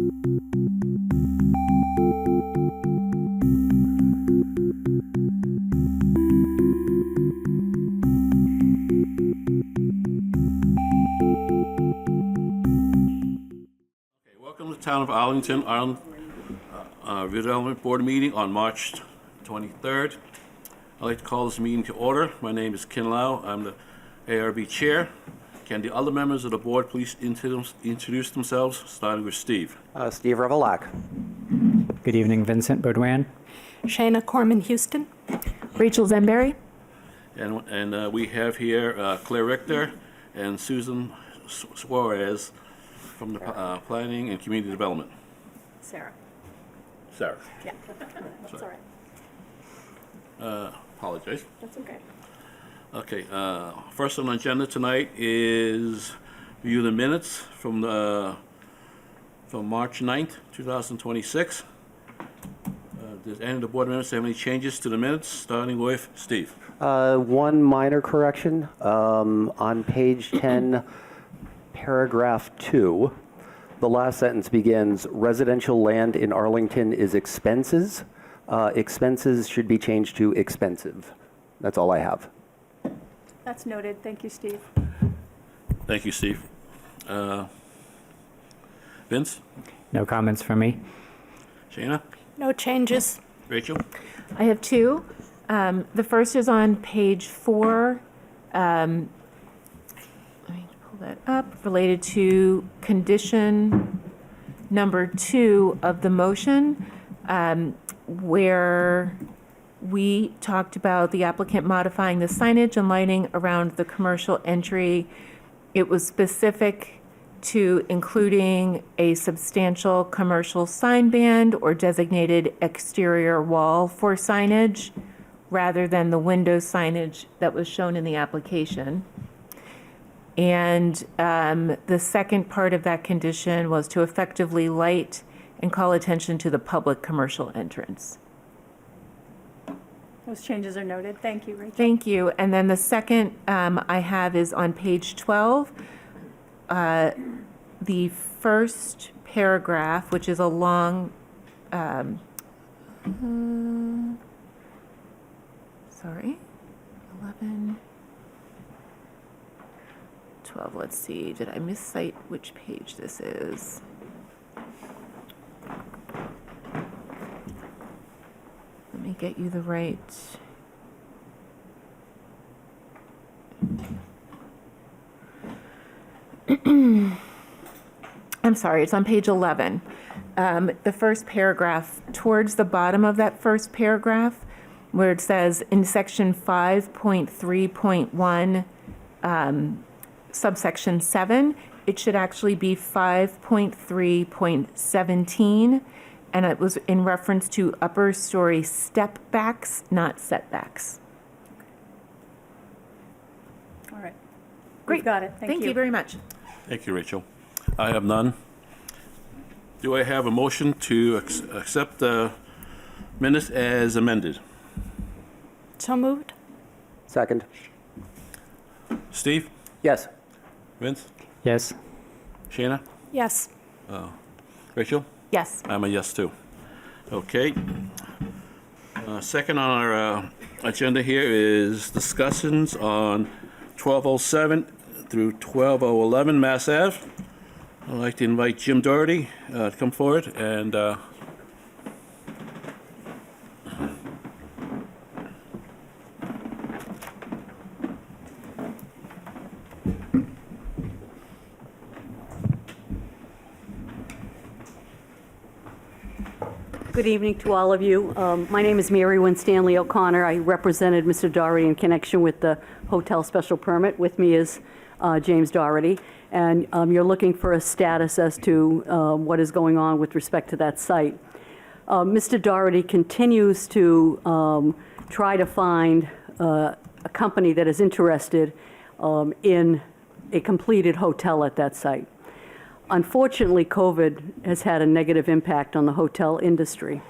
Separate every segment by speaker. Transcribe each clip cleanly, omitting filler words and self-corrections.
Speaker 1: Welcome to the Town of Arlington Redevelopment Board meeting on March 23rd. I'd like to call this meeting to order. My name is Ken Lau. I'm the ARB Chair. Can the other members of the board please introduce themselves, starting with Steve?
Speaker 2: Steve Revelak.
Speaker 3: Good evening, Vincent Baudouin.
Speaker 4: Shayna Corman-Houston.
Speaker 5: Rachel Zemberry.
Speaker 1: And we have here Claire Richter and Susan Suarez from the Planning and Community Development.
Speaker 4: Sarah.
Speaker 1: Sarah.
Speaker 4: Yeah, that's all right.
Speaker 1: Apologize.
Speaker 4: That's okay.
Speaker 1: Okay, first on the agenda tonight is review the minutes from March 9th, 2026. Does any of the board members have any changes to the minutes, starting with Steve?
Speaker 2: One minor correction. On page 10, paragraph 2, the last sentence begins, residential land in Arlington is expenses. Expenses should be changed to expensive. That's all I have.
Speaker 4: That's noted. Thank you, Steve.
Speaker 1: Thank you, Steve. Vince?
Speaker 3: No comments from me.
Speaker 1: Shayna?
Speaker 4: No changes.
Speaker 1: Rachel?
Speaker 5: I have two. The first is on page 4. Let me pull that up. Related to condition number 2 of the motion, where we talked about the applicant modifying the signage and lighting around the commercial entry. It was specific to including a substantial commercial sign band or designated exterior wall for signage rather than the window signage that was shown in the application. And the second part of that condition was to effectively light and call attention to the public commercial entrance.
Speaker 4: Those changes are noted. Thank you, Rachel.
Speaker 5: Thank you. And then the second I have is on page 12. The first paragraph, which is a long, sorry, 11, 12, let's see, did I miscite which page this is? Let me get you the right. I'm sorry, it's on page 11. The first paragraph, towards the bottom of that first paragraph, where it says in section 5.3.1, subsection 7, it should actually be 5.3.17. And it was in reference to upper story step backs, not setbacks.
Speaker 4: All right.
Speaker 5: Great.
Speaker 4: We've got it. Thank you.
Speaker 5: you very much.
Speaker 1: Thank you, Rachel. I have none. Do I have a motion to accept the minutes as amended?
Speaker 4: So moved.
Speaker 2: Second.
Speaker 1: Steve?
Speaker 2: Yes.
Speaker 1: Vince?
Speaker 3: Yes.
Speaker 1: Shayna?
Speaker 4: Yes.
Speaker 1: Rachel?
Speaker 5: Yes.
Speaker 1: I'm a yes, too. Okay. Second on our agenda here is discussions on 1207 through 12011 Mass Ave. I'd like to invite Jim Doherty to come forward and
Speaker 6: Good evening to all of you. My name is Mary Winstanley O'Connor. I represented Mr. Doherty in connection with the hotel special permit. With me is James Doherty. And you're looking for a status as to what is going on with respect to that site. Mr. Doherty continues to try to find a company that is interested in a completed hotel at that site. Unfortunately, COVID has had a negative impact on the hotel industry.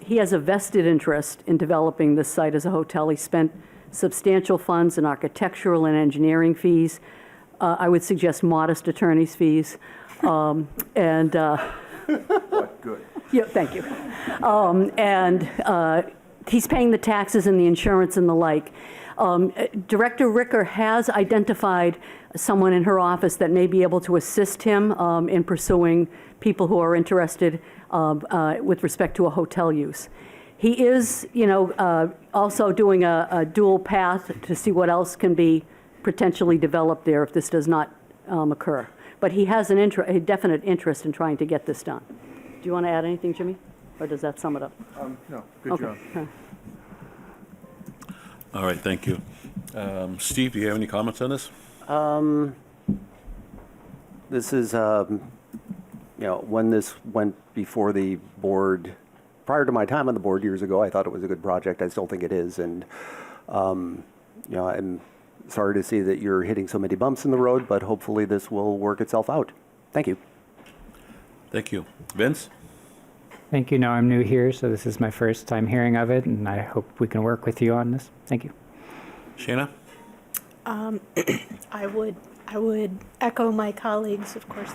Speaker 6: He has a vested interest in developing this site as a hotel. He spent substantial funds in architectural and engineering fees. I would suggest modest attorney's fees.
Speaker 7: But good.
Speaker 6: Yeah, thank you. And he's paying the taxes and the insurance and the like. Director Ricker has identified someone in her office that may be able to assist him in pursuing people who are interested with respect to a hotel use. He is, also doing a dual path to see what else can be potentially developed there if this does not occur. But he has a definite interest in trying to get this done. Do you want to add anything, Jimmy? Or does that sum it up?
Speaker 7: No, good
Speaker 6: Okay.
Speaker 7: job.
Speaker 1: All right, thank you. Steve, do you have any comments on this?
Speaker 2: This is, when this went before the board, prior to my time on the board years ago, I thought it was a good project. I still think it is. And, I'm sorry to see that you're hitting so many bumps in the road, but hopefully this will work itself out. Thank you.
Speaker 1: Thank you. Vince?
Speaker 3: Thank you. No, I'm new here, so this is my first time hearing of it, and I hope we can work with you on this. Thank you.
Speaker 1: Shayna?
Speaker 4: I would echo my colleagues. Of course,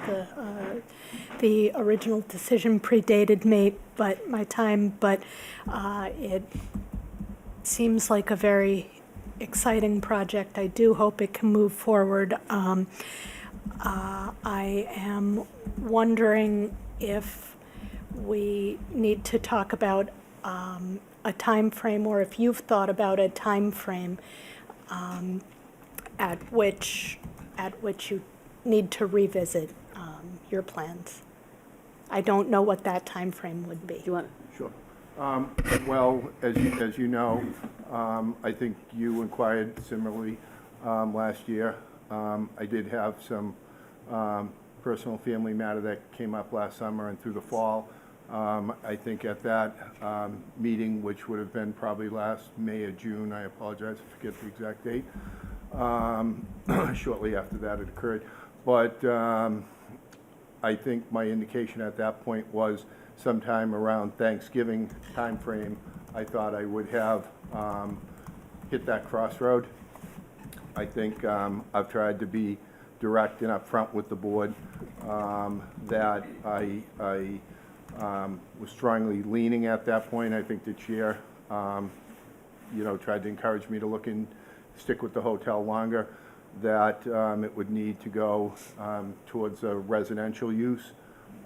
Speaker 4: the original decision predated me, but my time. But it seems like a very exciting project. I do hope it can move forward. I am wondering if we need to talk about a time frame, or if you've thought about a time frame at which you need to revisit your plans. I don't know what that time frame would be.
Speaker 6: Do you want?
Speaker 7: Sure. Well, as you know, I think you inquired similarly last year. I did have some personal family matter that came up last summer and through the fall. I think at that meeting, which would have been probably last May or June, I apologize, I forget the exact date, shortly after that it occurred. But I think my indication at that point was sometime around Thanksgiving timeframe, I thought I would have hit that crossroad. I think I've tried to be direct and upfront with the board that I was strongly leaning at that point. I think the chair, tried to encourage me to stick with the hotel longer, that it would need to go towards a residential use.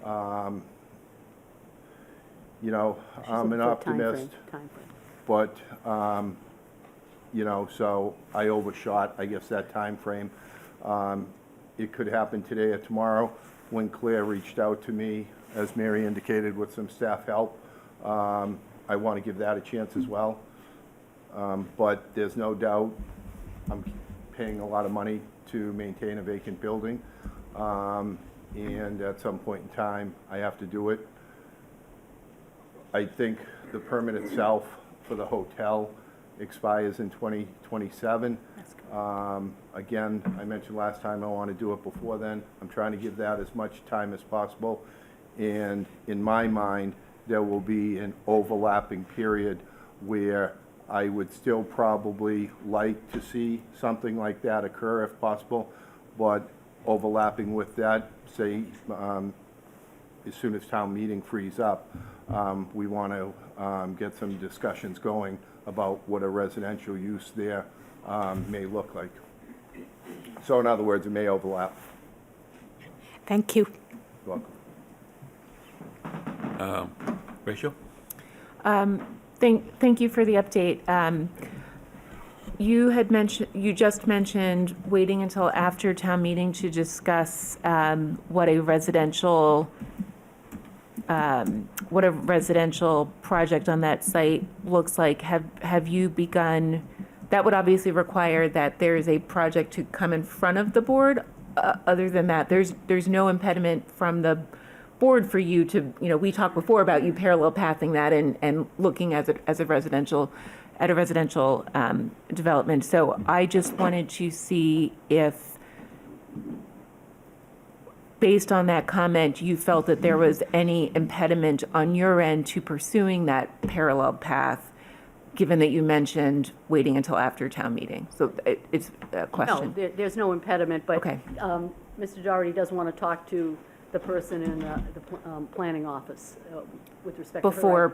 Speaker 7: I'm an optimist, but, so I overshot, I guess, that time frame. It could happen today or tomorrow. When Claire reached out to me, as Mary indicated, with some staff help, I want to give that a chance as well. But there's no doubt I'm paying a lot of money to maintain a vacant building. And at some point in time, I have to do it. I think the permit itself for the hotel expires in 2027. Again, I mentioned last time I want to do it before then. I'm trying to give that as much time as possible. And in my mind, there will be an overlapping period where I would still probably like to see something like that occur if possible, but overlapping with that, say, as soon as town meeting frees up, we want to get some discussions going about what a residential use there may look like. So in other words, it may overlap.
Speaker 4: Thank you.
Speaker 7: You're welcome.
Speaker 1: Rachel?
Speaker 5: Thank you for the update. You just mentioned waiting until after town meeting to discuss what a residential project on that site looks like. Have you begun? That would obviously require that there is a project to come in front of the board. Other than that, there's no impediment from the board for you to, we talked before about you parallel pathing that and looking at a residential development. So I just wanted to see if, based on that comment, you felt that there was any impediment on your end to pursuing that parallel path, given that you mentioned waiting until after town meeting. So it's a question.
Speaker 6: No, there's no impediment, but
Speaker 5: Okay.
Speaker 6: Mr. Doherty does want to talk to the person in the planning office with respect to her.
Speaker 5: Before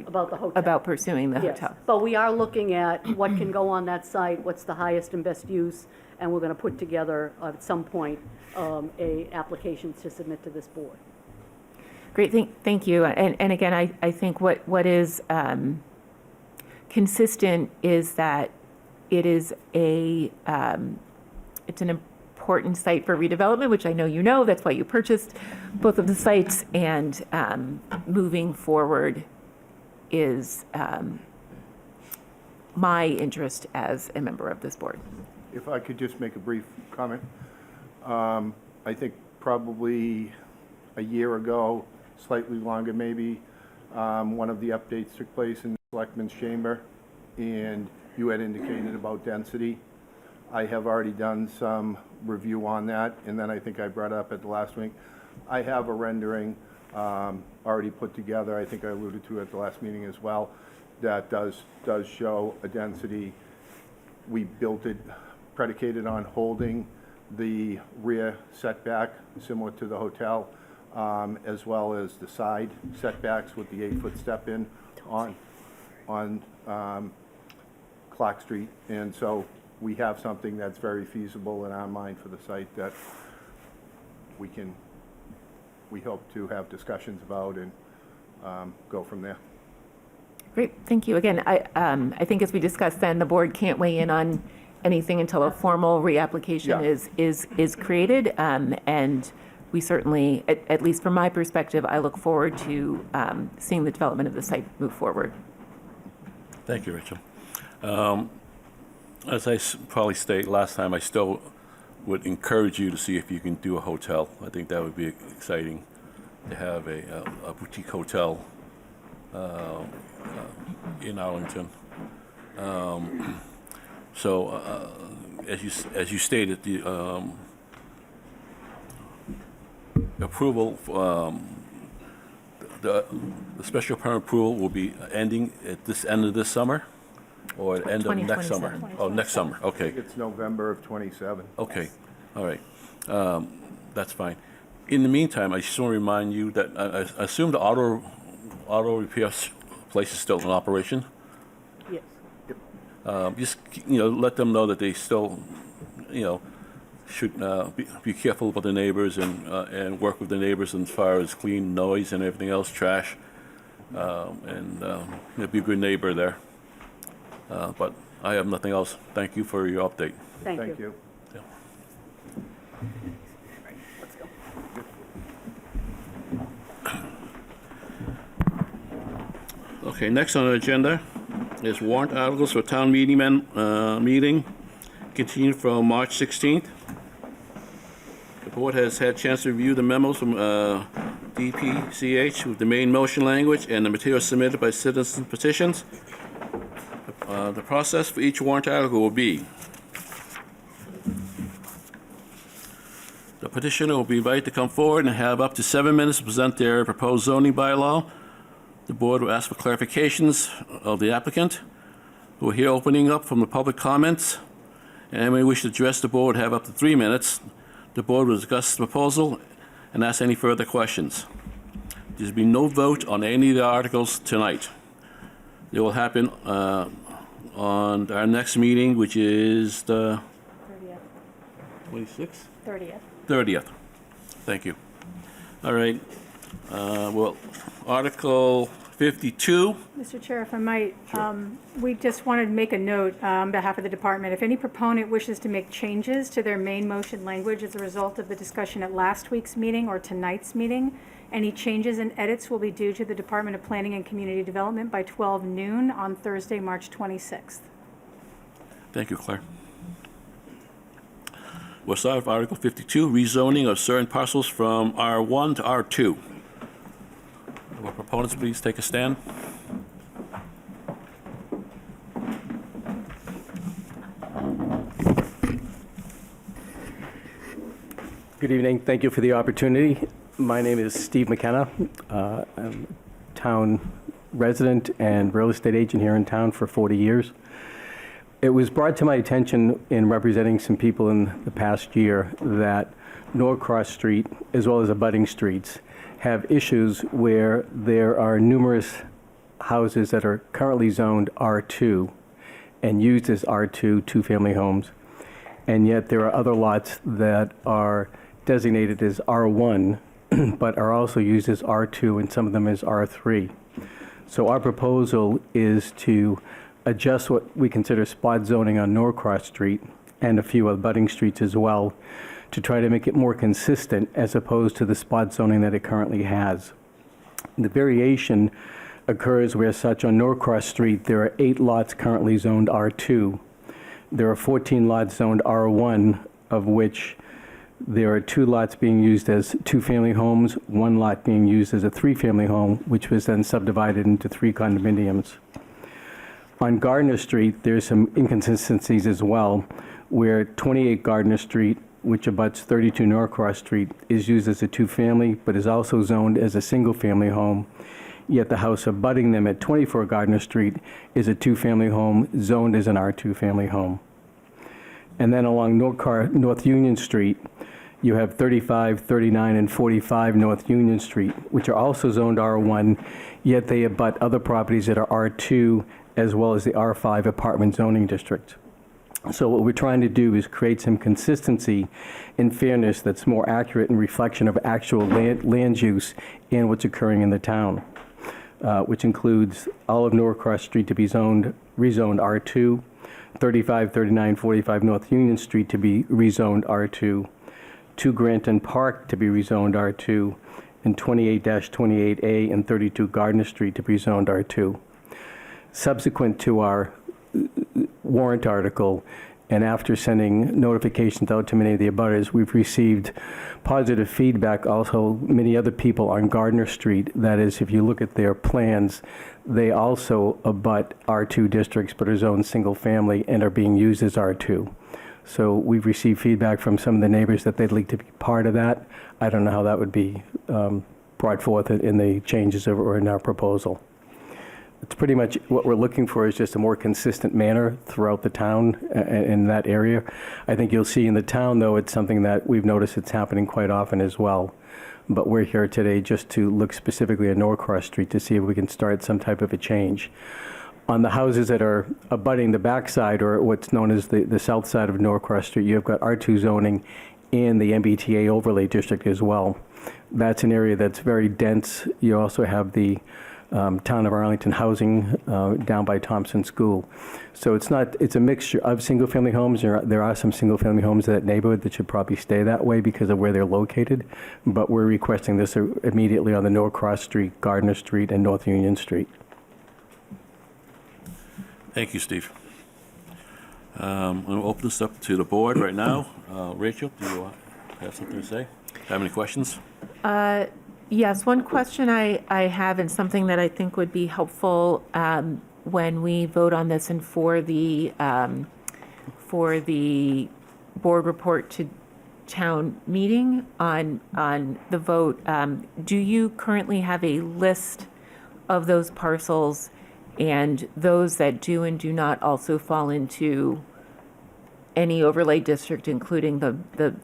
Speaker 6: About the hotel.
Speaker 5: about pursuing the
Speaker 6: Yes,
Speaker 5: hotel.
Speaker 6: but we are looking at what can go on that site, what's the highest and best use, and we're going to put together at some point a application to submit to this board.
Speaker 5: Great, thank you. And again, I think what is consistent is that it is it's an important site for redevelopment, which I know you know, that's why you purchased both of the sites, and moving forward is my interest as a member of this board.
Speaker 7: If I could just make a brief comment. I think probably a year ago, slightly longer maybe, one of the updates took place in the Selectmen's Chamber, and you had indicated about density. I have already done some review on that, and then I think I brought up at the last meeting, I have a rendering already put together, I think I alluded to at the last meeting as well, that does show a density. We built it predicated on holding the rear setback similar to the hotel, as well as the side setbacks with the 8-foot step in on Clark Street. And so we have something that's very feasible in our mind for the site that we hope to have discussions about and go from there.
Speaker 5: Great, thank you. Again, I think as we discussed then, the board can't weigh in on anything until a formal reapplication
Speaker 7: Yeah.
Speaker 5: is created. And we certainly, at least from my perspective, I look forward to seeing the development of the site move forward.
Speaker 1: Thank you, Rachel. As I probably stated last time, I still would encourage you to see if you can do a hotel. I think that would be exciting to have a boutique hotel in Arlington. So, as you stated, the approval, the special permit approval will be ending at this end of this summer, or at end of next summer?
Speaker 5: 2027.
Speaker 1: Oh, next summer. Okay.
Speaker 7: It's November of '27.
Speaker 1: Okay, all right. That's fine. In the meantime, I just want to remind you that I assume the auto repair place is still in operation.
Speaker 6: Yes.
Speaker 1: Just, let them know that they still, should be careful about the neighbors and work with the neighbors as far as clean noise and everything else, trash, and be a good neighbor there. But I have nothing else. Thank you for your update.
Speaker 6: Thank
Speaker 7: Thank
Speaker 6: you.
Speaker 7: you.
Speaker 6: Let's go.
Speaker 1: Okay, next on the agenda is warrant articles for town meeting, continued from March 16th. The board has had a chance to review the memos from DPCH with the main motion language and the materials submitted by citizen petitions. The process for each warrant article will be: the petitioner will be invited to come forward and have up to 7 minutes to present their proposed zoning bylaw. The board will ask for clarifications of the applicant. We'll hear opening up from the public comments. And anyone who wishes to address the board have up to 3 minutes. The board will discuss the proposal and ask any further questions. There's been no vote on any of the articles tonight. It will happen on our next meeting, which is the 26th? 30th. Thank you. All right. Well, Article 52.
Speaker 8: Mr. Chair, if I might, we just wanted to make a note on behalf of the department. If any proponent wishes to make changes to their main motion language as a result of the discussion at last week's meeting or tonight's meeting, any changes and edits will be due to the Department of Planning and Community Development by 12 noon on Thursday, March 26th.
Speaker 1: Thank you, Claire. We'll start with Article 52, rezoning of certain parcels from R1 to R2. Will proponents please take a stand?
Speaker 9: Good evening. Thank you for the opportunity. My name is Steve McKenna. I'm a town resident and real estate agent here in town for 40 years. It was brought to my attention in representing some people in the past year that Norcross Street, as well as abutting streets, have issues where there are numerous houses that are currently zoned R2 and used as R2 two-family homes, and yet there are other lots that are designated as R1, but are also used as R2, and some of them as R3. So our proposal is to adjust what we consider spot zoning on Norcross Street and a few abutting streets as well, to try to make it more consistent as opposed to the spot zoning that it currently has. The variation occurs where such on Norcross Street, there are 8 lots currently zoned R2. There are 14 lots zoned R1, of which there are 2 lots being used as two-family homes, 1 lot being used as a 3-family home, which was then subdivided into 3 condominiums. On Gardner Street, there's some inconsistencies as well, where 28 Gardner Street, which abuts 32 Norcross Street, is used as a 2-family, but is also zoned as a single-family home. Yet the house abutting them at 24 Gardner Street is a 2-family home zoned as an R2 family home. And then along North Union Street, you have 35, 39, and 45 North Union Street, which are also zoned R1, yet they abut other properties that are R2, as well as the R5 apartment zoning district. So what we're trying to do is create some consistency and fairness that's more accurate in reflection of actual land use and what's occurring in the town, which includes all of Norcross Street to be rezoned R2, 35, 39, 45 North Union Street to be rezoned R2, 2 Granton Park to be rezoned R2, and 28-28A and 32 Gardner Street to be zoned R2. Subsequent to our warrant article, and after sending notifications out to many of the abutters, we've received positive feedback. Also, many other people on Gardner Street, that is, if you look at their plans, they also abut R2 districts but are zoned single family and are being used as R2. So we've received feedback from some of the neighbors that they'd like to be part of that. I don't know how that would be brought forth in the changes or in our proposal. It's pretty much what we're looking for is just a more consistent manner throughout the town in that area. I think you'll see in the town, though, it's something that we've noticed it's happening quite often as well. But we're here today just to look specifically at Norcross Street to see if we can start some type of a change. On the houses that are abutting the backside, or what's known as the south side of Norcross Street, you've got R2 zoning and the MBTA overlay district as well. That's an area that's very dense. You also have the town of Arlington housing down by Thompson School. So it's a mixture of single-family homes. There are some single-family homes in that neighborhood that should probably stay that way because of where they're located, but we're requesting this immediately on the Norcross Street, Gardner Street, and North Union Street.
Speaker 1: Thank you, Steve. I'm going to open this up to the board right now. Rachel, do you have something to say? Have any questions?
Speaker 5: Yes, one question I have, and something that I think would be helpful when we vote on this and for the board report to town meeting on the vote, do you currently have a list of those parcels and those that do and do not also fall into any overlay district, including the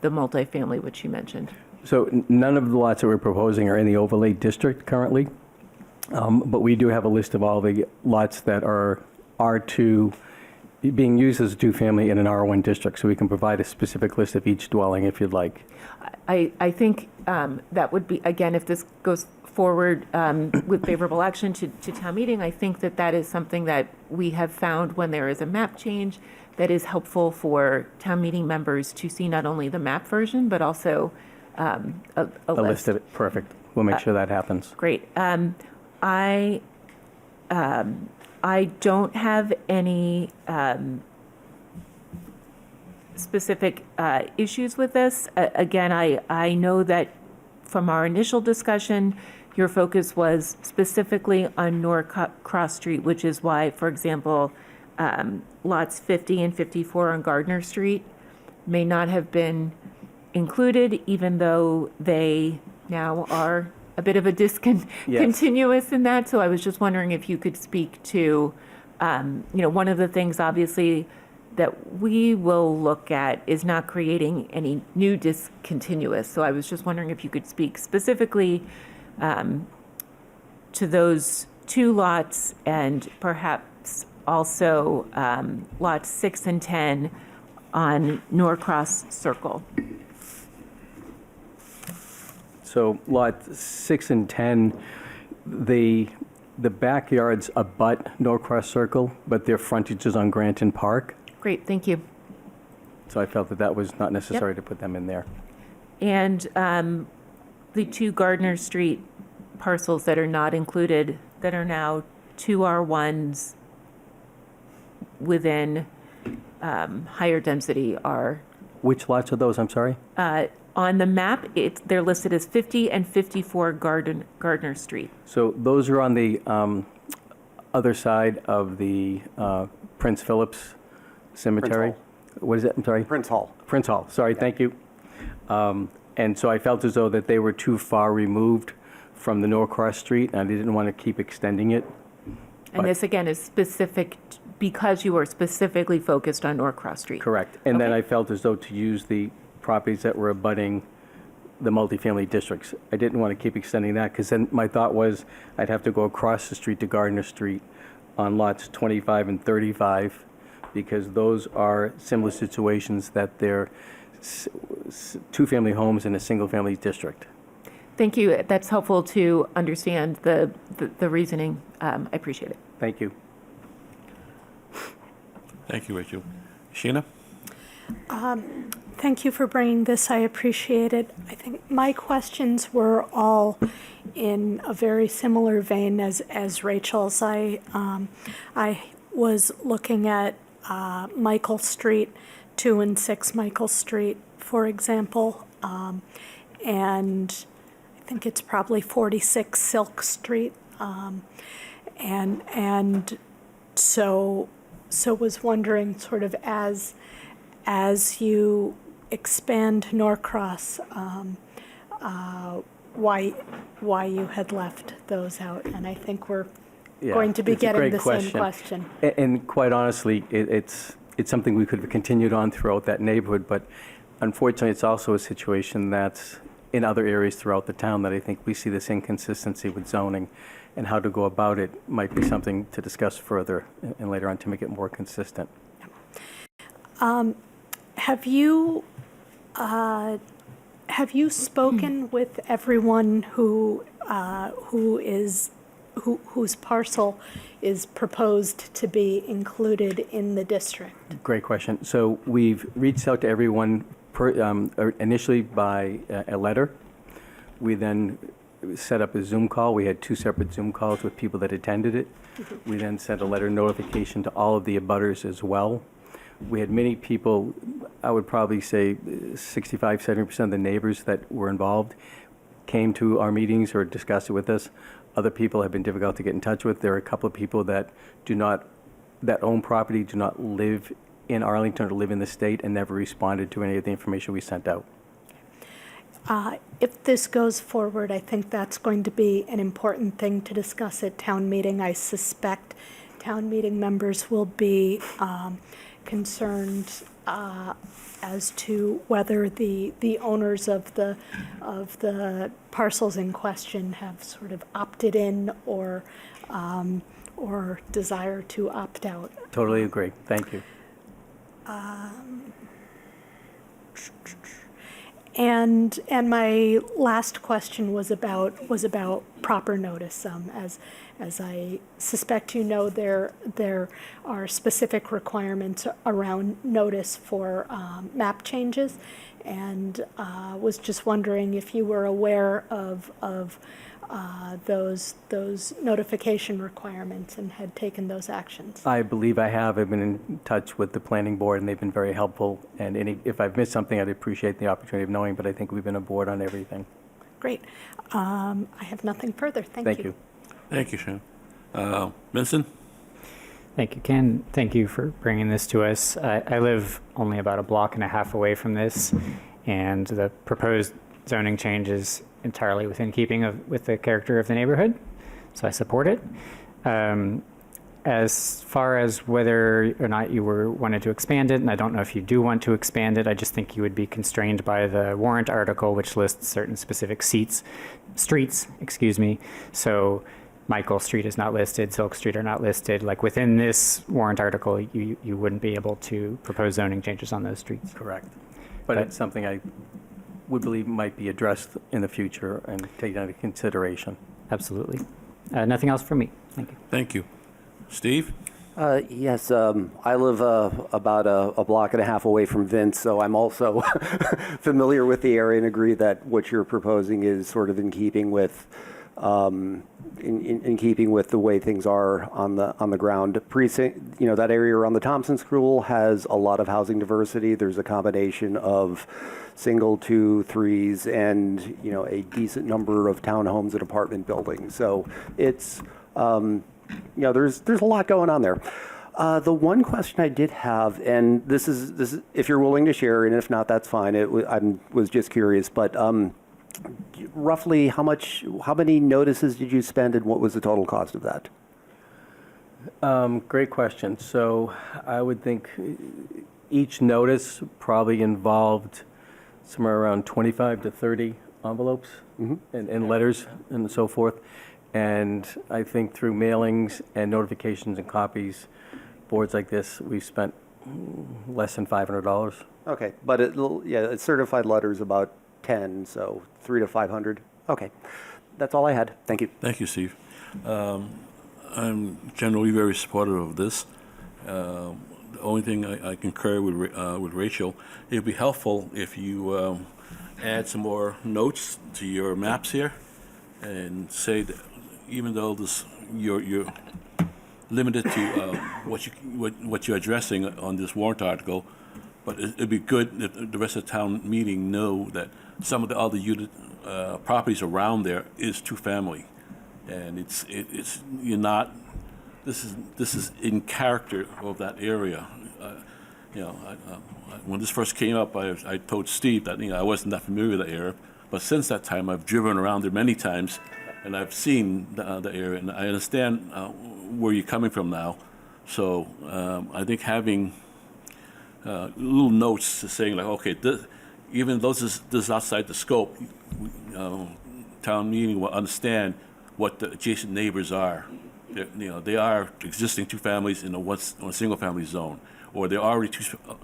Speaker 5: multifamily, which you mentioned?
Speaker 9: So none of the lots that we're proposing are in the overlay district currently, but we do have a list of all the lots that are R2 being used as a 2-family in an R1 district, so we can provide a specific list of each dwelling if you'd like.
Speaker 5: I think that would be, again, if this goes forward with favorable action to town meeting, I think that is something that we have found when there is a map change that is helpful for town meeting members to see not only the map version, but also a list
Speaker 9: of it. Perfect. We'll make sure that happens.
Speaker 5: Great. I don't have any specific issues with this. Again, I know that from our initial discussion, your focus was specifically on Norcross Street, which is why, for example, lots 50 and 54 on Gardner Street may not have been included, even though they now are a bit of a discontinuous in that. So I was just wondering if you could speak to, one of the things, obviously, that we will look at is not creating any new discontinuous. So I was just wondering if you could speak specifically to those 2 lots and perhaps also lots 6 and 10 on Norcross Circle.
Speaker 9: So lot 6 and 10, the backyards abut Norcross Circle, but their frontage is on Granton Park.
Speaker 5: Great, thank you.
Speaker 9: So I felt that was not necessary to put them in there.
Speaker 5: And the 2 Gardner Street parcels that are not included, that are now 2 R1s within higher density are,
Speaker 9: Which lots are those, I'm sorry?
Speaker 5: on the map, they're listed as 50 and 54 Gardner Street.
Speaker 9: So those are on the other side of the Prince Philip's Cemetery. What is it? I'm sorry?
Speaker 2: Prince Hall.
Speaker 9: Prince Hall, sorry, thank you. And so I felt as though that they were too far removed from the Norcross Street, and I didn't want to keep extending it.
Speaker 5: And this, again, is specific because you are specifically focused on Norcross Street.
Speaker 9: Correct. And then
Speaker 5: Okay.
Speaker 9: I felt as though to use the properties that were abutting the multifamily districts. I didn't want to keep extending that, because then my thought was I'd have to go across the street to Gardner Street on lots 25 and 35, because those are similar situations that they're 2-family homes in a single-family district.
Speaker 5: Thank you. That's helpful to understand the reasoning. I appreciate it.
Speaker 9: Thank you.
Speaker 1: Thank you, Rachel. Sheena?
Speaker 4: Thank you for bringing this. I appreciate it. I think my questions were all in a very similar vein as Rachel's. I was looking at Michael Street, 2 and 6 Michael Street, for example, and I think it's probably 46 Silk Street, and so was wondering, sort of as you expand Norcross, why you had left those out, and I think we're going to be
Speaker 9: it's a
Speaker 4: getting
Speaker 9: great
Speaker 4: the same question.
Speaker 9: And quite honestly, it's something we could have continued on throughout that neighborhood, but unfortunately, it's also a situation that's in other areas throughout the town that I think we see this inconsistency with zoning, and how to go about it might be something to discuss further and later on to make it more consistent.
Speaker 4: Have you spoken with everyone whose parcel is proposed to be included in the district?
Speaker 9: Great question. So we've reached out to everyone initially by a letter. We then set up a Zoom call. We had 2 separate Zoom calls with people that attended it. We then sent a letter notification to all of the abutters as well. We had many people, I would probably say 65, 70% of the neighbors that were involved came to our meetings or discussed it with us. Other people have been difficult to get in touch with. There are a couple of people that own property, do not live in Arlington or live in the state, and never responded to any of the information we sent out.
Speaker 4: If this goes forward, I think that's going to be an important thing to discuss at town meeting. I suspect town meeting members will be concerned as to whether the owners of the parcels in question have sort of opted in or desire to opt out.
Speaker 9: Totally agree. Thank you.
Speaker 4: And my last question was about proper notice. As I suspect you know, there are specific requirements around notice for map changes, and was just wondering if you were aware of those notification requirements and had taken those actions.
Speaker 9: I believe I have. I've been in touch with the planning board, and they've been very helpful. And if I've missed something, I'd appreciate the opportunity of knowing, but I think we've been aboard on everything.
Speaker 4: Great. I have nothing further. Thank you.
Speaker 1: Thank you, Sheena. Vincent?
Speaker 3: Thank you, Ken. Thank you for bringing this to us. I live only about a block and a half away from this, and the proposed zoning change is entirely within keeping with the character of the neighborhood, so I support it. as far as whether or not you wanted to expand it, and I don't know if you do want to expand it, I just think you would be constrained by the warrant article, which lists certain specific streets, excuse me. So Michael Street is not listed, Silk Street are not listed. Like within this warrant article, you wouldn't be able to propose zoning changes on those streets.
Speaker 9: Correct. But it's something I would believe might be addressed in the future and taken into consideration.
Speaker 3: Absolutely. Nothing else from me. Thank you.
Speaker 1: Thank you. Steve?
Speaker 2: Yes, I live about a block and a half away from Vince, so I'm also familiar with the area and agree that what you're proposing is sort of in keeping with in keeping with the way things are on the ground. Precinct, that area around the Thompson School has a lot of housing diversity. There's a combination of single, 2, 3s, and a decent number of townhomes and apartment buildings. So it's there's a lot going on there. The one question I did have, and this is if you're willing to share, and if not, that's fine. I was just curious, but roughly how many notices did you spend, and what was the total cost of that?
Speaker 9: Great question. So I would think each notice probably involved somewhere around 25 to 30 envelopes and letters and so forth. And I think through mailings and notifications and copies, boards like this, we've spent less than $500.
Speaker 2: Okay, but it's certified letters about 10, so 300 to 500. Okay, that's all I had. Thank you.
Speaker 1: Thank you, Steve. I'm generally very supportive of this. The only thing I concur with Rachel, it would be helpful if you add some more notes to your maps here and say that even though you're limited to what you're addressing on this warrant article, but it'd be good if the rest of the town meeting know that some of the other unit properties around there is two-family, and you're not. This is in character of that area. When this first came up, I told Steve that I wasn't that familiar with the area, but since that time I've driven around there many times, and I've seen the area, and I understand where you're coming from now. So I think having little notes saying like, okay, even though this is outside the scope, town meeting will understand what the adjacent neighbors are. They are existing two families in a single family zone, or they're already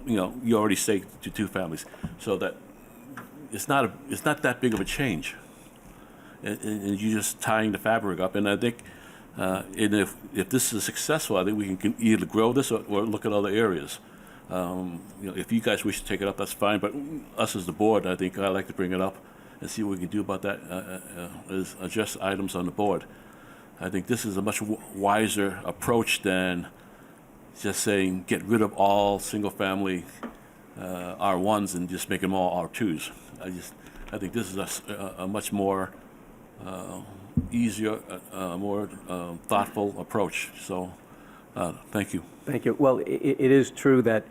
Speaker 1: you already say to two families, so that it's not that big of a change, and you're just tying the fabric up. And I think, and if this is successful, I think we can either grow this or look at other areas. If you guys wish to take it up, that's fine. But us as the board, I think I'd like to bring it up and see what we can do about that. As address items on the board. I think this is a much wiser approach than just saying get rid of all single-family R1s and just make them all R2s. I think this is a much more easier, more thoughtful approach. So, thank you.
Speaker 9: Thank you. Well, it is true that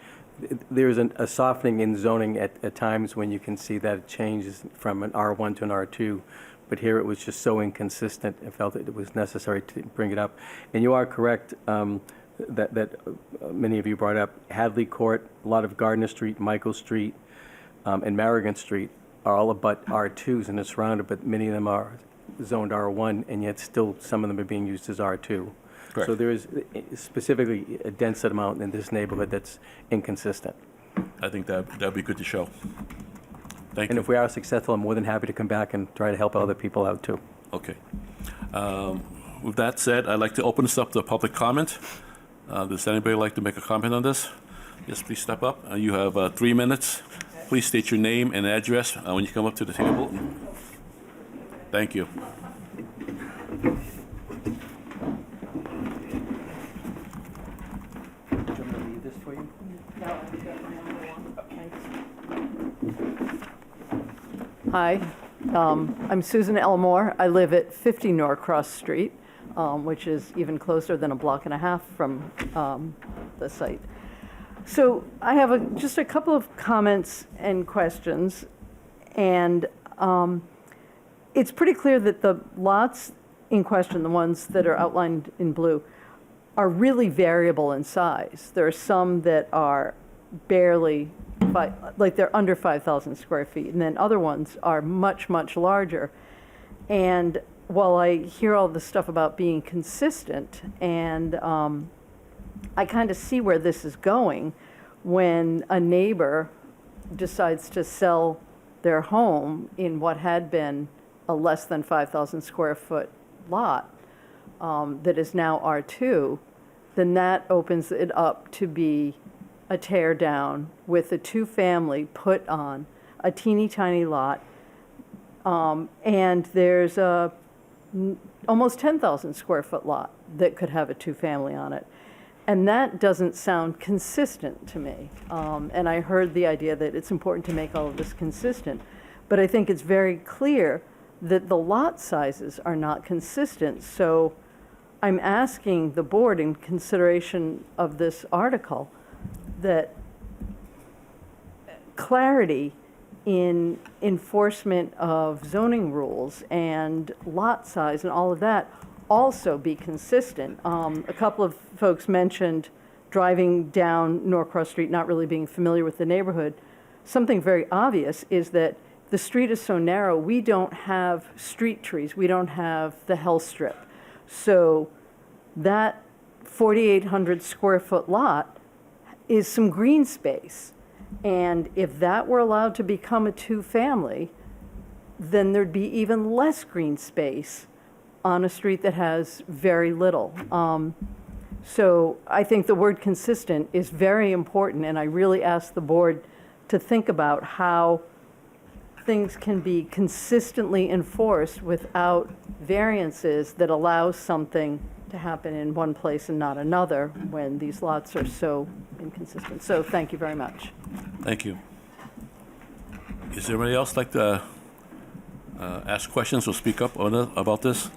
Speaker 9: there's a softening in zoning at times when you can see that it changes from an R1 to an R2. But here it was just so inconsistent, I felt that it was necessary to bring it up. And you are correct that many of you brought up Hadley Court, a lot of Gardner Street, Michael Street, and Marigan Street are all but R2s and it's surrounded, but many of them are zoned R1, and yet still some of them are being used as R2.
Speaker 1: Correct.
Speaker 9: So there is specifically a dense amount in this neighborhood that's inconsistent.
Speaker 1: I think that'd be good to show. Thank
Speaker 9: And
Speaker 1: you.
Speaker 9: if we are successful, I'm more than happy to come back and try to help other people out too.
Speaker 1: Okay. With that said, I'd like to open this up to public comment. Does anybody like to make a comment on this? Yes, please step up. You have 3 minutes. Please state your name and address when you come up to the table. Thank you.
Speaker 10: Hi, I'm Susan Elmore. I live at 50 Norcross Street, which is even closer than a block and a half from the site. So I have just a couple of comments and questions. And it's pretty clear that the lots in question, the ones that are outlined in blue, are really variable in size. There are some that are barely, like they're under 5,000 square feet, and then other ones are much, much larger. And while I hear all this stuff about being consistent, and I kind of see where this is going, when a neighbor decides to sell their home in what had been a less than 5,000 square foot lot that is now R2, then that opens it up to be a tear down with a two-family put on a teeny tiny lot. And there's a almost 10,000 square foot lot that could have a two-family on it. And that doesn't sound consistent to me. And I heard the idea that it's important to make all of this consistent. But I think it's very clear that the lot sizes are not consistent. So I'm asking the board, in consideration of this article, that clarity in enforcement of zoning rules and lot size and all of that also be consistent. A couple of folks mentioned driving down Norcross Street, not really being familiar with the neighborhood. Something very obvious is that the street is so narrow, we don't have street trees, we don't have the health strip. So that 4,800 square foot lot is some green space. And if that were allowed to become a two-family, then there'd be even less green space on a street that has very little. So I think the word consistent is very important, and I really ask the board to think about how things can be consistently enforced without variances that allow something to happen in one place and not another when these lots are so inconsistent. So thank you very much.
Speaker 1: Thank you. Is there anybody else like to ask questions or speak up about this?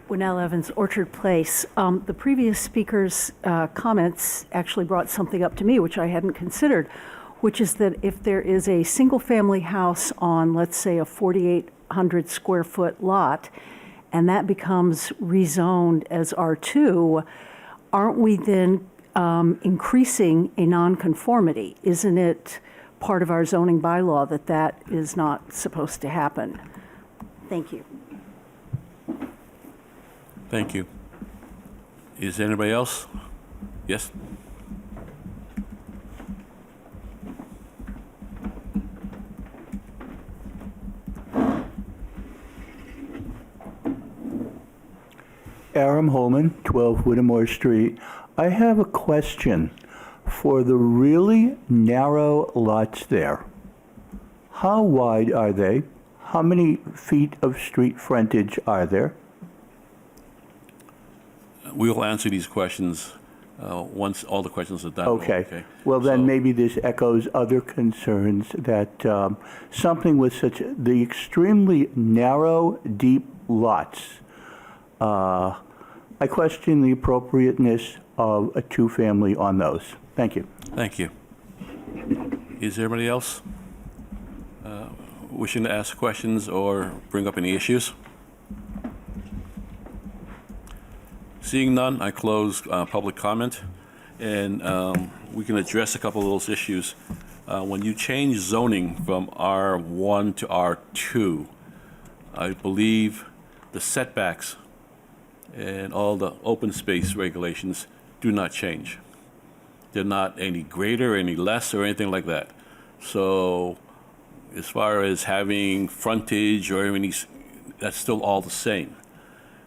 Speaker 11: Winnell Evans, Orchard Place. The previous speaker's comments actually brought something up to me which I hadn't considered, which is that if there is a single-family house on, let's say, a 4,800 square foot lot, and that becomes rezoned as R2, aren't we then increasing a nonconformity? Isn't it part of our zoning bylaw that that is not supposed to happen? Thank you.
Speaker 1: Thank you. Is there anybody else? Yes?
Speaker 12: Aram Holman, 12 Whittemore Street. I have a question. For the really narrow lots there, how wide are they? How many feet of street frontage are there?
Speaker 1: We will answer these questions once all the questions are done.
Speaker 12: Okay. Well, then
Speaker 1: So-
Speaker 12: maybe this echoes other concerns that something with such the extremely narrow, deep lots. I question the appropriateness of a two-family on those. Thank you.
Speaker 1: Thank you. Is there anybody else wishing to ask questions or bring up any issues? Seeing none, I close public comment, and we can address a couple of those issues. When you change zoning from R1 to R2, I believe the setbacks and all the open space regulations do not change. They're not any greater, any less, or anything like that. So as far as having frontage or any, that's still all the same.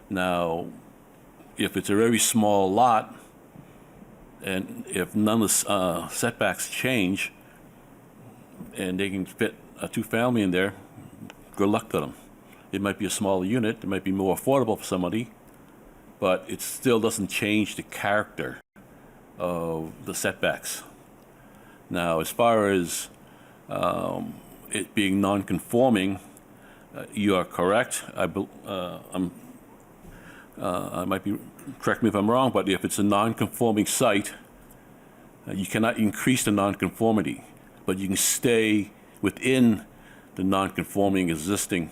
Speaker 1: Now, if it's a very small lot, and if none of the setbacks change, and they can fit a two-family in there, good luck to them. It might be a smaller unit, it might be more affordable for somebody, but it still doesn't change the character of the setbacks. Now, as far as it being non-conforming, you are correct. I might be, correct me if I'm wrong, but if it's a non-conforming site, you cannot increase the non-conformity, but you can stay within the non-conforming existing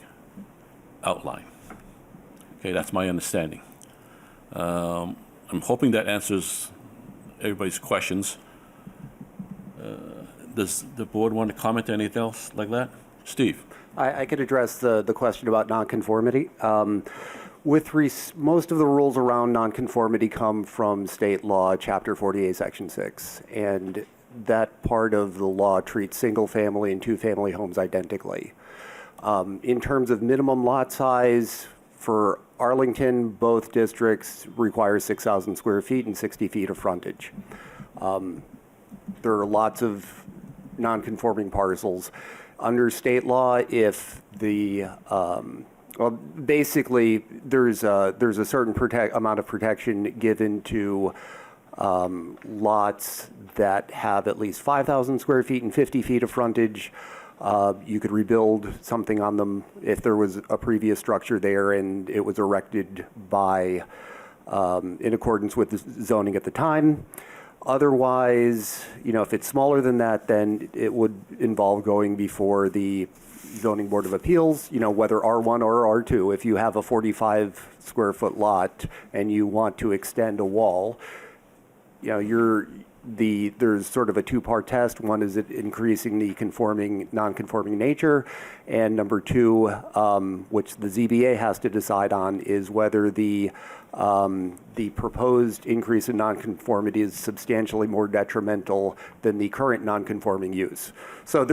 Speaker 1: outline. Okay, that's my understanding. I'm hoping that answers everybody's questions. Does the board want to comment on anything else like that? Steve?
Speaker 2: I could address the question about nonconformity. Most of the rules around nonconformity come from state law, Chapter 48, Section 6, and that part of the law treats single-family and two-family homes identically. In terms of minimum lot size, for Arlington, both districts require 6,000 square feet and 60 feet of frontage. There are lots of non-conforming parcels. Under state law, if the, well, basically, there's a certain amount of protection given to lots that have at least 5,000 square feet and 50 feet of frontage. You could rebuild something on them if there was a previous structure there and it was erected by, in accordance with the zoning at the time. Otherwise, if it's smaller than that, then it would involve going before the Zoning Board of Appeals, whether R1 or R2. If you have a 45 square foot lot and you want to extend a wall, there's sort of a two-part test. One is it increasing the non-conforming nature, and number two, which the ZBA has to decide on, is whether the proposed increase in nonconformity is substantially more detrimental than the current nonconforming use. So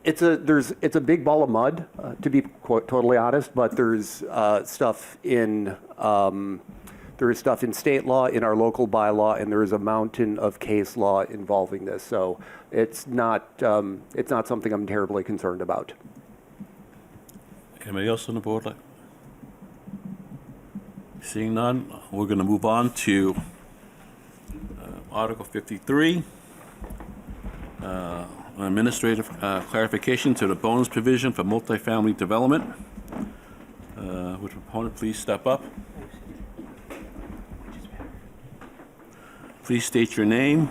Speaker 2: it's a big ball of mud, to be totally honest. But there's stuff in state law, in our local bylaw, and there is a mountain of case law involving this. So it's not something I'm terribly concerned about.
Speaker 1: Anybody else on the board? Seeing none, we're going to move on to Article 53, administrative clarification to the bonus provision for multifamily development. Would the proponent please step up? Please state your name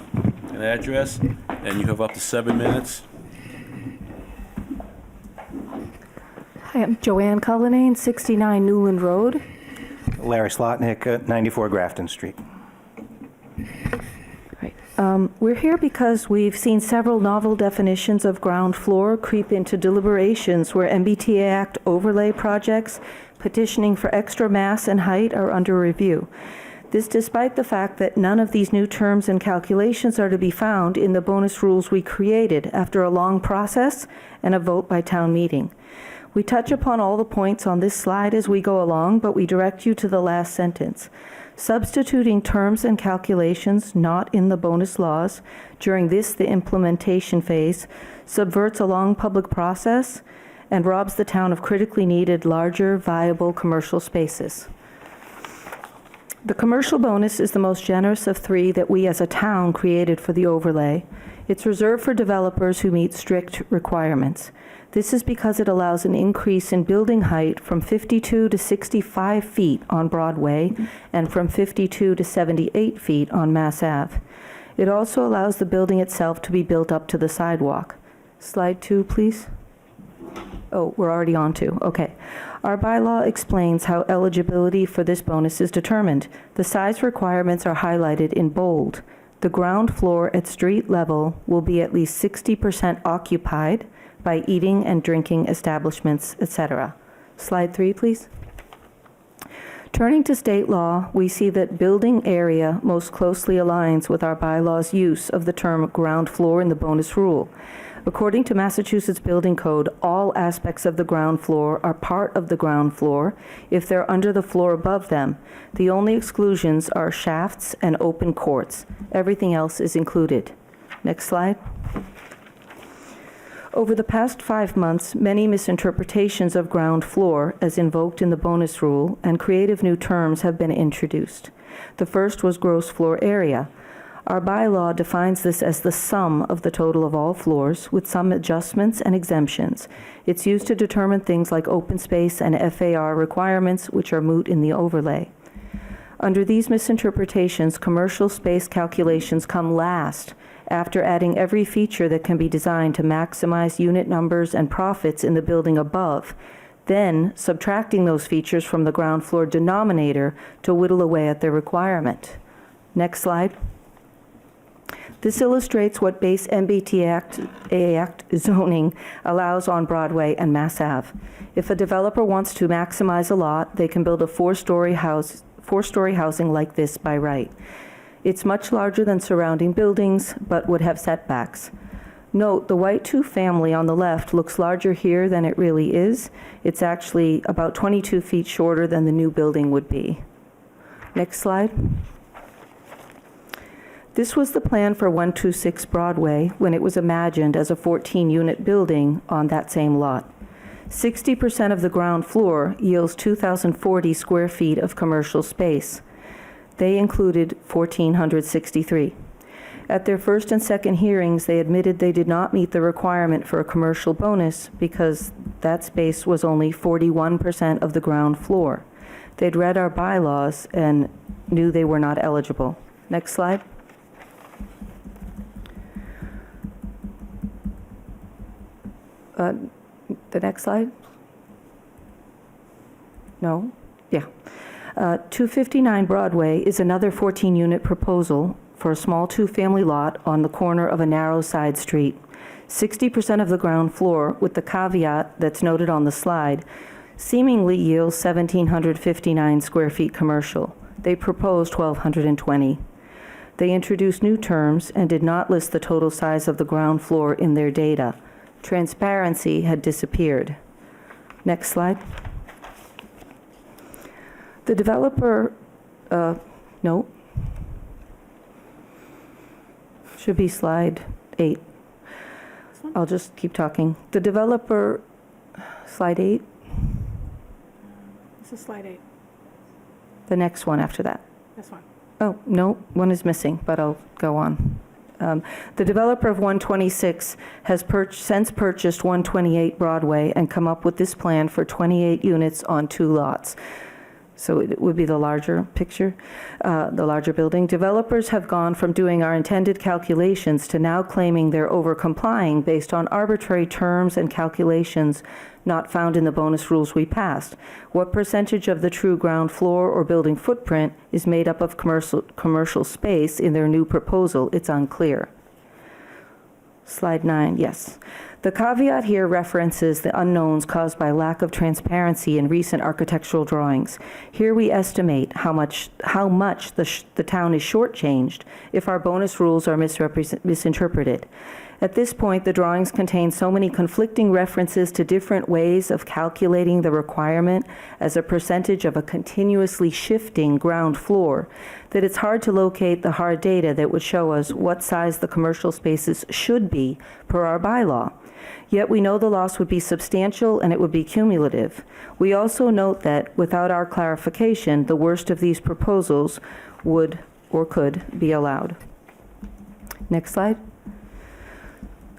Speaker 1: and address, and you have up to 7 minutes.
Speaker 13: Hi, I'm Joanne Cullinane, 69 Newland Road.
Speaker 14: Larry Slotnick, 94 Grafton Street.
Speaker 13: Right. We're here because we've seen several novel definitions of ground floor creep into deliberations where MBTA Act overlay projects petitioning for extra mass and height are under review. This despite the fact that none of these new terms and calculations are to be found in the bonus rules we created after a long process and a vote by town meeting. We touch upon all the points on this slide as we go along, but we direct you to the last sentence. Substituting terms and calculations not in the bonus laws during the implementation phase subverts a long public process and robs the town of critically needed larger, viable commercial spaces. The commercial bonus is the most generous of three that we as a town created for the overlay. It's reserved for developers who meet strict requirements. This is because it allows an increase in building height from 52 to 65 feet on Broadway and from 52 to 78 feet on Mass Ave. It also allows the building itself to be built up to the sidewalk. Slide 2, please. Oh, we're already on 2. Okay. Our bylaw explains how eligibility for this bonus is determined. The size requirements are highlighted in bold. The ground floor at street level will be at least 60% occupied by eating and drinking establishments, etc. Slide 3, please. Turning to state law, we see that building area most closely aligns with our bylaw's use of the term ground floor in the bonus rule. According to Massachusetts Building Code, all aspects of the ground floor are part of the ground floor if they're under the floor above them. The only exclusions are shafts and open courts. Everything else is included. Next slide. Over the past 5 months, many misinterpretations of ground floor, as invoked in the bonus rule, and creative new terms have been introduced. The first was gross floor area. Our bylaw defines this as the sum of the total of all floors, with some adjustments and exemptions. It's used to determine things like open space and FAR requirements, which are moot in the overlay. Under these misinterpretations, commercial space calculations come last after adding every feature that can be designed to maximize unit numbers and profits in the building above, then subtracting those features from the ground floor denominator to whittle away at their requirement. Next slide. This illustrates what base MBTA Act zoning allows on Broadway and Mass Ave. If a developer wants to maximize a lot, they can build a four-story housing like this by right. It's much larger than surrounding buildings, but would have setbacks. Note, the white two-family on the left looks larger here than it really is. It's actually about 22 feet shorter than the new building would be. Next slide. This was the plan for 126 Broadway when it was imagined as a 14-unit building on that same lot. 60% of the ground floor yields 2,040 square feet of commercial space. They included 1,463. At their first and second hearings, they admitted they did not meet the requirement for a commercial bonus because that space was only 41% of the ground floor. They'd read our bylaws and knew they were not eligible. Next slide. The next slide? No? Yeah. 259 Broadway is another 14-unit proposal for a small two-family lot on the corner of a narrow side street. 60% of the ground floor, with the caveat that's noted on the slide, seemingly yields 1,759 square feet commercial. They proposed 1,220. They introduced new terms and did not list the total size of the ground floor in their data. Transparency had disappeared. Next slide. The developer, no, should be slide 8. I'll just keep talking. The developer, slide 8.
Speaker 8: This is slide 8.
Speaker 13: The next one after that.
Speaker 8: This one.
Speaker 13: Oh, no, one is missing, but I'll go on. The developer of 126 has since purchased 128 Broadway and come up with this plan for 28 units on 2 lots. So it would be the larger picture, the larger building. Developers have gone from doing our intended calculations to now claiming they're over-complying based on arbitrary terms and calculations not found in the bonus rules we passed. What percentage of the true ground floor or building footprint is made up of commercial space in their new proposal? It's unclear. Slide 9, yes. The caveat here references the unknowns caused by lack of transparency in recent architectural drawings. Here we estimate how much the town is shortchanged if our bonus rules are misinterpreted. At this point, the drawings contain so many conflicting references to different ways of calculating the requirement as a percentage of a continuously shifting ground floor that it's hard to locate the hard data that would show us what size the commercial spaces should be per our bylaw. Yet we know the loss would be substantial and it would be cumulative. We also note that without our clarification, the worst of these proposals would or could be allowed. Next slide.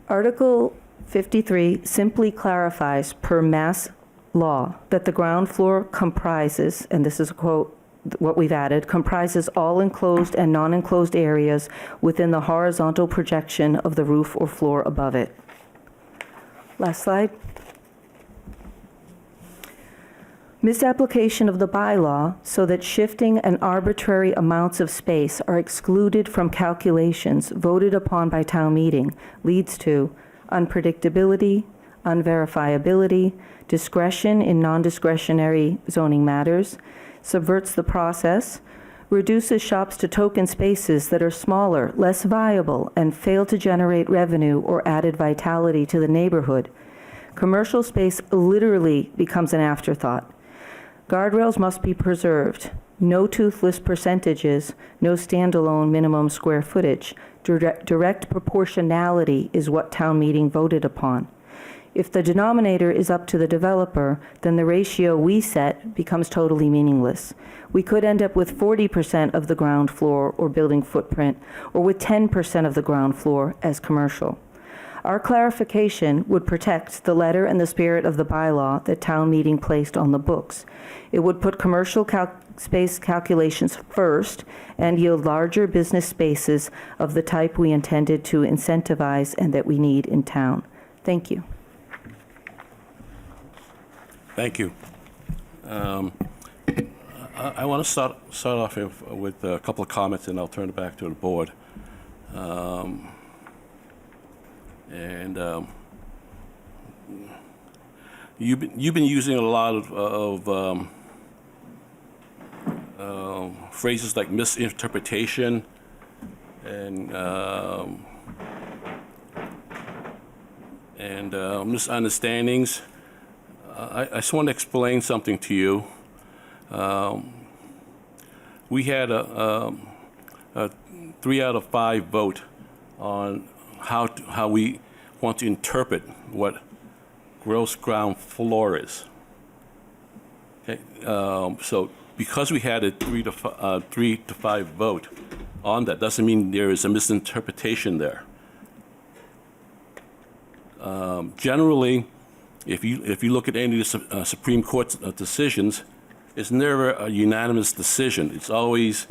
Speaker 13: Article 53 simply clarifies per Mass law that the ground floor comprises, and this is a quote, what we've added, comprises all enclosed and non-enclosed areas within the horizontal projection of the roof or floor above it. Last slide. Misapplication of the bylaw so that shifting and arbitrary amounts of space are excluded from calculations voted upon by town meeting leads to unpredictability, unverifiability, discretion in non-discretionary zoning matters, subverts the process, reduces shops to token spaces that are smaller, less viable, and fail to generate revenue or added vitality to the neighborhood. Commercial space literally becomes an afterthought. Guardrails must be preserved. No toothless percentages, no standalone minimum square footage. Direct proportionality is what town meeting voted upon. If the denominator is up to the developer, then the ratio we set becomes totally meaningless. We could end up with 40% of the ground floor or building footprint, or with 10% of the ground floor as commercial. Our clarification would protect the letter and the spirit of the bylaw that town meeting placed on the books. It would put commercial space calculations first and yield larger business spaces of the type we intended to incentivize and that we need in town. Thank you.
Speaker 1: Thank you. I want to start off with a couple of comments, and I'll turn it back to the board. You've been using a lot of phrases like misinterpretation and misunderstandings. I just want to explain something to you. We had a 3 out of 5 vote on how we want to interpret what gross ground floor is. Okay, so because we had a 3 to 5 vote on that, doesn't mean there is a misinterpretation there. Generally, if you look at any of the Supreme Court's decisions, it's never a unanimous decision. It's always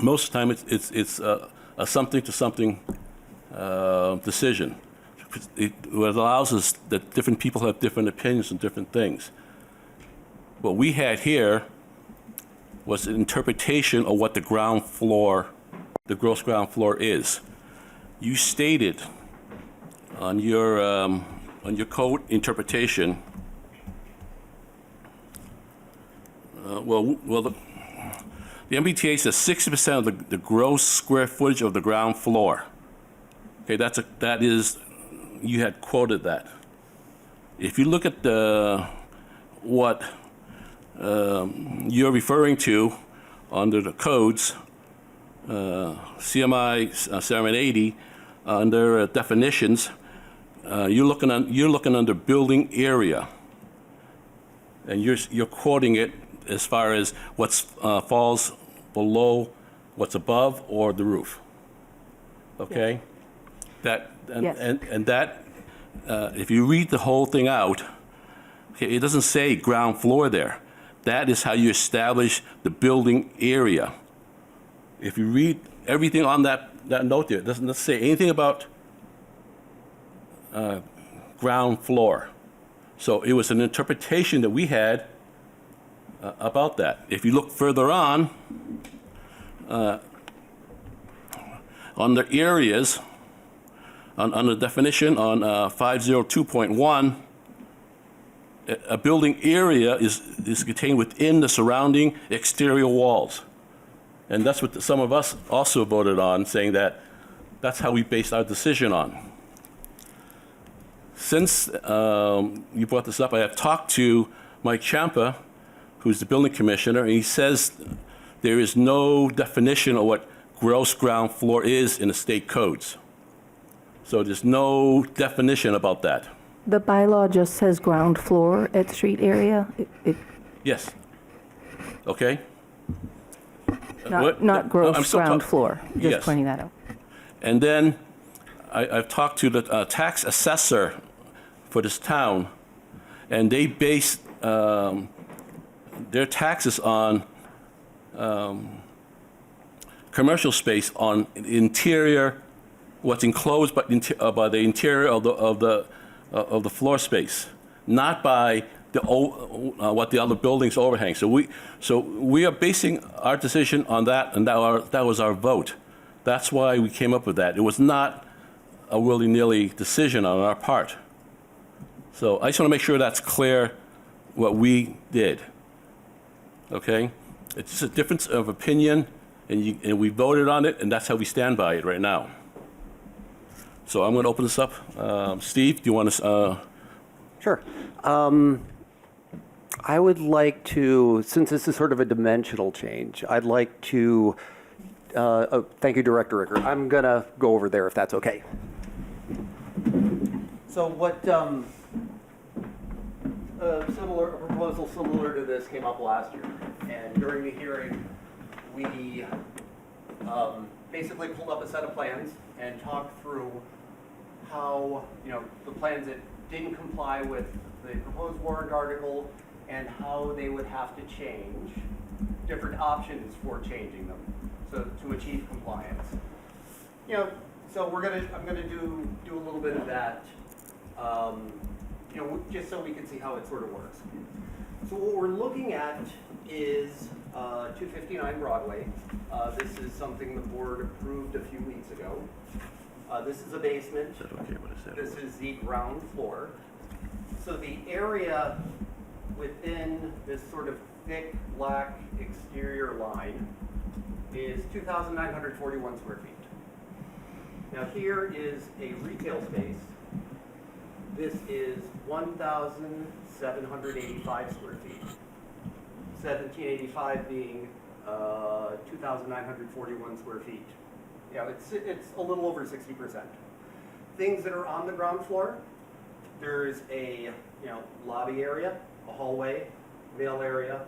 Speaker 1: most of the time it's a something to something decision. It allows us that different people have different opinions on different things. What we had here was an interpretation of what the ground floor, the gross ground floor is. You stated on your code interpretation, the MBTA says 60% of the gross square footage of the ground floor. Okay, that is, you had quoted that. If you look at what you're referring to under the codes, CMI 780, under definitions, you're looking under building area, and you're quoting it as far as what falls below what's above or the roof. Okay, yes. If you read the whole thing out, okay, it doesn't say ground floor there. That is how you establish the building area. If you read everything on that note there, it doesn't say anything about ground floor. So it was an interpretation that we had about that. If you look further on the areas, on the definition on 502.1, a building area is contained within the surrounding exterior walls. And that's what some of us also voted on, saying that that's how we based our decision on. Since you brought this up, I have talked to Mike Champa, who's the building commissioner, and he says there is no definition of what gross ground floor is in the state codes. So there's no definition about that.
Speaker 13: The bylaw just says ground floor at street area.
Speaker 1: Yes. Okay.
Speaker 13: Not gross ground floor. Just
Speaker 1: yes.
Speaker 13: pointing that out.
Speaker 1: And then I've talked to the tax assessor for this town, and they base their taxes on commercial space on interior, what's enclosed by the interior of the floor space, not by what the other buildings overhang. So we are basing our decision on that, and that was our vote. That's why we came up with that. It was not a willy-nilly decision on our part. So I just want to make sure that's clear what we did. Okay? It's just a difference of opinion, and we voted on it, and that's how we stand by it right now. So I'm going to open this up. Steve, do you want to?
Speaker 2: Sure. I would like to, since this is sort of a dimensional change, I'd like to, thank you, Director Ricker. I'm going to go over there if that's okay. So what, a proposal similar to this came up last year. And during the hearing, we basically pulled up a set of plans and talked through how, the plans that didn't comply with the proposed warrant article and how they would have to change, different options for changing them, so to achieve compliance. You know, so I'm gonna do a little bit of that, you know, just so we can see how it sort of works. So what we're looking at is 259 Broadway. This is something the board approved a few weeks ago. This is a basement.
Speaker 1: Is that okay what I said?
Speaker 2: This is the ground floor. So the area within this sort of thick black exterior line is 2,941 square feet. Now here is a retail space. This is 1,785 square feet. 1,785 being 2,941 square feet. Yeah, it's a little over 60%. Things that are on the ground floor, there's a lobby area, a hallway, mail area.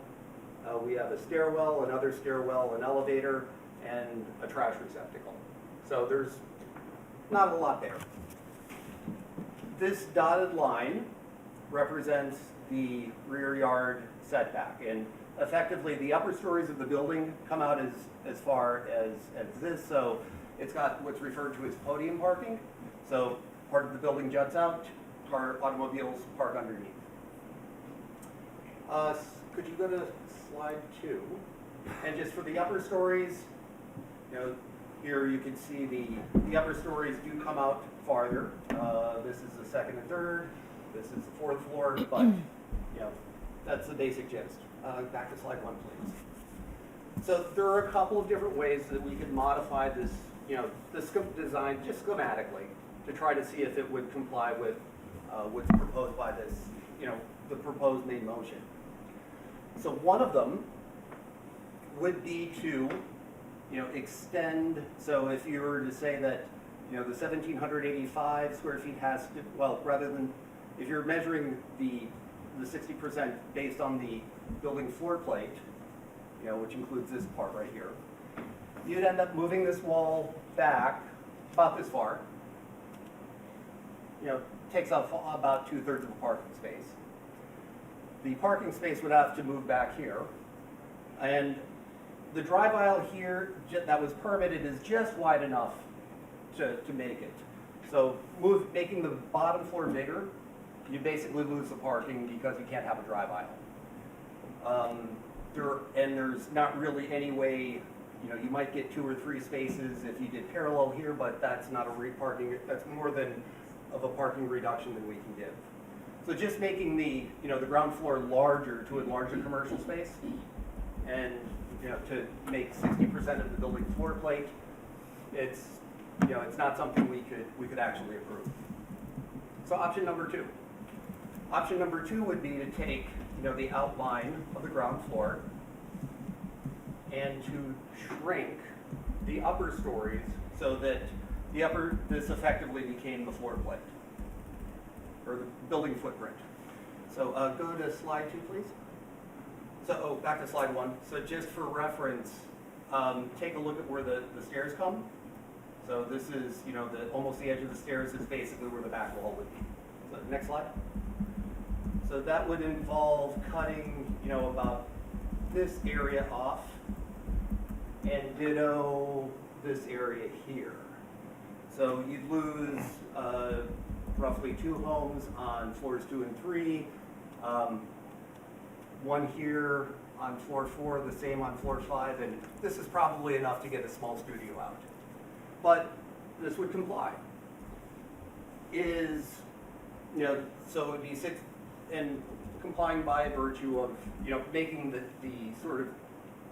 Speaker 2: We have a stairwell, another stairwell, an elevator, and a trash receptacle. So there's not a lot there. This dotted line represents the rear yard setback, and effectively the upper stories of the building come out as far as this, so it's got what's referred to as podium parking. So part of the building juts out, automobiles park underneath. Could you go to slide 2? And just for the upper stories, here you can see the upper stories do come out farther. This is the second and third. This is the fourth floor, but that's the basic gist. Back to slide 1, please. So there are a couple of different ways that we could modify this, this design just schematically to try to see if it would comply with what's proposed by this, the proposed main motion. So one of them would be to, extend. So if you were to say that, the 1,785 square feet has to, well, rather than, if you're measuring the 60% based on the building floor plate, which includes this part right here, you'd end up moving this wall back about this far. Takes up about 2/3 of the parking space. The parking space would have to move back here, and the drive aisle here that was permitted is just wide enough to make it. So making the bottom floor bigger, you basically lose the parking because you can't have a drive aisle. There's not really any way, you might get 2 or 3 spaces if you did parallel here, but that's not a parking, that's more than of a parking reduction than we can give. So just making the, the ground floor larger to enlarge a commercial space and, to make 60% of the building floor plate, it's not something we could actually approve. So option number 2. Option number 2 would be to take, the outline of the ground floor and to shrink the upper stories so that this effectively became the floor plate, or the building footprint. So go to slide 2, please. So, back to slide 1. So just for reference, take a look at where the stairs come. So this is, almost the edge of the stairs is basically where the back wall would be. So next slide. So that would involve cutting, about this area off, and ditto this area here. So you'd lose roughly 2 homes on floors 2 and 3, 1 here on floor 4, the same on floor 5, and this is probably enough to get a small studio out. But this would comply. So it would be 6, and complying by virtue of, making the sort of,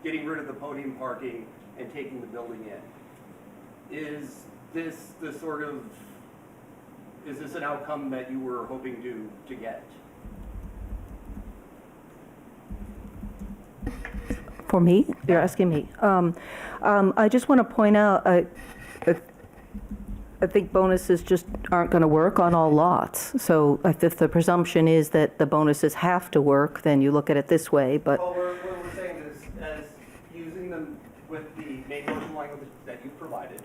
Speaker 2: getting rid of the podium parking and taking the building in. Is this an outcome that you were hoping to get?
Speaker 13: For me? You're asking me. I just want to point out, I think bonuses just aren't going to work on all lots. So if the presumption is that the bonuses have to work, then you look at it this way, but.
Speaker 2: Well, what we're saying is, as using them with the main motion language that you provided,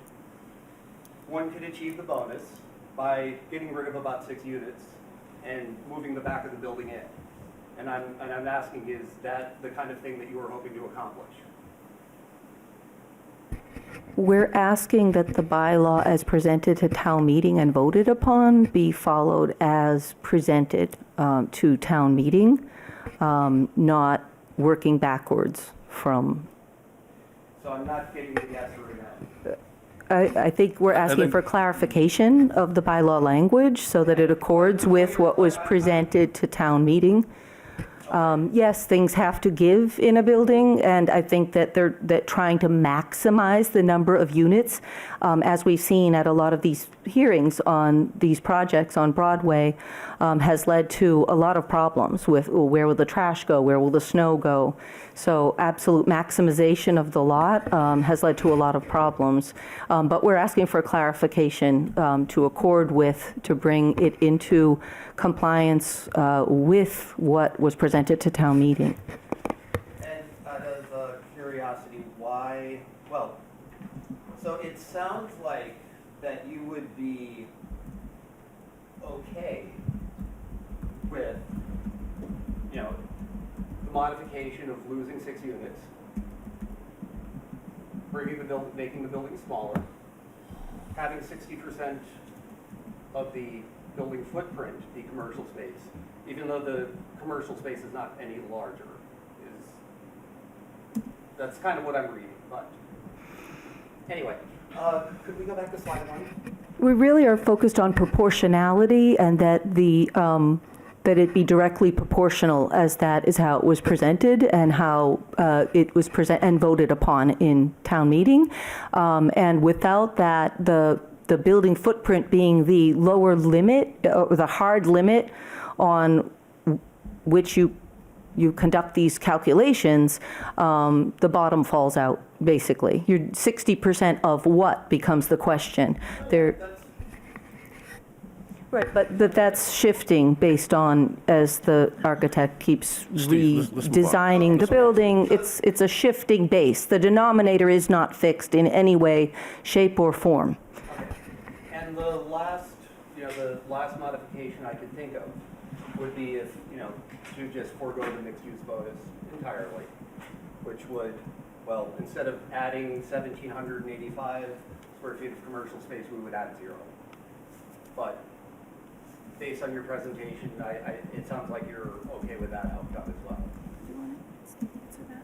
Speaker 2: one could achieve the bonus by getting rid of about 6 units and moving the back of the building in. And I'm asking, is that the kind of thing that you were hoping to accomplish?
Speaker 13: We're asking that the bylaw as presented to town meeting and voted upon be followed as presented to town meeting, not working backwards from.
Speaker 2: So I'm not getting the yes or no.
Speaker 13: I think we're asking for clarification of the bylaw language so that it accords with what was presented to town meeting. Yes, things have to give in a building, and I think that that trying to maximize the number of units, as we've seen at a lot of these hearings on these projects on Broadway, has led to a lot of problems with where will the trash go, where will the snow go. So absolute maximization of the lot has led to a lot of problems. But we're asking for clarification to accord with, to bring it into compliance with what was presented to town meeting.
Speaker 2: And out of curiosity, why, well, so it sounds like that you would be okay with, the modification of losing 6 units, making the building smaller, having 60% of the building footprint be commercial space, even though the commercial space is not any larger. That's kind of what I'm reading, but anyway, could we go back to slide 1?
Speaker 13: We really are focused on proportionality and that that it be directly proportional, as that is how it was presented and how it was presented and voted upon in town meeting. And without that, the building footprint being the lower limit, or the hard limit on which you conduct these calculations, the bottom falls out, basically. You're 60% of what becomes the question. Right, but that's shifting based on, as the architect keeps redesigning the building, it's a shifting base. The denominator is not fixed in any way, shape, or form.
Speaker 2: And the last modification I could think of would be if, to just forego the mixed-use bonus entirely, which would, well, instead of adding 1,785 square feet of commercial space, we would add 0. But based on your presentation, it sounds like you're okay with that outcome as well.
Speaker 5: Do you want to answer that?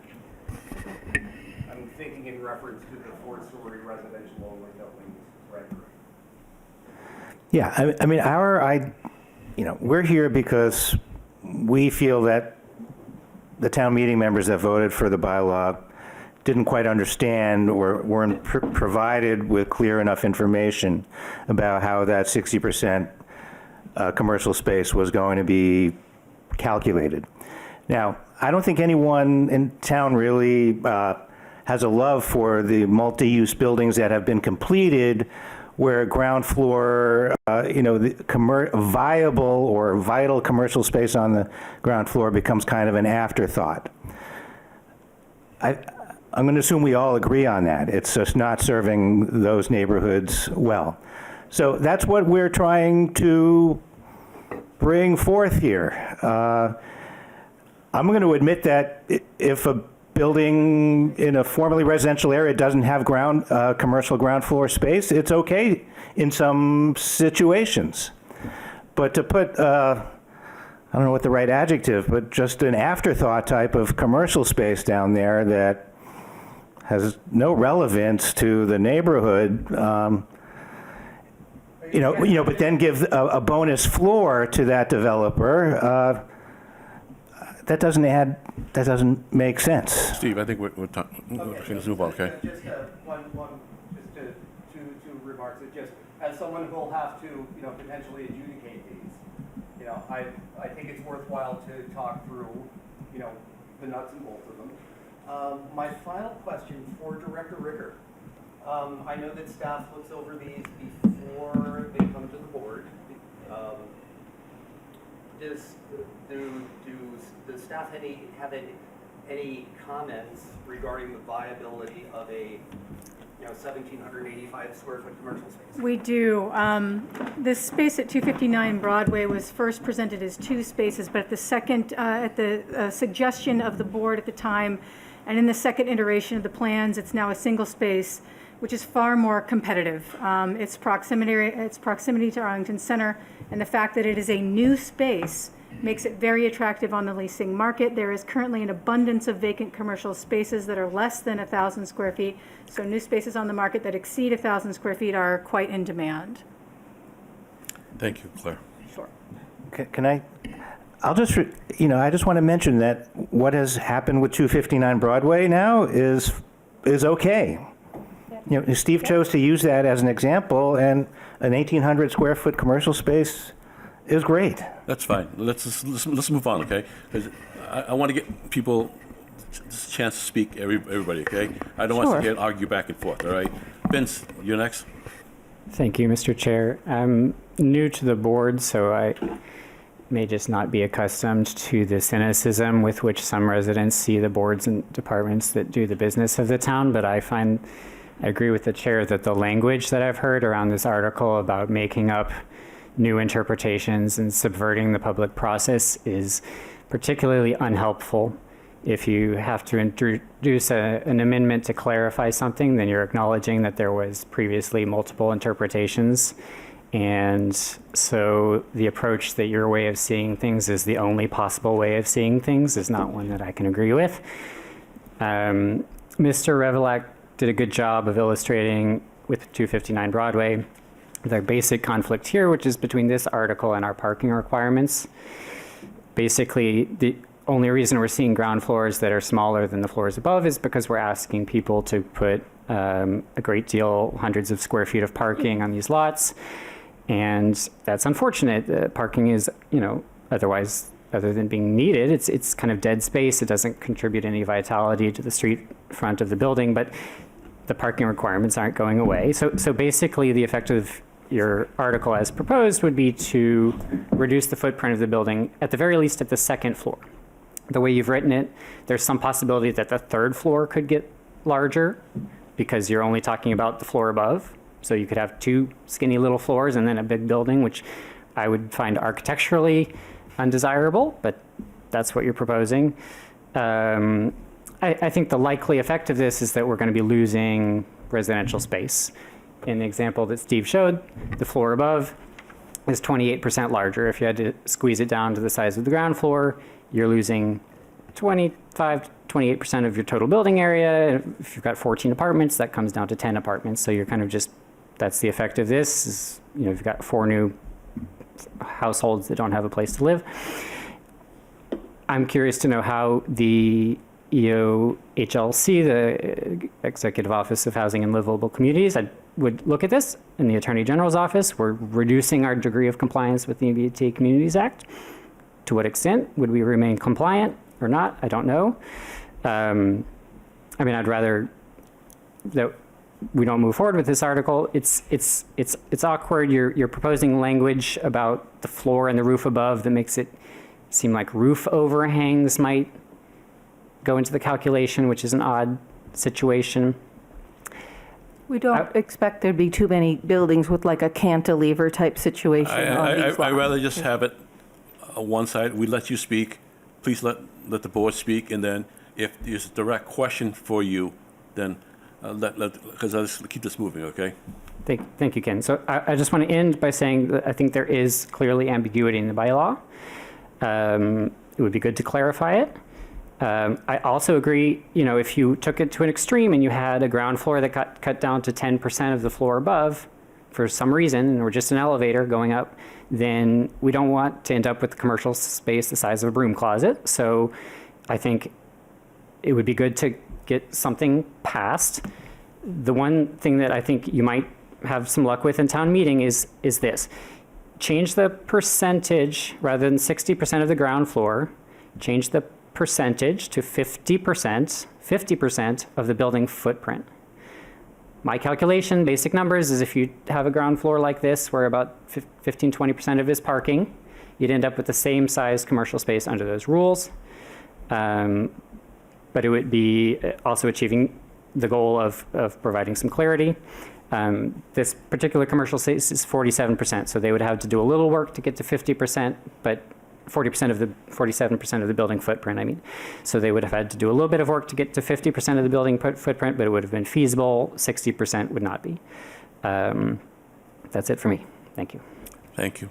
Speaker 2: I'm thinking in reference to the 4-story residential only buildings, right?
Speaker 14: Yeah, I mean, we're here because we feel that the town meeting members that voted for the bylaw didn't quite understand or weren't provided with clear enough information about how that 60% commercial space was going to be calculated. Now, I don't think anyone in town really has a love for the multi-use buildings that have been completed where ground floor, the viable or vital commercial space on the ground floor becomes kind of an afterthought. I'm going to assume we all agree on that. It's just not serving those neighborhoods well. So that's what we're trying to bring forth here. I'm going to admit that if a building in a formerly residential area doesn't have commercial ground floor space, it's okay in some situations. But to put, I don't know what the right adjective, but just an afterthought type of commercial space down there that has no relevance to the neighborhood, but then give a bonus floor to that developer, that doesn't make sense.
Speaker 1: Steve, I think we're let's move on, okay?
Speaker 2: Just two remarks. Just as someone who will have to, potentially adjudicate these, I think it's worthwhile to talk through, the nuts and bolts of them. My final question for Director Ricker. I know that staff looks over these before they come to the board. Does staff have any comments regarding the viability of a 1,785 square foot commercial space.
Speaker 8: We do. This space at 259 Broadway was first presented as two spaces, but at the suggestion of the board at the time, and in the second iteration of the plans, it's now a single space, which is far more competitive. Its proximity to Arlington Center, and the fact that it is a new space makes it very attractive on the leasing market. There is currently an abundance of vacant commercial spaces that are less than 1,000 square feet. So new spaces on the market that exceed 1,000 square feet are quite in demand.
Speaker 1: Thank you, Claire.
Speaker 8: Sure.
Speaker 14: Can I? I just want to mention that what has happened with 259 Broadway now is okay. Steve chose to use that as an example, and an 1,800 square foot commercial space is great.
Speaker 1: That's fine. Let's move on, okay? Because I want to get people this chance to speak, everybody, okay? I don't want to argue back and forth, all right? Vince, you're next.
Speaker 3: Thank you, Mr. Chair. I'm new to the board, so I may just not be accustomed to the cynicism with which some residents see the boards and departments that do the business of the town, but I agree with the chair that the language that I've heard around this article about making up new interpretations and subverting the public process is particularly unhelpful. If you have to introduce an amendment to clarify something, then you're acknowledging that there was previously multiple interpretations. And so the approach that your way of seeing things is the only possible way of seeing things is not one that I can agree with. Mr. Revelak did a good job of illustrating with 259 Broadway the basic conflict here, which is between this article and our parking requirements. Basically, the only reason we're seeing ground floors that are smaller than the floors above is because we're asking people to put a great deal, hundreds of square feet of parking on these lots. And that's unfortunate. Parking is, otherwise, other than being needed, it's kind of dead space. It doesn't contribute any vitality to the street front of the building, but the parking requirements aren't going away. So basically, the effect of your article as proposed would be to reduce the footprint of the building, at the very least at the second floor. The way you've written it, there's some possibility that the third floor could get larger because you're only talking about the floor above. So you could have two skinny little floors and then a big building, which I would find architecturally undesirable, but that's what you're proposing. I think the likely effect of this is that we're going to be losing residential space. In the example that Steve showed, the floor above is 28% larger. If you had to squeeze it down to the size of the ground floor, you're losing 25 to 28% of your total building area. If you've got 14 apartments, that comes down to 10 apartments. So you're kind of that's the effect of this is, you've got 4 new households that don't have a place to live. I'm curious to know how the EOHLC, the Executive Office of Housing and Livable Communities, would look at this in the Attorney General's office. We're reducing our degree of compliance with the MBTA Communities Act. To what extent would we remain compliant or not? I don't know. I'd rather that we don't move forward with this article. It's awkward. You're proposing language about the floor and the roof above that makes it seem like roof overhangs might go into the calculation, which is an odd situation.
Speaker 13: We don't expect there'd be too many buildings with like a cantilever type situation on these lots.
Speaker 1: I'd rather just have it one side. We let you speak. Please let the board speak, and then if there's a direct question for you, then because I'll just keep this moving, okay?
Speaker 3: Thank you, Ken. So I just want to end by saying that I think there is clearly ambiguity in the bylaw. It would be good to clarify it. I also agree, if you took it to an extreme and you had a ground floor that got cut down to 10% of the floor above for some reason, or just an elevator going up, then we don't want to end up with commercial space the size of a broom closet. So I think it would be good to get something passed. The one thing that I think you might have some luck with in town meeting is this. Change the percentage, rather than 60% of the ground floor, change the percentage to 50% of the building footprint. My calculation, basic numbers, is if you have a ground floor like this where about 15-20% of it is parking, you'd end up with the same size commercial space under those rules. But it would be also achieving the goal of providing some clarity. This particular commercial space is 47%, so they would have to do a little work to get to 50%, but 47% of the building footprint, I mean. So they would have had to do a little bit of work to get to 50% of the building footprint, but it would have been feasible. 60% would not be. That's it for me. Thank you.
Speaker 1: Thank you.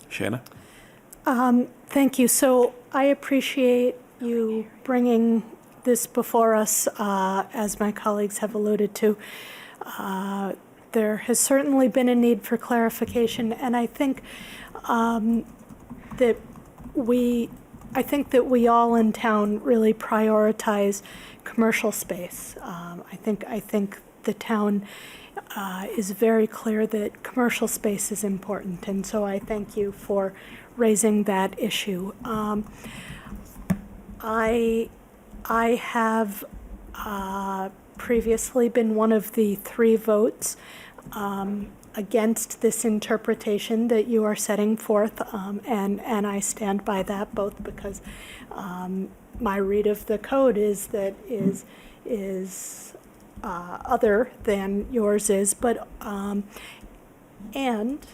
Speaker 1: Shanna?
Speaker 4: Thank you. So I appreciate you bringing this before us, as my colleagues have alluded to. There has certainly been a need for clarification, and I think that we all in town really prioritize commercial space. I think the town is very clear that commercial space is important, and so I thank you for raising that issue. I have previously been one of the 3 votes against this interpretation that you are setting forth, and I stand by that, both because my read of the code is other than yours is, but and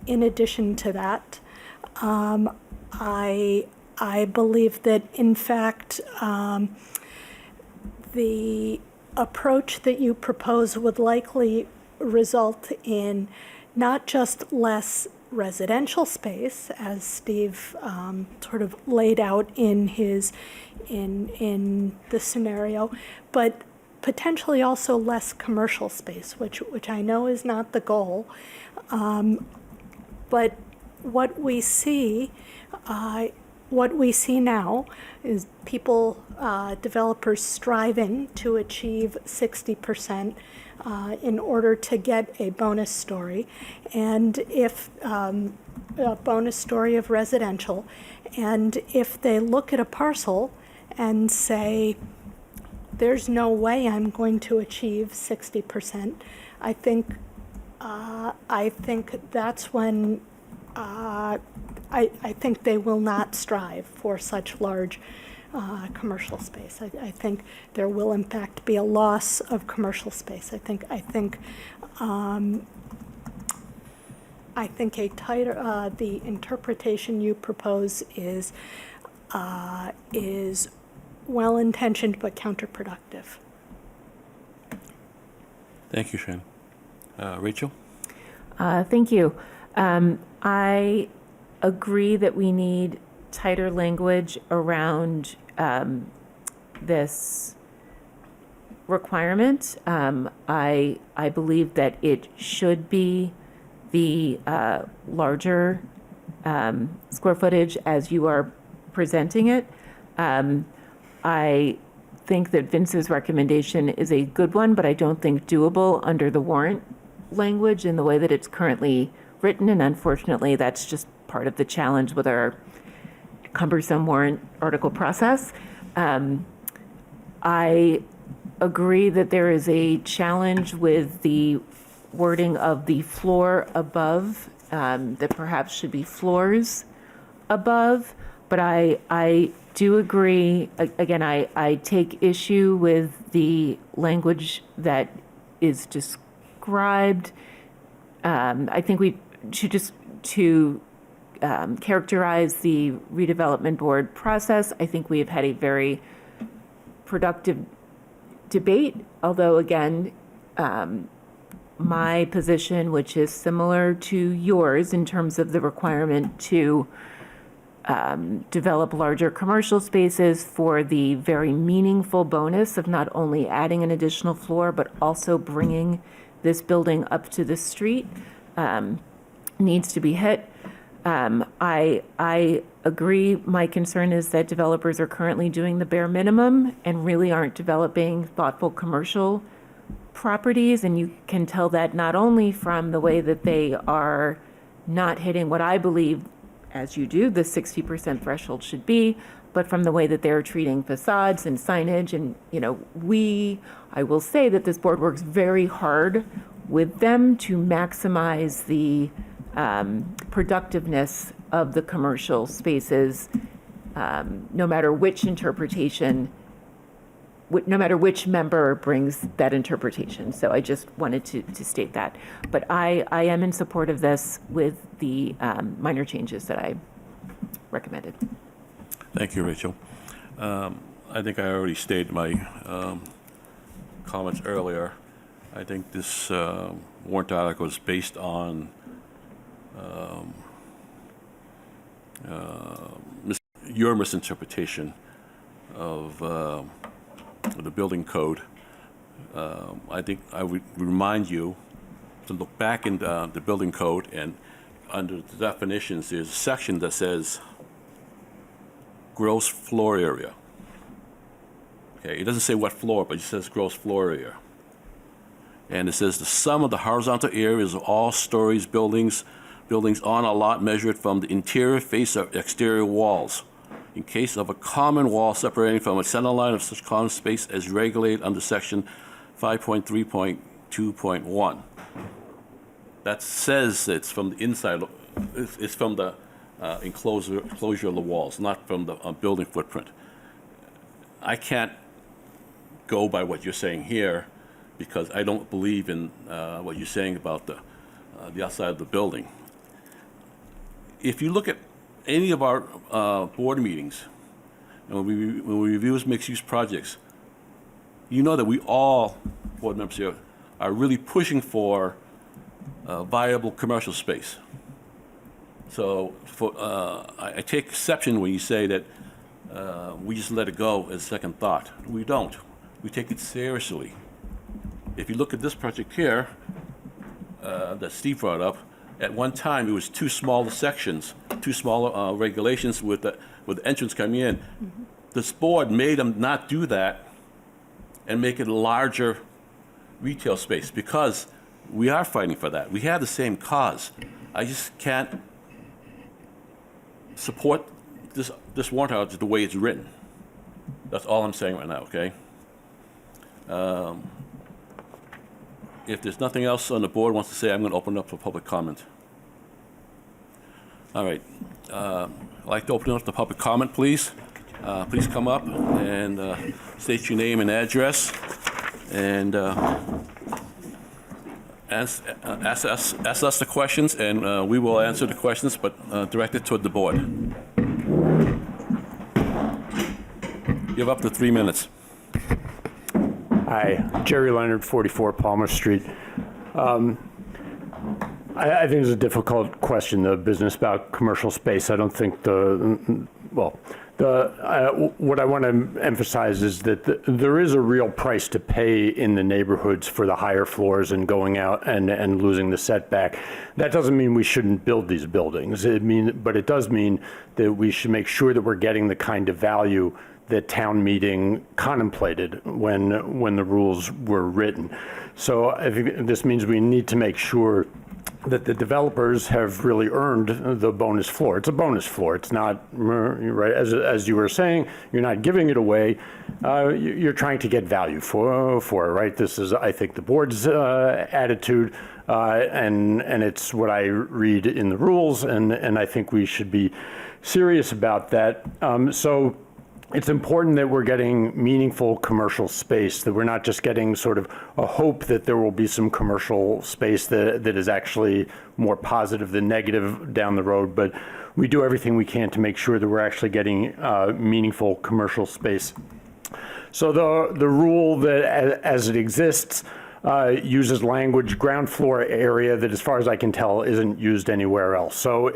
Speaker 4: in addition to that, I believe that in fact the approach that you propose would likely result in not just less residential space, as Steve sort of laid out in his in the scenario, but potentially also less commercial space, which I know is not the goal. But what we see now is people, developers striving to achieve 60% in order to get a bonus story, and if a bonus story of residential, and if they look at a parcel and say, there's no way I'm going to achieve 60%, I think that's when I think they will not strive for such large commercial space. I think there will in fact be a loss of commercial space. I think a tighter the interpretation you propose is well-intentioned but counterproductive.
Speaker 1: Thank you, Shanna. Rachel?
Speaker 5: Thank you. I agree that we need tighter language around this requirement. I believe that it should be the larger square footage as you are presenting it. I think that Vince's recommendation is a good one, but I don't think doable under the warrant language in the way that it's currently written, and unfortunately that's just part of the challenge with our cumbersome warrant article process. I agree that there is a challenge with the wording of the floor above, that perhaps should be floors above, but I do agree, again, I take issue with the language that is described. I think we should just characterize the redevelopment board process. I think we have had a very productive debate, although again, my position, which is similar to yours in terms of the requirement to develop larger commercial spaces for the very meaningful bonus of not only adding an additional floor, but also bringing this building up to the street, needs to be hit. I agree. My concern is that developers are currently doing the bare minimum and really aren't developing thoughtful commercial properties. And you can tell that not only from the way that they are not hitting what I believe, as you do, the 60% threshold should be, but from the way that they're treating facades and signage. And, I will say that this board works very hard with them to maximize the productiveness of the commercial spaces, no matter which interpretation no matter which member brings that interpretation. So I just wanted to state that. But I am in support of this with the minor changes that I recommended.
Speaker 1: Thank you, Rachel. I think I already stated my comments earlier. I think this warrant article is based on your misinterpretation of the building code. I think I would remind you to look back in the building code, and under the definitions, there's a section that says gross floor area. Okay, it doesn't say what floor, but it says gross floor area. And it says the sum of the horizontal areas of all stories buildings on a lot measured from the interior face of exterior walls, in case of a common wall separating from a center line of such common space as regulated under section 5.3.2.1. That says it's from the inside, it's from the enclosure of the walls, not from the building footprint. I can't go by what you're saying here because I don't believe in what you're saying about the outside of the building. If you look at any of our board meetings, and when we review mixed-use projects, you know that we all, board members here, are really pushing for viable commercial space. So I take exception when you say that we just let it go as second thought. We don't. We take it seriously. If you look at this project here that Steve brought up, at one time it was two smaller sections, two smaller regulations with the entrance coming in. Mm-hmm. This board made them not do that and make it a larger retail space because we are fighting for that. We have the same cause. I just can't support this warrant article the way it's written. That's all I'm saying right now, okay? If there's nothing else on the board wants to say, I'm going to open it up for public comment. All right. I'd like to open up the public comment, please. Please come up and state your name and address, and ask us the questions, and we will answer the questions, but direct it toward the board. You have up to 3 minutes.
Speaker 15: Hi, Jerry Leonard, 44 Palmer Street. I think it's a difficult question, the business about commercial space. I don't think what I want to emphasize is that there is a real price to pay in the neighborhoods for the higher floors and going out and losing the setback. That doesn't mean we shouldn't build these buildings. But it does mean that we should make sure that we're getting the kind of value that town meeting contemplated when the rules were written. So I think this means we need to make sure that the developers have really earned the bonus floor. It's a bonus floor. It's not, right, as you were saying, you're not giving it away. You're trying to get value for it, right? This is, I think, the board's attitude, and it's what I read in the rules, and I think we should be serious about that. So it's important that we're getting meaningful commercial space, that we're not just getting sort of a hope that there will be some commercial space that is actually more positive than negative down the road, but we do everything we can to make sure that we're actually getting meaningful commercial space. So the rule that as it exists uses language ground floor area that, as far as I can tell, isn't used anywhere else. So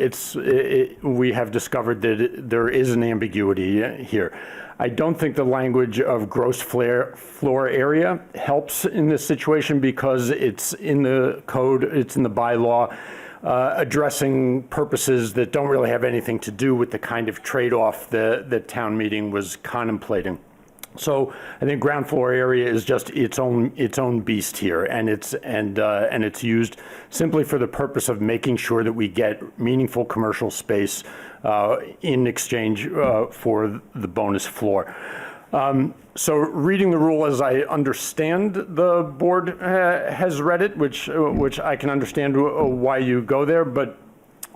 Speaker 15: we have discovered that there is an ambiguity here. I don't think the language of gross floor area helps in this situation because it's in the code, it's in the bylaw, addressing purposes that don't really have anything to do with the kind of trade-off that town meeting was contemplating. So I think ground floor area is just its own beast here, and it's used simply for the purpose of making sure that we get meaningful commercial space in exchange for the bonus floor. So reading the rule as I understand the board has read it, which I can understand why you go there, but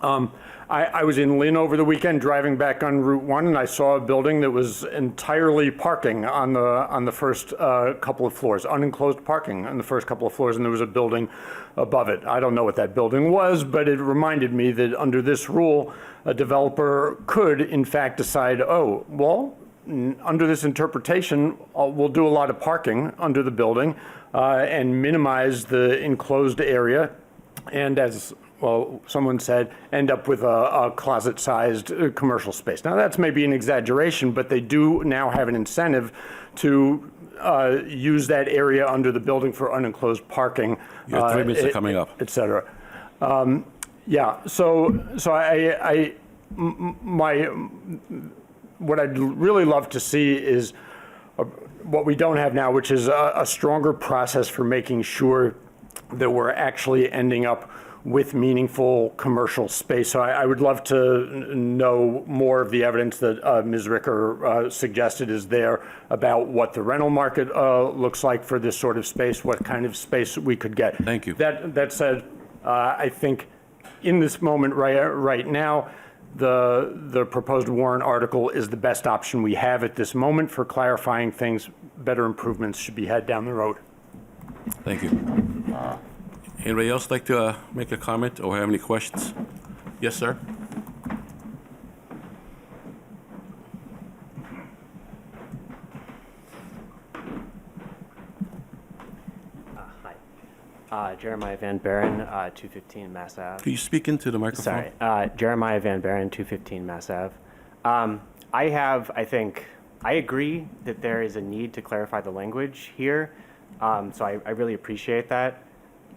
Speaker 15: I was in Lynn over the weekend driving back on Route 1, and I saw a building that was entirely parking on the first couple of floors, unenclosed parking on the first couple of floors, and there was a building above it. I don't know what that building was, but it reminded me that under this rule, a developer could, in fact, decide, oh, well, under this interpretation, we'll do a lot of parking under the building and minimize the enclosed area, and as well, someone said, end up with a closet-sized commercial space. Now, that's maybe an exaggeration, but they do now have an incentive to use that area under the building for unenclosed parking.
Speaker 1: Your 3 minutes are coming up.
Speaker 15: Et cetera. Yeah, so what I'd really love to see is what we don't have now, which is a stronger process for making sure that we're actually ending up with meaningful commercial space. So I would love to know more of the evidence that Ms. Ricker suggested is there about what the rental market looks like for this sort of space, what kind of space we could get.
Speaker 1: Thank you.
Speaker 15: That said, I think in this moment right now, the proposed warrant article is the best option we have at this moment for clarifying things. Better improvements should be had down the road.
Speaker 1: Thank you. Anybody else like to make a comment or have any questions? Yes, sir.
Speaker 16: Hi. Jeremiah Van Buren, 215 Mass Ave.
Speaker 1: Can you speak into the microphone?
Speaker 16: Sorry. Jeremiah Van Buren, 215 Mass Ave. I agree that there is a need to clarify the language here, so I really appreciate that.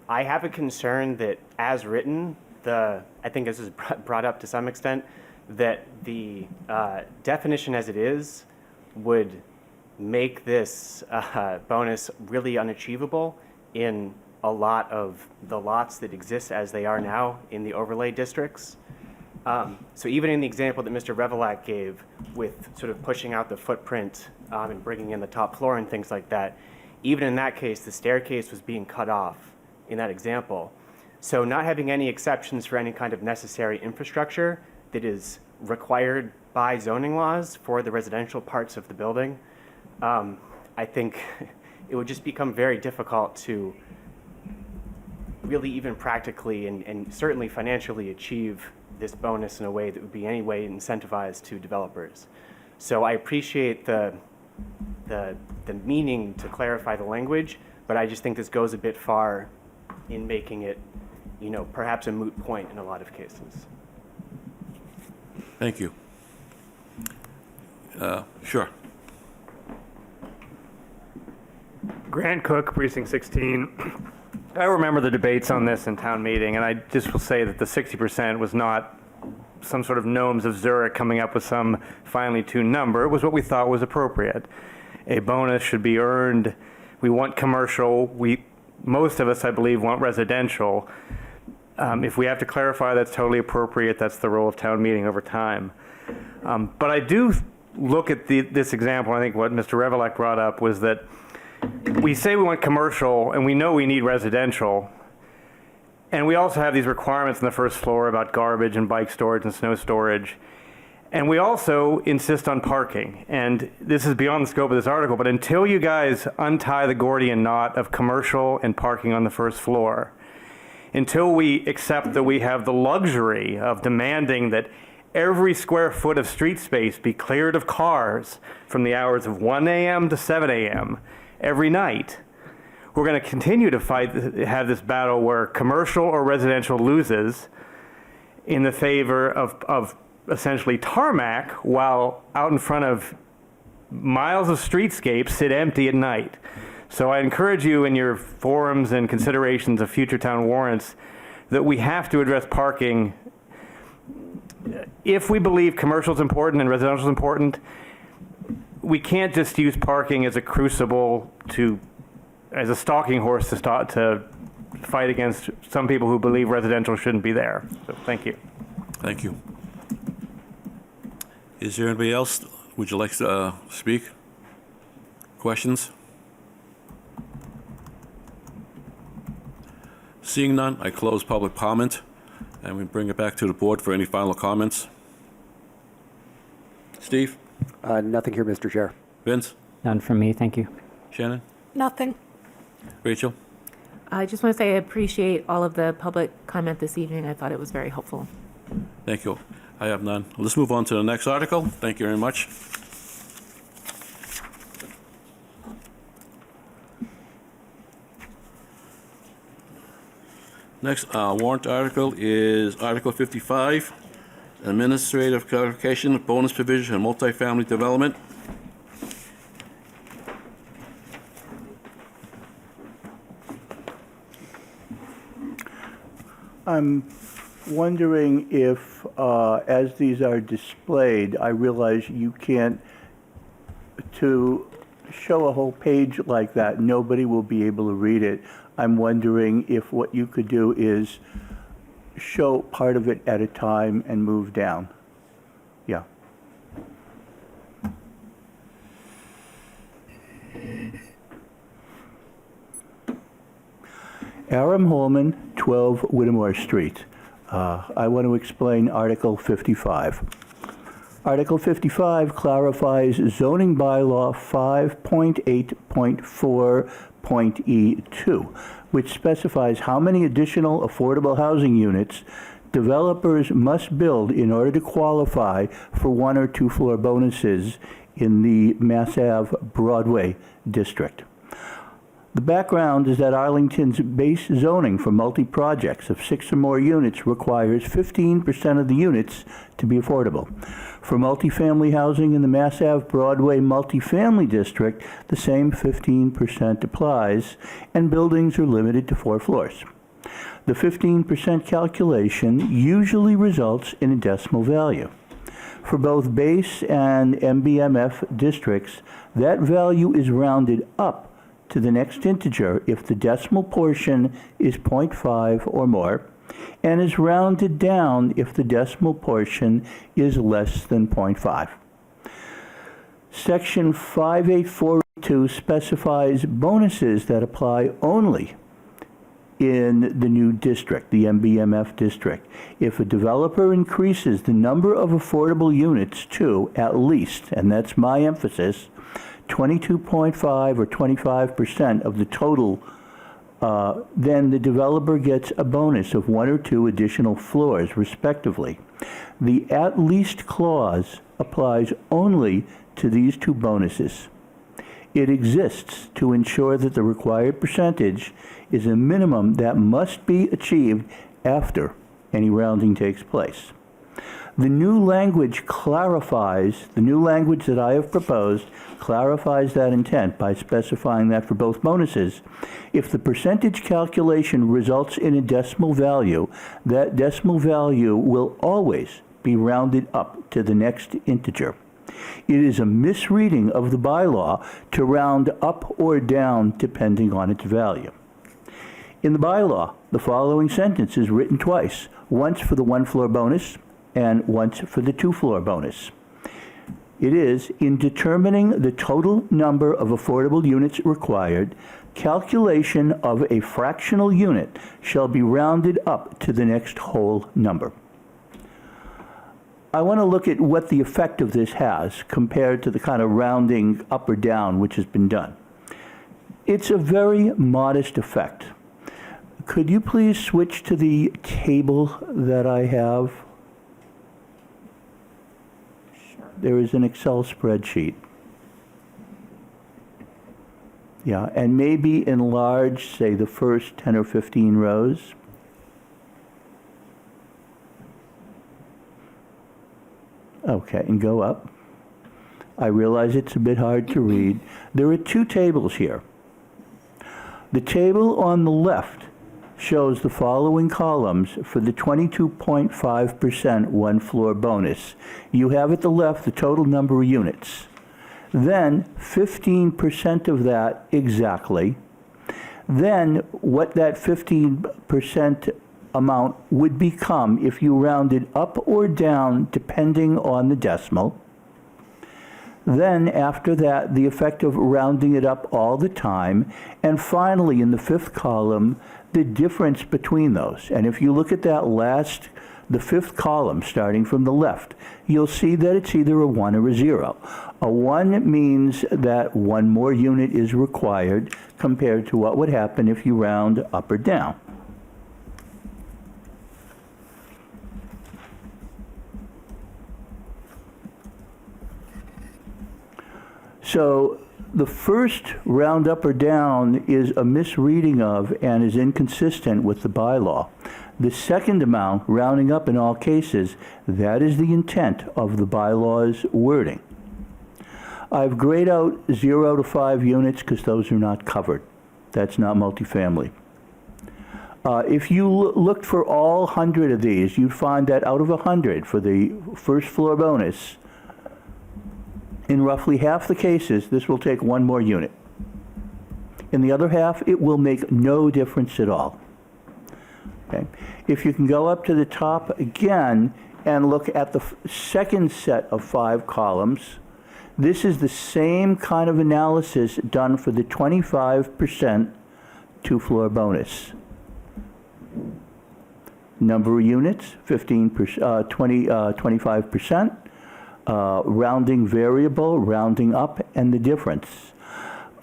Speaker 16: I have a concern that, as written, I think this is brought up to some extent, that the definition as it is would make this bonus really unachievable in a lot of the lots that exist as they are now in the overlay districts. So even in the example that Mr. Revelak gave with sort of pushing out the footprint and bringing in the top floor and things like that, even in that case, the staircase was being cut off in that example. So not having any exceptions for any kind of necessary infrastructure that is required by zoning laws for the residential parts of the building, I think it would just become very difficult to really even practically and certainly financially achieve this bonus in a way that would be any way incentivized to developers. So I appreciate the meaning to clarify the language, but I just think this goes a bit far in making it, perhaps a moot point in a lot of cases.
Speaker 1: Thank you. Sure.
Speaker 17: Grant Cook, Precinct 16. I remember the debates on this in town meeting, and I just will say that the 60% was not some sort of gnomes of Zurich coming up with some finely tuned number. It was what we thought was appropriate. A bonus should be earned. We want commercial. Most of us, I believe, want residential. If we have to clarify, that's totally appropriate. That's the role of town meeting over time. But I do look at this example. I think what Mr. Revelak brought up was that we say we want commercial, and we know we need residential. And we also have these requirements on the first floor about garbage and bike storage and snow storage. And we also insist on parking. And this is beyond the scope of this article, but until you guys untie the Gordian knot of commercial and parking on the first floor, until we accept that we have the luxury of demanding that every square foot of street space be cleared of cars from the hours of 1 a.m. to 7 a.m. every night, we're going to continue to have this battle where commercial or residential loses in the favor of essentially tarmac, while out in front of miles of streetscapes sit empty at night. So I encourage you in your forums and considerations of future town warrants that we have to address parking. If we believe commercial is important and residential is important, we can't just use parking as a crucible as a stalking horse to fight against some people who believe residential shouldn't be there. So thank you.
Speaker 1: Thank you. Is there anybody else? Would you like to speak? Questions? Seeing none, I close public comment. And we bring it back to the board for any final comments. Steve?
Speaker 2: Nothing here, Mr. Chair.
Speaker 1: Vince?
Speaker 3: None from me, thank you.
Speaker 1: Shannon?
Speaker 4: Nothing.
Speaker 1: Rachel?
Speaker 5: I just want to say I appreciate all of the public comment this evening. I thought it was very helpful.
Speaker 1: Thank you. I have none. Let's move on to the next article. Thank you very much. Next warrant article is Article 55, Administrative Clarification, Bonus Provision, and Multifamily Development.
Speaker 12: I'm wondering if, as these are displayed, I realize you can't, to show a whole page like that, nobody will be able to read it. I'm wondering if what you could do is show part of it at a time and move down. Yeah. Aram Holman, 12 Whittemore Street. I want to explain Article 55. Article 55 clarifies zoning bylaw 5.8.4.E2, which specifies how many additional affordable housing units developers must build in order to qualify for 1 or 2 floor bonuses in the Mass Ave Broadway district. The background is that Arlington's base zoning for multi-projects of 6 or more units requires 15% of the units to be affordable. For multifamily housing in the Mass Ave Broadway multifamily district, the same 15% applies, and buildings are limited to 4 floors. The 15% calculation usually results in a decimal value. For both base and MBMF districts, that value is rounded up to the next integer if the decimal portion is 0.5 or more, and is rounded down if the decimal portion is less than 0.5. Section 584.2 specifies bonuses that apply only in the new district, the MBMF district. If a developer increases the number of affordable units to at least, and that's my emphasis, 22.5 or 25% of the total, then the developer gets a bonus of 1 or 2 additional floors, respectively. The at least clause applies only to these 2 bonuses. It exists to ensure that the required percentage is a minimum that must be achieved after any rounding takes place. The new language clarifies, the new language that I have proposed clarifies that intent by specifying that for both bonuses, if the percentage calculation results in a decimal value, that decimal value will always be rounded up to the next integer. It is a misreading of the bylaw to round up or down depending on its value. In the bylaw, the following sentence is written twice, once for the 1-floor bonus and once for the 2-floor bonus. It is, in determining the total number of affordable units required, calculation of a fractional unit shall be rounded up to the next whole number. I want to look at what the effect of this has compared to the kind of rounding up or down which has been done. It's a very modest effect. Could you please switch to the table that I have? There is an Excel spreadsheet. Yeah, and maybe enlarge, say, the first 10 or 15 rows. Okay, and go up. I realize it's a bit hard to read. There are 2 tables here. The table on the left shows the following columns for the 22.5% 1-floor bonus. You have at the left the total number of units. Then 15% of that exactly. Then what that 15% amount would become if you rounded up or down depending on the decimal. Then after that, the effect of rounding it up all the time. And finally, in the 5th column, the difference between those. And if you look at that the fifth column, starting from the left, you'll see that it's either a 1 or a 0. A 1 means that one more unit is required compared to what would happen if you round up or down. So the first round up or down is a misreading of and is inconsistent with the bylaw. The second amount, rounding up in all cases, that is the intent of the bylaw's wording. I've grayed out 0 to 5 units because those are not covered. That's not multifamily. If you looked for all 100 of these, you'd find that out of 100 for the first floor bonus, in roughly half the cases, this will take one more unit. In the other half, it will make no difference at all. Okay. If you can go up to the top again and look at the second set of 5 columns, this is the same kind of analysis done for the 25% two-floor bonus. Number of units, 25%, rounding variable, rounding up, and the difference.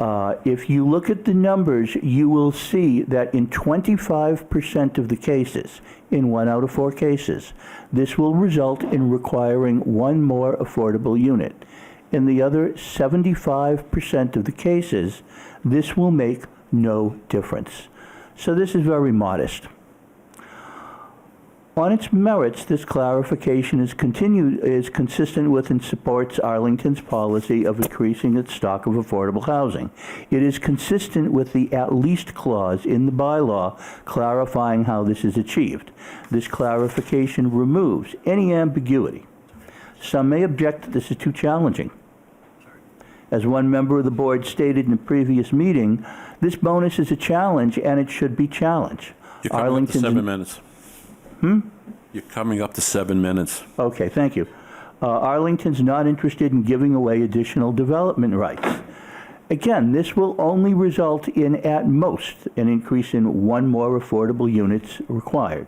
Speaker 12: If you look at the numbers, you will see that in 25% of the cases, in 1 out of 4 cases, this will result in requiring one more affordable unit. In the other 75% of the cases, this will make no difference. So this is very modest. On its merits, this clarification is consistent with and supports Arlington's policy of increasing its stock of affordable housing. It is consistent with the at least clause in the bylaw clarifying how this is achieved. This clarification removes any ambiguity. Some may object that this is too challenging. As one member of the board stated in a previous meeting, this bonus is a challenge and it should be challenged.
Speaker 1: You're coming up to 7 minutes. You're coming up to 7 minutes.
Speaker 12: Okay, thank you. Arlington's not interested in giving away additional development rights. Again, this will only result in, at most, an increase in one more affordable units required.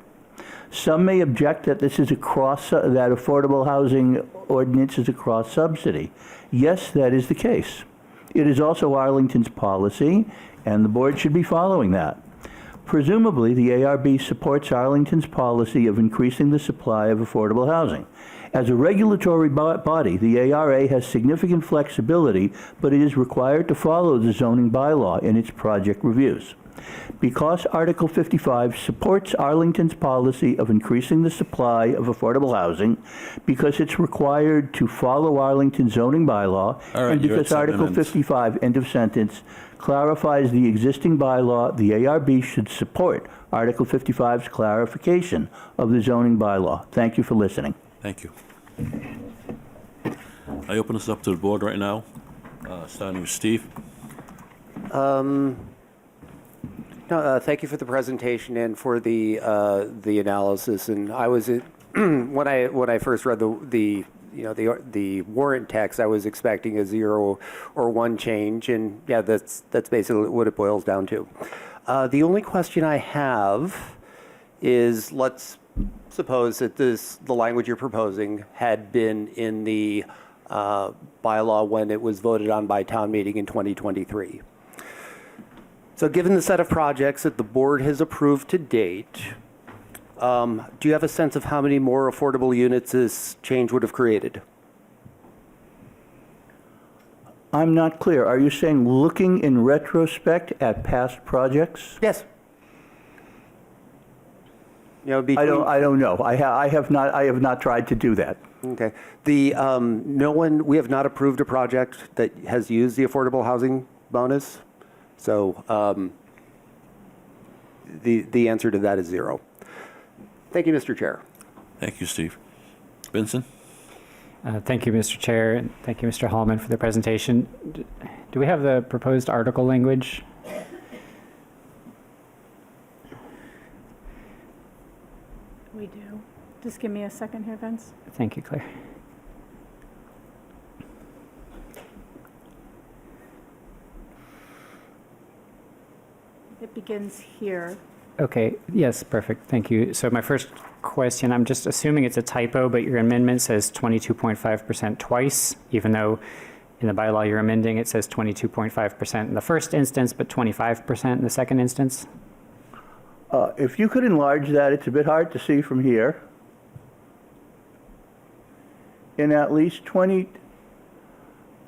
Speaker 12: Some may object that this is that affordable housing ordinance is a cross subsidy. Yes, that is the case. It is also Arlington's policy, and the board should be following that. Presumably, the ARB supports Arlington's policy of increasing the supply of affordable housing. As a regulatory body, the ARA has significant flexibility, but it is required to follow the zoning bylaw in its project reviews. Because Article 55 supports Arlington's policy of increasing the supply of affordable housing, because it's required to follow Arlington's zoning bylaw, and because Article 55, end of sentence, clarifies the existing bylaw, the ARB should support Article 55's clarification of the zoning bylaw. Thank you for listening.
Speaker 1: Thank you. I open this up to the board right now, starting with Steve.
Speaker 2: Thank you for the presentation and for the analysis. And I was when I first read the warrant text, I was expecting a 0 or 1 change, and yeah, that's basically what it boils down to. The only question I have is, let's suppose that the language you're proposing had been in the bylaw when it was voted on by town meeting in 2023. So given the set of projects that the board has approved to date, do you have a sense of how many more affordable units this change would have created?
Speaker 12: I'm not clear. Are you saying looking in retrospect at past projects?
Speaker 2: Yes.
Speaker 12: I don't know. I have not tried to do that.
Speaker 2: Okay. We have not approved a project that has used the affordable housing bonus. So the answer to that is 0. Thank you, Mr. Chair.
Speaker 1: Thank you, Steve. Vincent?
Speaker 3: Thank you, Mr. Chair, and thank you, Mr. Hallman, for the presentation. Do we have the proposed article language?
Speaker 8: We do. Just give me a second here, Vince.
Speaker 3: Thank you, Claire.
Speaker 8: It begins here.
Speaker 3: Okay, yes, perfect, thank you. So my first question, I'm just assuming it's a typo, but your amendment says 22.5% twice, even though in the bylaw you're amending, it says 22.5% in the first instance, but 25% in the second instance?
Speaker 12: If you could enlarge that, it's a bit hard to see from here. In at least 20,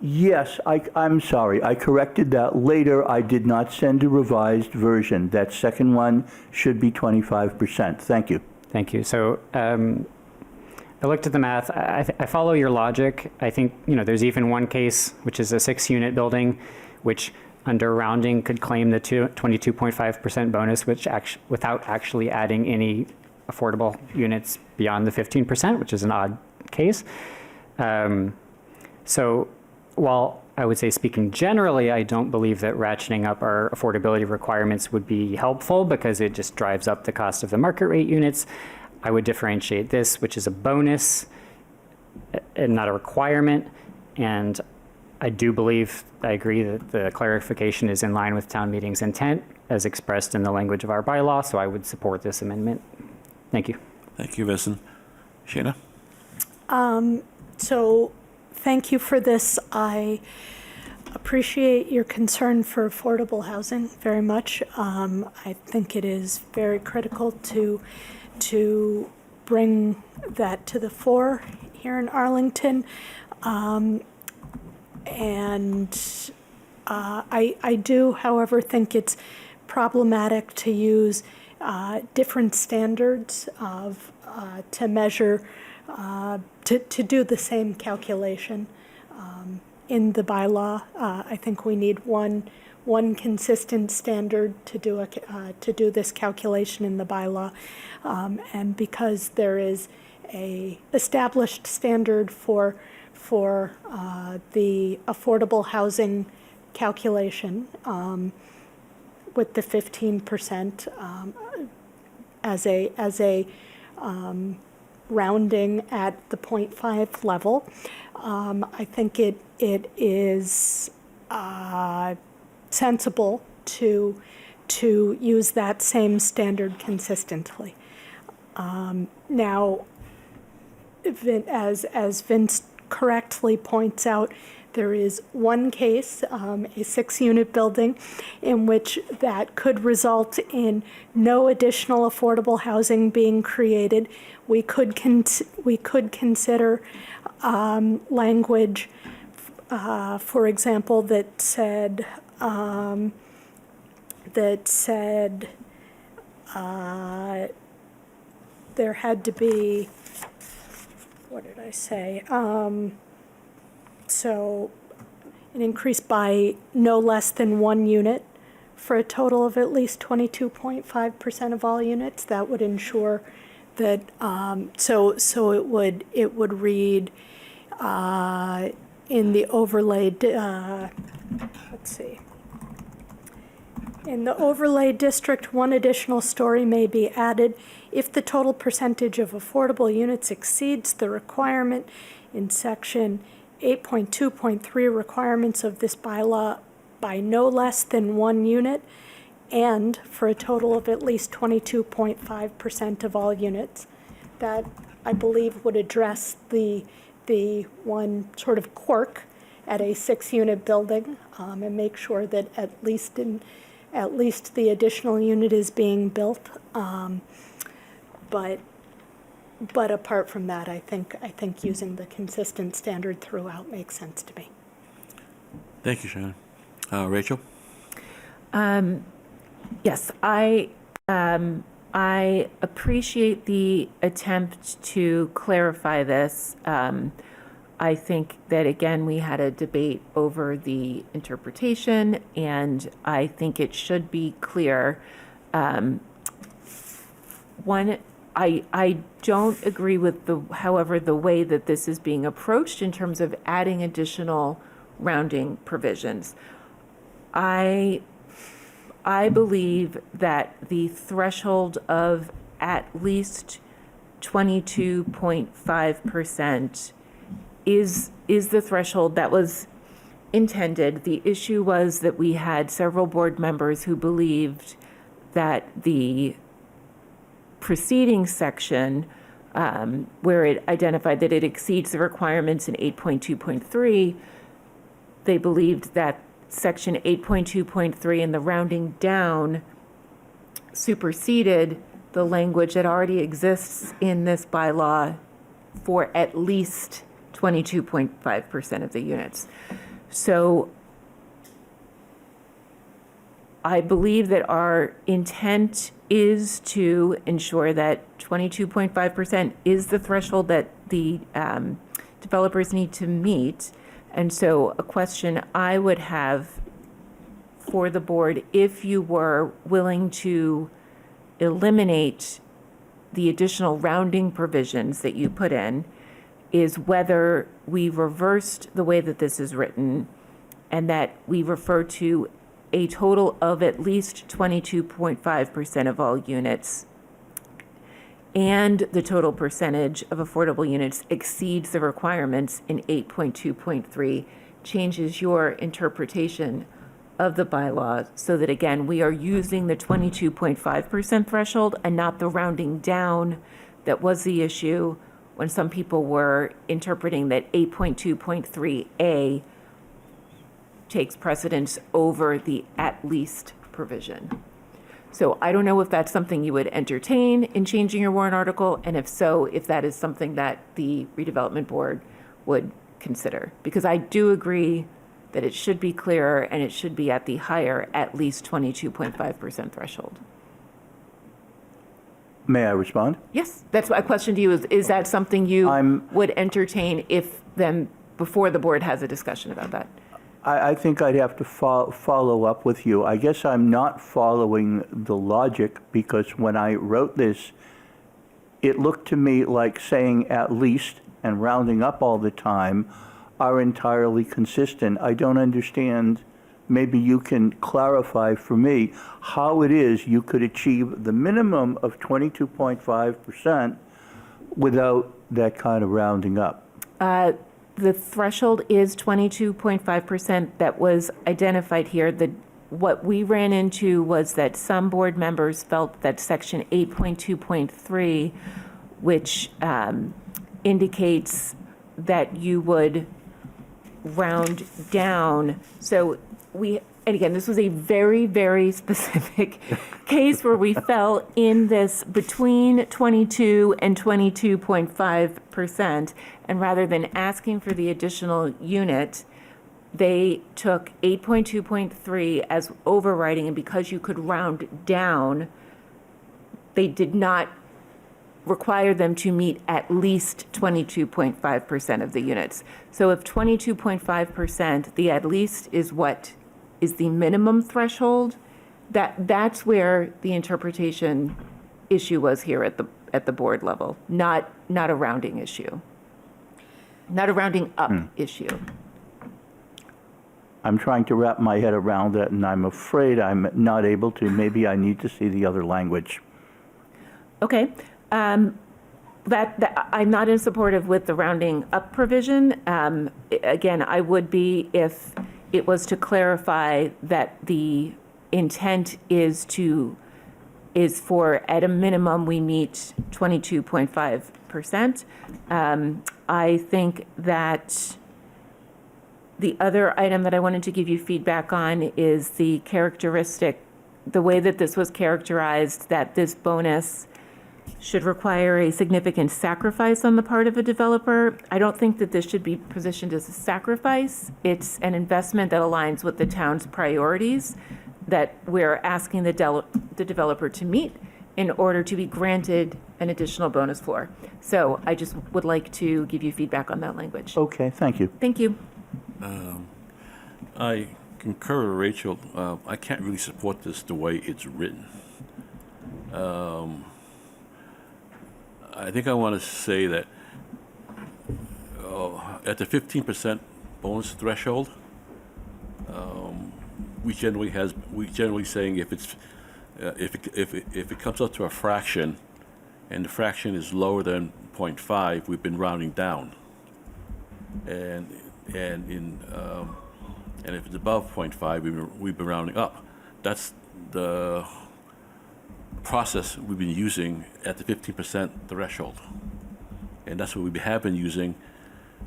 Speaker 12: yes, I'm sorry, I corrected that later. I did not send a revised version. That second one should be 25%. Thank you.
Speaker 3: Thank you. So I looked at the math. I follow your logic. I think, there's even one case, which is a 6-unit building, which under rounding could claim the 22.5% bonus, which without actually adding any affordable units beyond the 15%, which is an odd case. So while I would say, speaking generally, I don't believe that ratcheting up our affordability requirements would be helpful because it just drives up the cost of the market rate units. I would differentiate this, which is a bonus and not a requirement. And I do believe, I agree that the clarification is in line with town meeting's intent as expressed in the language of our bylaw, so I would support this amendment. Thank you.
Speaker 1: Thank you, Vincent. Shana?
Speaker 4: So thank you for this. I appreciate your concern for affordable housing very much. I think it is very critical to bring that to the fore here in Arlington. I do, however, think it's problematic to use different standards to measure, to do the same calculation in the bylaw. I think we need one consistent standard to do this calculation in the bylaw, and because there is a established standard for the affordable housing calculation with the 15% as a rounding at the 0.5 level. I think it is sensible to use that same standard consistently. Now, as Vince correctly points out, there is one case, a 6-unit building, in which that could result in no additional affordable housing being created. We could consider language, for example, that said there had to be, what did I say? So an increase by no less than 1 unit for a total of at least 22.5% of all units. That would ensure that, so it would read in the overlay, let's see. In the overlay district, 1 additional story may be added if the total percentage of affordable units exceeds the requirement in section 8.2.3 requirements of this bylaw by no less than 1 unit, and for a total of at least 22.5% of all units. That, I believe, would address the one sort of quirk at a 6-unit building, and make sure that at least the additional unit is being built. But apart from that, I think using the consistent standard throughout makes sense to me.
Speaker 1: Thank you, Shannon. Rachel?
Speaker 5: Yes, I appreciate the attempt to clarify this. I think that, again, we had a debate over the interpretation, and I think it should be clear. I don't agree with however, the way that this is being approached in terms of adding additional rounding provisions. I believe that the threshold of at least 22.5% is the threshold that was intended. The issue was that we had several board members who believed that the preceding section, where it identified that it exceeds the requirements in 8.2.3, they believed that section 8.2.3 and the rounding down superseded the language that already exists in this bylaw for at least 22.5% of the units. So I believe that our intent is to ensure that 22.5% is the threshold that the developers need to meet. And so a question I would have for the board, if you were willing to eliminate the additional rounding provisions that you put in, is whether we reversed the way that this is written and that we refer to a total of at least 22.5% of all units, and the total percentage of affordable units exceeds the requirements in 8.2.3, changes your interpretation of the bylaw so that, again, we are using the 22.5% threshold and not the rounding down that was the issue when some people were interpreting that 8.2.3A takes precedence over the at least provision. So I don't know if that's something you would entertain in changing your warrant article, and if so, if that is something that the redevelopment board would consider. Because I do agree that it should be clearer and it should be at the higher, at least 22.5% threshold.
Speaker 12: May I respond?
Speaker 5: Yes, that's my question to you is that something you would entertain if then, before the board has a discussion about that?
Speaker 12: I think I'd have to follow up with you. I guess I'm not following the logic, because when I wrote this, it looked to me like saying at least and rounding up all the time are entirely consistent. I don't understand. Maybe you can clarify for me how it is you could achieve the minimum of 22.5% without that kind of rounding up.
Speaker 5: The threshold is 22.5% that was identified here. What we ran into was that some board members felt that section 8.2.3, which indicates that you would round down. So and again, this was a very, very specific case where we fell in this between 22 and 22.5%. And rather than asking for the additional unit, they took 8.2.3 as overriding. And because you could round down, they did not require them to meet at least 22.5% of the units. So if 22.5%, the at least is what is the minimum threshold, that's where the interpretation issue was here at the board level, not a rounding issue, not a rounding up issue.
Speaker 12: I'm trying to wrap my head around it, and I'm afraid I'm not able to. Maybe I need to see the other language.
Speaker 5: Okay. That I'm not in support of with the rounding up provision. Again, I would be if it was to clarify that the intent is for at a minimum we meet 22.5%. I think that the other item that I wanted to give you feedback on is the way that this was characterized, that this bonus should require a significant sacrifice on the part of a developer. I don't think that this should be positioned as a sacrifice. It's an investment that aligns with the town's priorities that we're asking the developer to meet in order to be granted an additional bonus floor. So I just would like to give you feedback on that language.
Speaker 12: Okay, thank you.
Speaker 5: Thank you.
Speaker 1: I concur with Rachel. I can't really support this the way it's written. I think I want to say that at the 15% bonus threshold, we generally saying if it comes up to a fraction, and the fraction is lower than 0.5, we've been rounding down, and if it's above 0.5, we've been rounding up. That's the process we've been using at the 15% threshold. And that's what we have been using.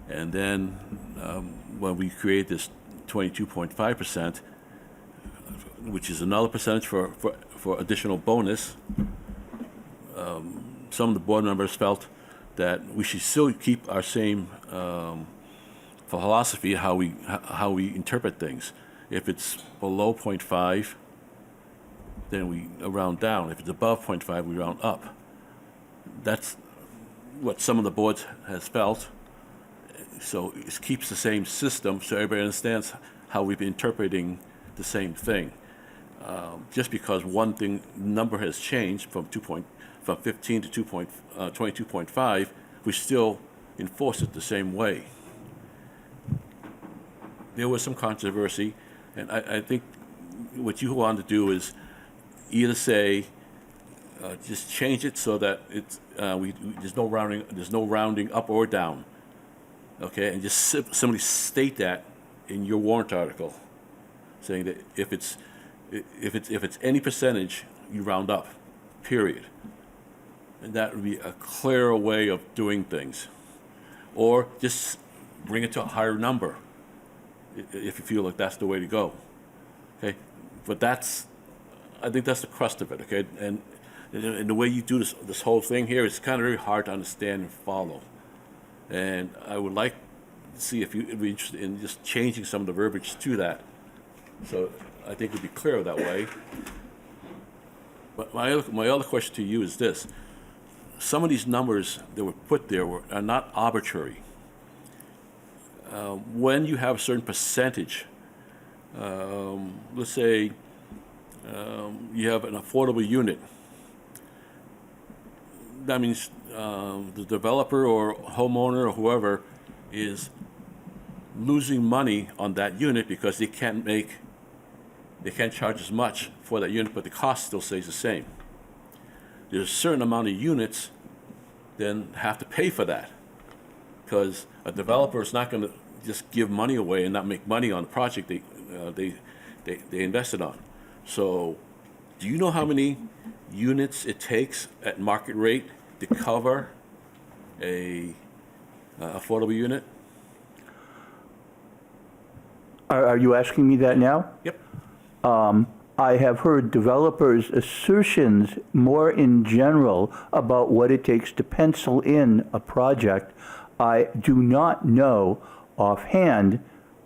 Speaker 1: And then when we create this 22.5%, which is another percentage for additional bonus, some of the board members felt that we should still keep our same philosophy how we interpret things. If it's below 0.5, then we round down. If it's above 0.5, we round up. That's what some of the boards has felt. So it keeps the same system, so everybody understands how we've been interpreting the same thing. Just because one thing number has changed from 15 to 22.5, we still enforce it the same way. There was some controversy, and I think what you want to do is either say, just change it so that it's there's no rounding up or down, okay, and just simply state that in your warrant article, saying that if it's any percentage, you round up, period. And that would be a clearer way of doing things. Or just bring it to a higher number if you feel like that's the way to go. Okay? But I think that's the crust of it, okay? And the way you do this whole thing here is kind of very hard to understand and follow. And I would like to see if you'd be interested in just changing some of the verbiage to that. So I think it'd be clearer that way. But my other question to you is this. Some of these numbers that were put there are not arbitrary. When you have a certain percentage, let's say you have an affordable unit, that means the developer or homeowner or whoever is losing money on that unit because they can't charge as much for that unit, but the cost still stays the same. There's a certain amount of units then have to pay for that, because a developer is not going to just give money away and not make money on the project they invested on. So do you know how many units it takes at market rate to cover a affordable unit?
Speaker 12: Are you asking me that now?
Speaker 1: Yep.
Speaker 12: I have heard developers' assertions more in general about what it takes to pencil in a project. I do not know offhand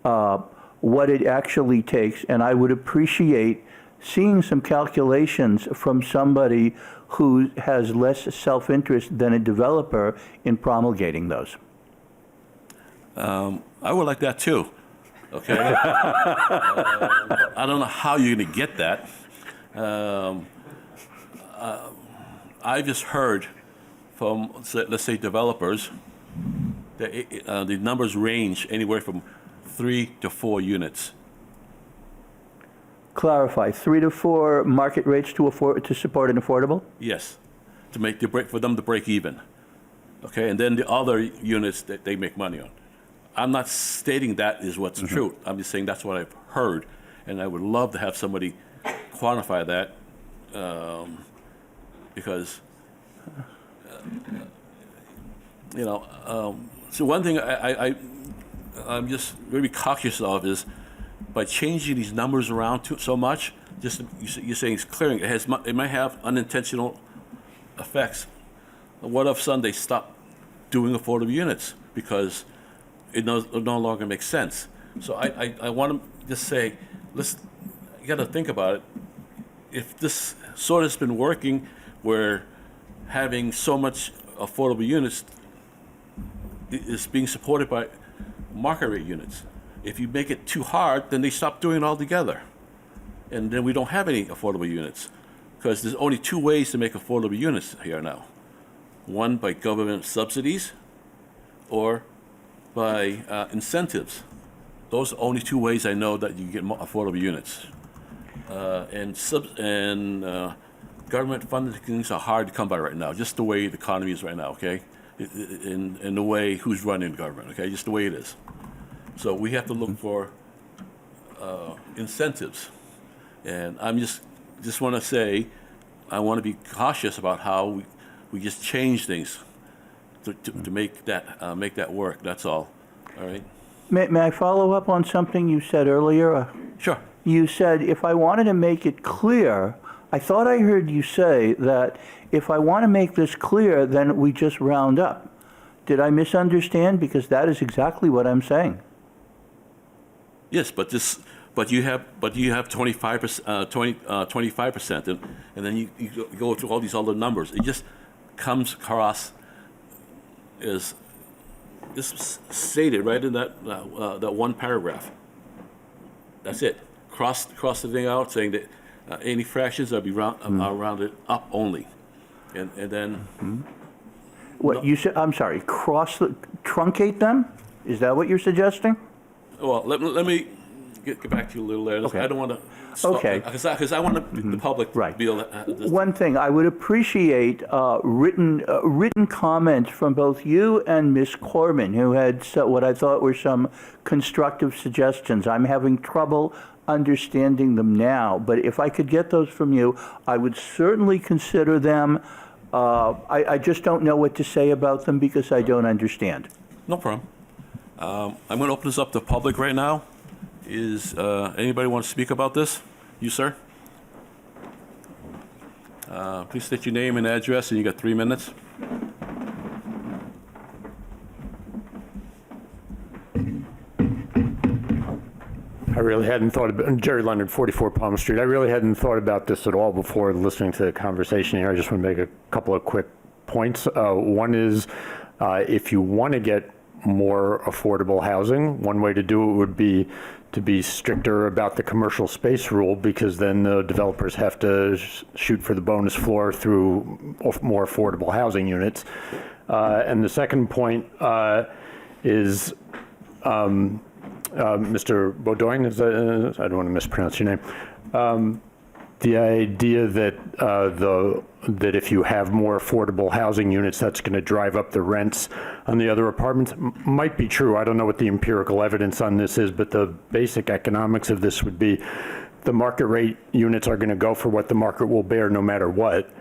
Speaker 12: what it actually takes, and I would appreciate seeing some calculations from somebody who has less self-interest than a developer in promulgating those.
Speaker 1: I would like that too. Okay. I don't know how you're going to get that. I just heard from, let's say, developers that the numbers range anywhere from 3 to 4 units.
Speaker 12: Clarify, 3 to 4 market rates to support an affordable?
Speaker 1: Yes, for them to break even. Okay, and then the other units that they make money on. I'm not stating that is what's true. I'm just saying that's what I've heard, and I would love to have somebody quantify that, because so one thing I'm just very cautious of is by changing these numbers around so much. Just you're saying it's clearing. It might have unintentional effects. What if Sunday stop doing affordable units because it no longer makes sense? So I want to just say, you got to think about it. If this sort of has been working, where having so much affordable units is being supported by market rate units. If you make it too hard, then they stop doing it altogether. And then we don't have any affordable units, because there's only 2 ways to make affordable units here now. One by government subsidies, or by incentives. Those are only 2 ways I know that you get affordable units. And government funded things are hard to come by right now, just the way the economy is right now, okay? In the way who's running government, okay? Just the way it is. So we have to look for incentives. And I'm just want to say, I want to be cautious about how we just change things to make that work. That's all. All right.
Speaker 12: May I follow up on something you said earlier?
Speaker 1: Sure.
Speaker 12: You said if I wanted to make it clear, I thought I heard you say that if I want to make this clear, then we just round up. Did I misunderstand? Because that is exactly what I'm saying.
Speaker 1: Yes, but you have 25%, and then you go through all these other numbers. It just comes across as this stated right in that one paragraph. That's it. Cross the thing out, saying that any fractions are rounded up only, and then.
Speaker 12: What you said? I'm sorry. Truncate them? Is that what you're suggesting?
Speaker 1: Well, let me get back to you a little later.
Speaker 12: Okay.
Speaker 1: I don't want to.
Speaker 12: Okay.
Speaker 1: Because I want the public to be able to.
Speaker 12: One thing, I would appreciate written comments from both you and Ms. Corbin, who had what I thought were some constructive suggestions. I'm having trouble understanding them now, but if I could get those from you, I would certainly consider them. I just don't know what to say about them because I don't understand.
Speaker 1: No problem. I'm going to open this up to the public right now. Is anybody want to speak about this? You, sir? Please state your name and address, and you got 3 minutes.
Speaker 15: I really hadn't thought about, Jerry Leonard, 44 Palm Street. I really hadn't thought about this at all before listening to the conversation here. I just want to make a couple of quick points. One is if you want to get more affordable housing, one way to do it would be to be stricter about the commercial space rule, because then the developers have to shoot for the bonus floor through more affordable housing units. And the second point is Mr. Beaudoin, I don't want to mispronounce your name. The idea that that if you have more affordable housing units, that's going to drive up the rents on the other apartments might be true. I don't know what the empirical evidence on this is, but the basic economics of this would be the market rate units are going to go for what the market will bear no matter what.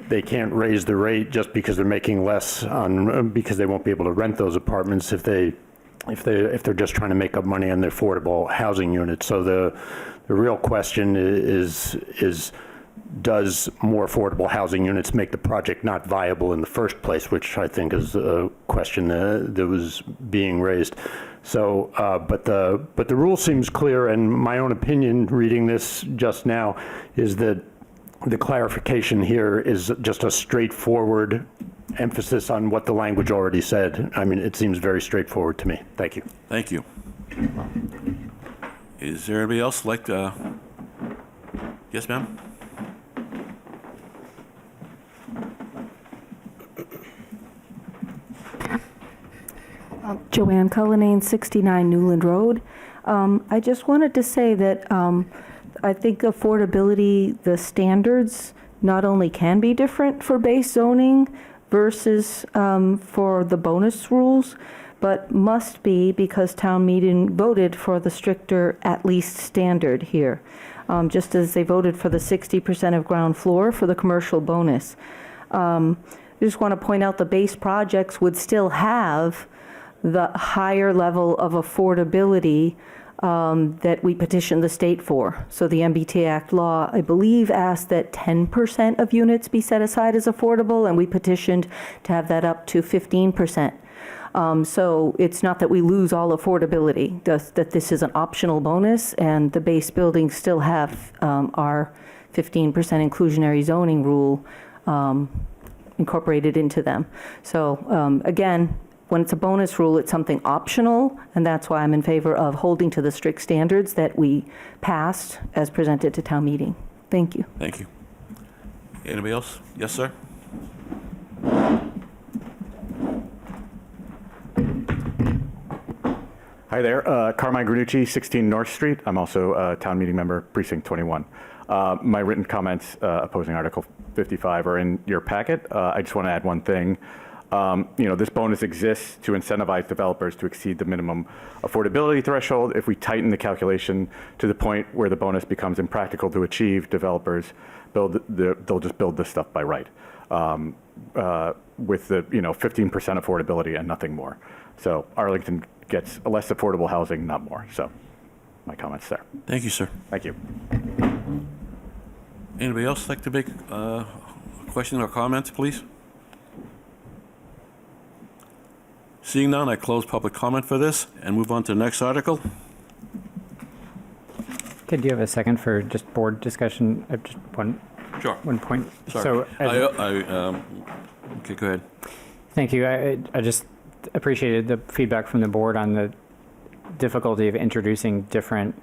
Speaker 15: They can't raise the rate just because they're making less because they won't be able to rent those apartments if they're just trying to make up money on the affordable housing units. So the real question is does more affordable housing units make the project not viable in the first place, which I think is a question that was being raised. So, but the rule seems clear, and my own opinion reading this just now is that the clarification here is just a straightforward emphasis on what the language already said. I mean, it seems very straightforward to me. Thank you.
Speaker 1: Thank you. Is there anybody else like to? Yes, ma'am.
Speaker 13: Joanne Cullinane, 69 Newland Road. I just wanted to say that I think affordability, the standards not only can be different for base zoning versus for the bonus rules, but must be because town meeting voted for the stricter at least standard here, just as they voted for the 60% of ground floor for the commercial bonus. I just want to point out the base projects would still have the higher level of affordability that we petitioned the state for. So the MBTA Act law, I believe, asked that 10% of units be set aside as affordable, and we petitioned to have that up to 15%. So it's not that we lose all affordability, that this is an optional bonus, and the base buildings still have our 15% inclusionary zoning rule incorporated into them. So again, when it's a bonus rule, it's something optional, and that's why I'm in favor of holding to the strict standards that we passed as presented to town meeting. Thank you.
Speaker 1: Thank you. Anybody else? Yes, sir.
Speaker 18: Hi there, Carmine Granucci, 16 North Street. I'm also a town meeting member, Precinct 21. My written comments opposing Article 55 are in your packet. I just want to add one thing. This bonus exists to incentivize developers to exceed the minimum affordability threshold. If we tighten the calculation to the point where the bonus becomes impractical to achieve, developers they'll just build this stuff by right, with the 15% affordability and nothing more. So Arlington gets less affordable housing, not more. So my comments there.
Speaker 1: Thank you, sir.
Speaker 18: Thank you.
Speaker 1: Anybody else like to make a question or comment, please? Seeing none, I close public comment for this and move on to the next article.
Speaker 3: Okay, do you have a second for just board discussion? Just one point.
Speaker 1: Sorry.
Speaker 3: So,
Speaker 1: okay, go ahead.
Speaker 3: thank you. I just appreciated the feedback from the board on the difficulty of introducing different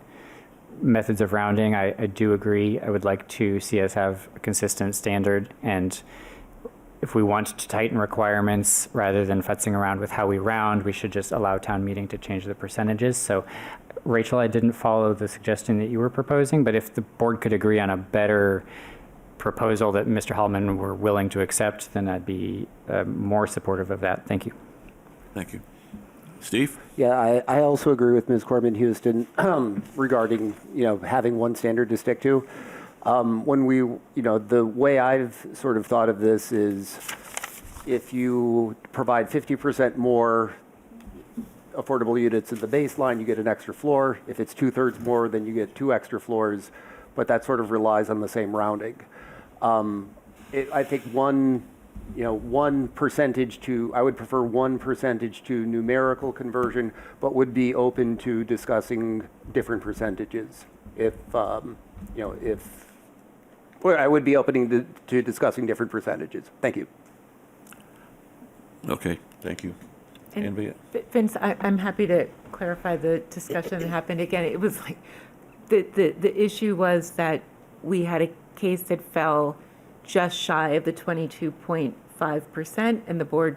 Speaker 3: methods of rounding. I do agree. I would like to see us have a consistent standard, and if we want to tighten requirements rather than futzing around with how we round, we should just allow town meeting to change the percentages. So Rachel, I didn't follow the suggestion that you were proposing, but if the board could agree on a better proposal that Mr. Hallman were willing to accept, then I'd be more supportive of that. Thank you.
Speaker 1: Thank you. Steve?
Speaker 2: Yeah, I also agree with Ms. Corbin-Houston regarding, having one standard to stick to. When we, the way I've sort of thought of this is if you provide 50% more affordable units in the baseline, you get an extra floor. If it's 2/3 more, then you get 2 extra floors, but that sort of relies on the same rounding. I think one percentage to, I would prefer 1% to numerical conversion, but would be open to discussing different percentages. I would be open to discussing different percentages. Thank you.
Speaker 1: Okay, thank you. Anybody?
Speaker 5: Vince, I'm happy to clarify the discussion that happened. Again, it was like, the issue was that we had a case that fell just shy of the 22.5%, and the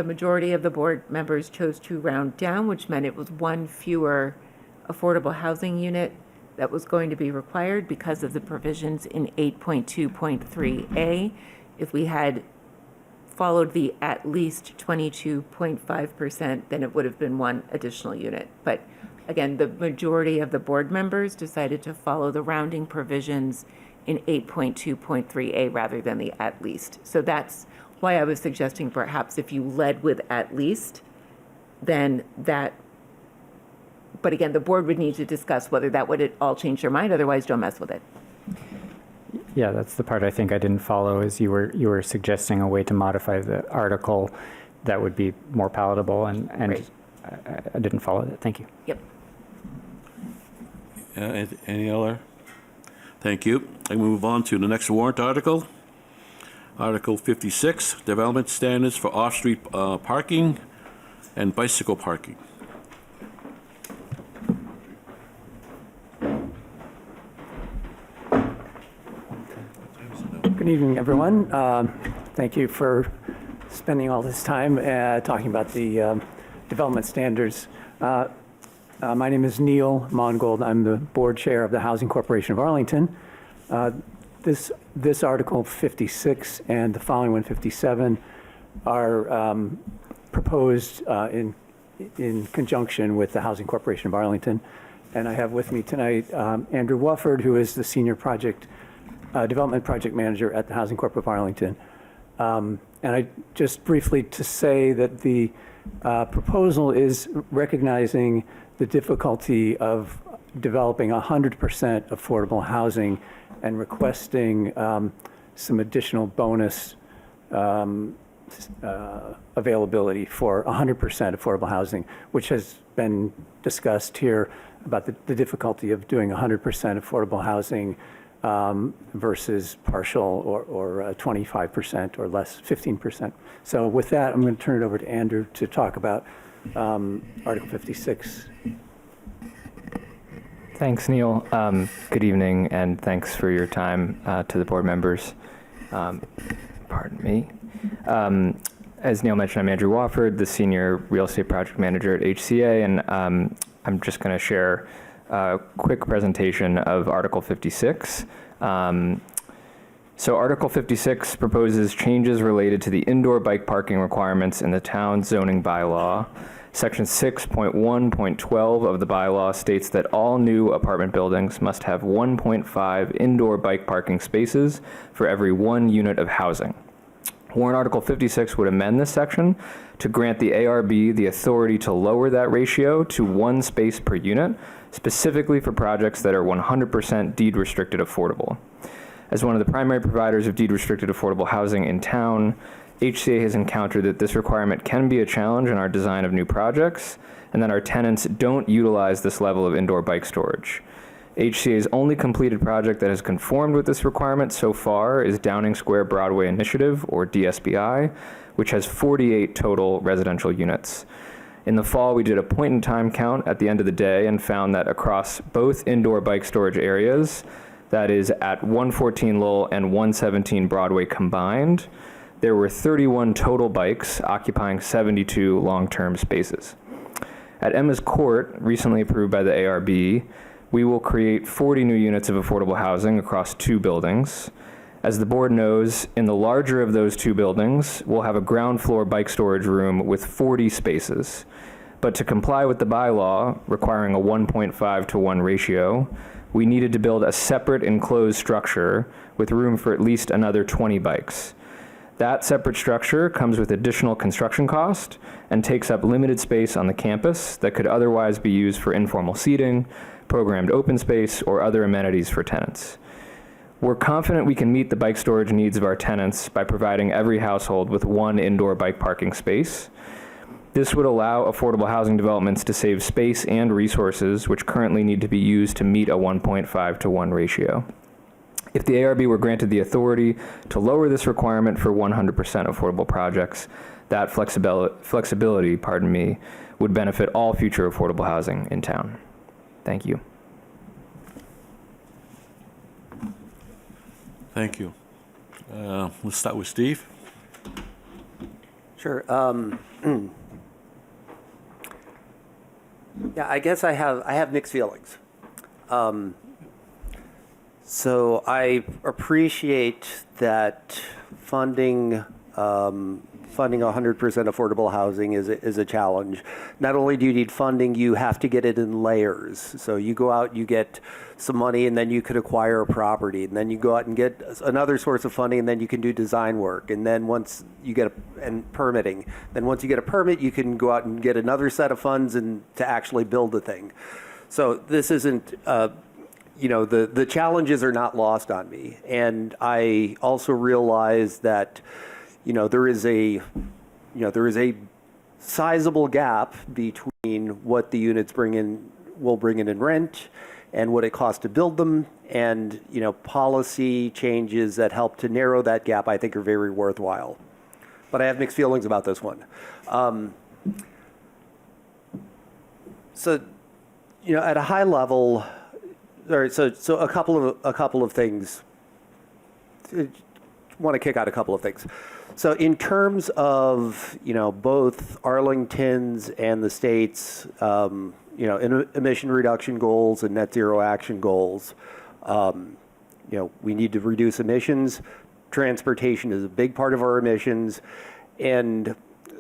Speaker 5: majority of the board members chose to round down, which meant it was one fewer affordable housing unit that was going to be required because of the provisions in 8.2.3A. If we had followed the at least 22.5%, then it would have been one additional unit. But again, the majority of the board members decided to follow the rounding provisions in 8.2.3A rather than the at least. So that's why I was suggesting perhaps if you led with at least, then that, but again, the board would need to discuss whether that would all change their mind, otherwise don't mess with it.
Speaker 3: Yeah, that's the part I think I didn't follow, is you were suggesting a way to modify the article that would be more palatable, and
Speaker 5: Right.
Speaker 3: I didn't follow that. Thank you.
Speaker 5: Yep.
Speaker 1: Any other? Thank you. I move on to the next warrant article. Article 56, Development Standards for Off-Street Parking and Bicycle Parking.
Speaker 19: Good evening, everyone. Thank you for spending all this time talking about the development standards. My name is Neil Mongold. I'm the board chair of the Housing Corporation of Arlington. This Article 56 and the following one, 57, are proposed in conjunction with the Housing Corporation of Arlington. And I have with me tonight Andrew Wofford, who is the senior development project manager at the Housing Corp of Arlington. And I just briefly to say that the proposal is recognizing the difficulty of developing 100% affordable housing and requesting some additional bonus availability for 100% affordable housing, which has been discussed here about the difficulty of doing 100% affordable housing versus partial or 25% or less, 15%. So with that, I'm going to turn it over to Andrew to talk about Article 56.
Speaker 20: Thanks, Neil. Good evening, and thanks for your time to the board members. Pardon me. As Neil mentioned, I'm Andrew Wofford, the Senior Real Estate Project Manager at HCA, and I'm just going to share a quick presentation of Article 56. So Article 56 proposes changes related to the indoor bike parking requirements in the town zoning bylaw. Section 6.1.12 of the bylaw states that all new apartment buildings must have 1.5 indoor bike parking spaces for every 1 unit of housing. Warrant Article 56 would amend this section to grant the ARB the authority to lower that ratio to 1 space per unit, specifically for projects that are 100% deed-restricted affordable. As one of the primary providers of deed-restricted affordable housing in town, HCA has encountered that this requirement can be a challenge in our design of new projects, and that our tenants don't utilize this level of indoor bike storage. HCA's only completed project that has conformed with this requirement so far is Downing Square Broadway Initiative, or DSBI, which has 48 total residential units. In the fall, we did a point-in-time count at the end of the day and found that across both indoor bike storage areas, that is at 114 Lowell and 117 Broadway combined, there were 31 total bikes occupying 72 long-term spaces. At Emma's Court, recently approved by the ARB, we will create 40 new units of affordable housing across 2 buildings. As the board knows, in the larger of those 2 buildings, we'll have a ground floor bike storage room with 40 spaces. But to comply with the bylaw, requiring a 1.5 to 1 ratio, we needed to build a separate enclosed structure with room for at least another 20 bikes. That separate structure comes with additional construction cost and takes up limited space on the campus that could otherwise be used for informal seating, programmed open space, or other amenities for tenants. We're confident we can meet the bike storage needs of our tenants by providing every household with 1 indoor bike parking space. This would allow affordable housing developments to save space and resources which currently need to be used to meet a 1.5 to 1 ratio. If the ARB were granted the authority to lower this requirement for 100% affordable projects, that flexibility, would benefit all future affordable housing in town. Thank you.
Speaker 1: Thank you. Let's start with Steve.
Speaker 2: Sure. Yeah, I guess I have mixed feelings. So I appreciate that funding 100% affordable housing is a challenge. Not only do you need funding, you have to get it in layers. So you go out, you get some money, and then you could acquire a property, and then you go out and get another source of funding, and then you can do design work, and then once you get and permitting. Then once you get a permit, you can go out and get another set of funds and to actually build the thing. So this isn't. The challenges are not lost on me. And I also realize that, there is a sizable gap between what the units will bring in rent and what it costs to build them. And, policy changes that help to narrow that gap, I think, are very worthwhile. But I have mixed feelings about this one. At a high level, all right, so a couple of things. I want to kick out a couple of things. So in terms of both Arlington's and the state's emission reduction goals and net zero action goals, we need to reduce emissions. Transportation is a big part of our emissions, and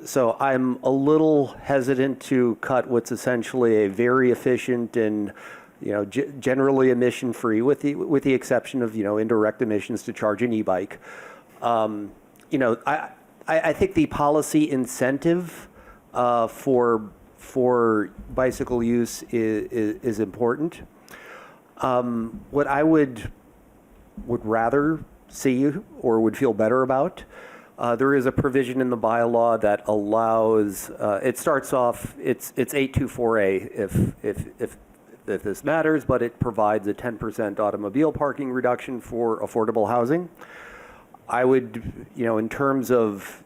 Speaker 2: so I'm a little hesitant to cut what's essentially a very efficient and generally emission-free, with the exception of indirect emissions to charge an e-bike. I think the policy incentive for bicycle use is important. What I would rather see or would feel better about, there is a provision in the bylaw that allows. It starts off. It's 824A if this matters, but it provides a 10% automobile parking reduction for affordable housing. I would, in terms of,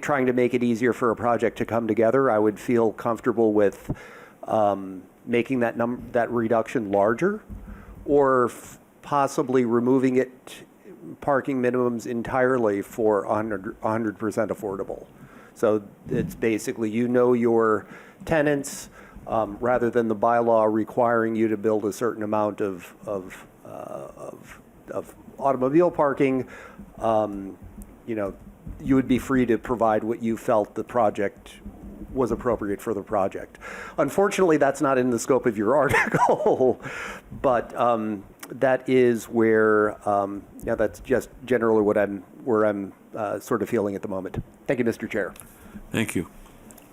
Speaker 2: trying to make it easier for a project to come together, I would feel comfortable with making that reduction larger, or possibly removing parking minimums entirely for 100% affordable. So it's basically, your tenants, rather than the bylaw requiring you to build a certain amount of automobile parking, you would be free to provide what you felt the project was appropriate for the project. Unfortunately, that's not in the scope of your article, but that is where, that's just generally where I'm sort of feeling at the moment. Thank you, Mr. Chair.
Speaker 1: Thank you.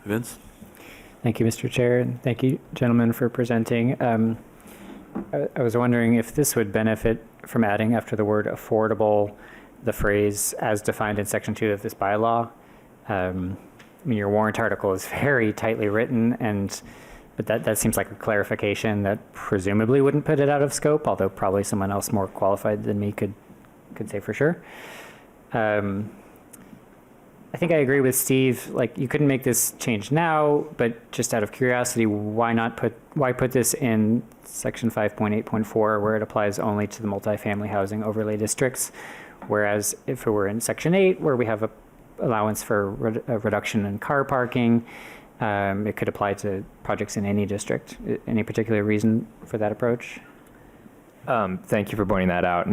Speaker 1: Vince?
Speaker 3: Thank you, Mr. Chair, and thank you, gentlemen, for presenting. I was wondering if this would benefit from adding after the word affordable the phrase as defined in Section 2 of this bylaw. Your warrant article is very tightly written, but that seems like a clarification that presumably wouldn't put it out of scope, although probably someone else more qualified than me could say for sure. I think I agree with Steve, like you couldn't make this change now, but just out of curiosity, why put this in Section 5.8.4 where it applies only to the multifamily housing overlay districts? Whereas if it were in Section 8, where we have a allowance for a reduction in car parking, it could apply to projects in any district. Any particular reason for that approach?
Speaker 20: Thank you for pointing that out.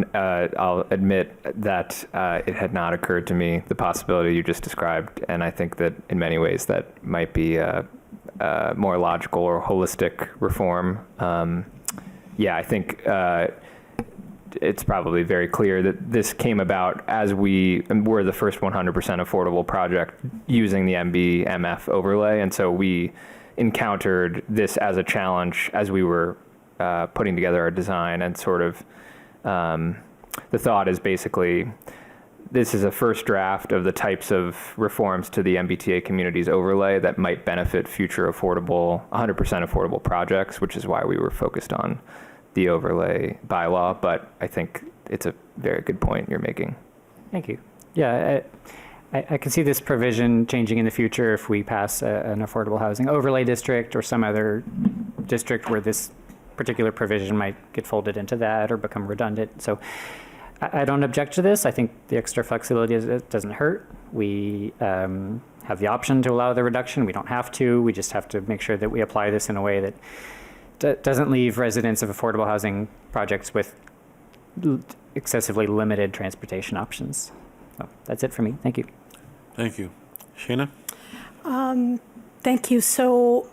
Speaker 20: I'll admit that it had not occurred to me, the possibility you just described, and I think that in many ways that might be a more logical or holistic reform. I think it's probably very clear that this came about as we were the first 100% affordable project using the MF overlay, and so we encountered this as a challenge as we were putting together our design, and sort of the thought is basically this is a first draft of the types of reforms to the MBTA communities overlay that might benefit future affordable, 100% affordable projects, which is why we were focused on the overlay bylaw. But I think it's a very good point you're making.
Speaker 3: Thank you. Yeah, I can see this provision changing in the future if we pass an affordable housing overlay district or some other district where this particular provision might get folded into that or become redundant. So I don't object to this. I think the extra flexibility doesn't hurt. We have the option to allow the reduction. We don't have to. We just have to make sure that we apply this in a way that doesn't leave residents of affordable housing projects with excessively limited transportation options. So that's it for me. Thank you.
Speaker 1: Thank you. Shana?
Speaker 4: Thank you. So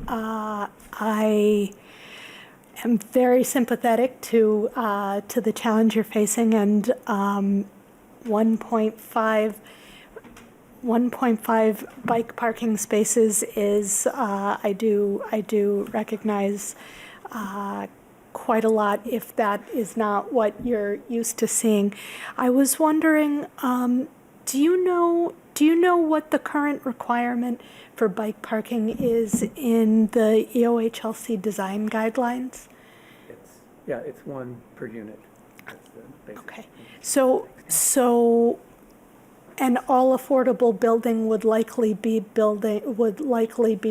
Speaker 4: I am very sympathetic to the challenge you're facing, and 1.5 bike parking spaces is I do recognize quite a lot if that is not what you're used to seeing. I was wondering, do you know what the current requirement for bike parking is in the EOHLC design guidelines?
Speaker 19: It's one per unit.
Speaker 4: Okay, so an all affordable building would likely be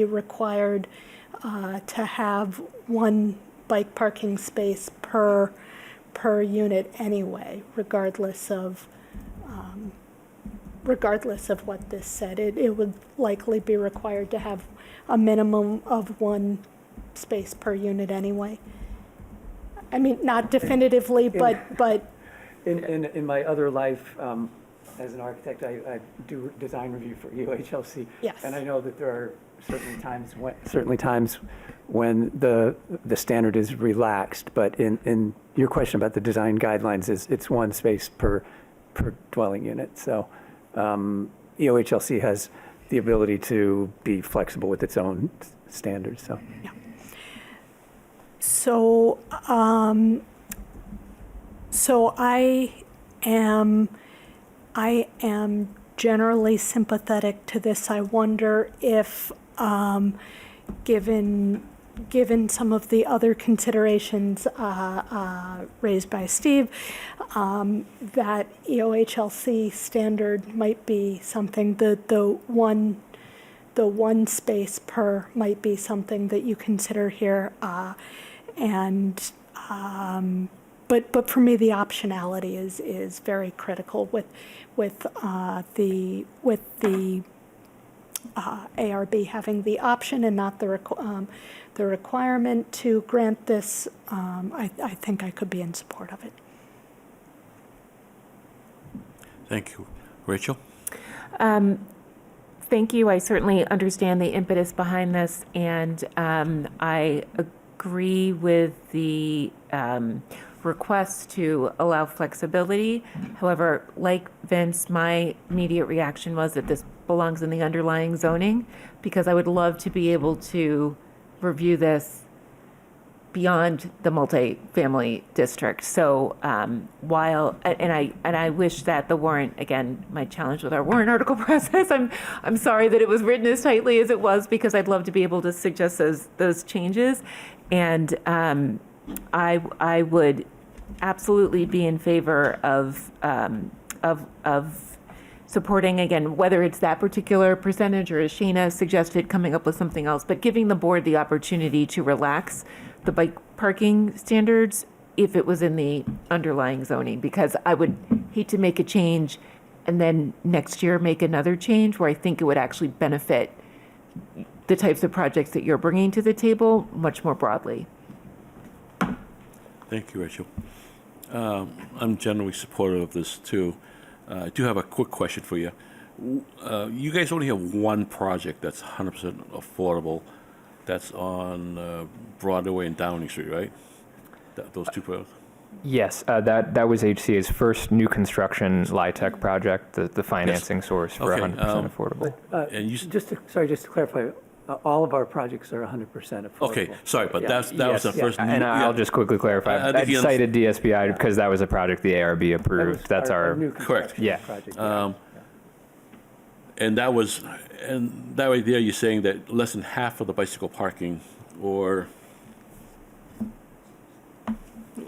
Speaker 4: required to have one bike parking space per unit anyway, regardless of what this said. It would likely be required to have a minimum of one space per unit anyway. I mean, not definitively, but
Speaker 19: in my other life, as an architect, I do design review for EOHLC.
Speaker 4: Yes.
Speaker 19: And I know that there are certainly times when the standard is relaxed, but in your question about the design guidelines, it's one space per dwelling unit. So EOHLC has the ability to be flexible with its own standards. So.
Speaker 4: Yeah. So I am generally sympathetic to this. I wonder if, given some of the other considerations raised by Steve, that EOHLC standard might be something that the one space per might be something that you consider here, But for me, the optionality is very critical with the ARB having the option and not the requirement to grant this, I think I could be in support of it.
Speaker 1: Thank you. Rachel?
Speaker 5: Thank you. I certainly understand the impetus behind this, and I agree with the request to allow flexibility. However, like Vince, my immediate reaction was that this belongs in the underlying zoning, because I would love to be able to review this beyond the multifamily district. So while, and I wish that the warrant, again, my challenge with our warrant article process, I'm sorry that it was written as tightly as it was, because I'd love to be able to suggest those changes. And I would absolutely be in favor of supporting, again, whether it's that particular percentage or, as Shana suggested, coming up with something else, but giving the board the opportunity to relax the bike parking standards if it was in the underlying zoning, because I would hate to make a change and then next year make another change where I think it would actually benefit the types of projects that you're bringing to the table much more broadly.
Speaker 1: Thank you, Rachel. I'm generally supportive of this too. I do have a quick question for you. You guys only have one project that's 100% affordable. That's on Broadway and Downing Street, right? Those two projects?
Speaker 20: Yes, that was HCA's first new construction LIHTC project, the financing source for
Speaker 1: Okay,
Speaker 20: 100% affordable.
Speaker 1: And you,
Speaker 19: Just to clarify, all of our projects are 100% affordable.
Speaker 1: okay, sorry, but
Speaker 19: Yeah.
Speaker 1: that was the first.
Speaker 20: And I'll just quickly clarify.
Speaker 1: I think
Speaker 20: I
Speaker 1: you
Speaker 20: cited DSBI because that was a project the ARB approved. That's our
Speaker 19: new
Speaker 1: correct.
Speaker 19: construction
Speaker 20: Yeah.
Speaker 19: project.
Speaker 1: And that right there, you're saying that less than half of the bicycle parking, or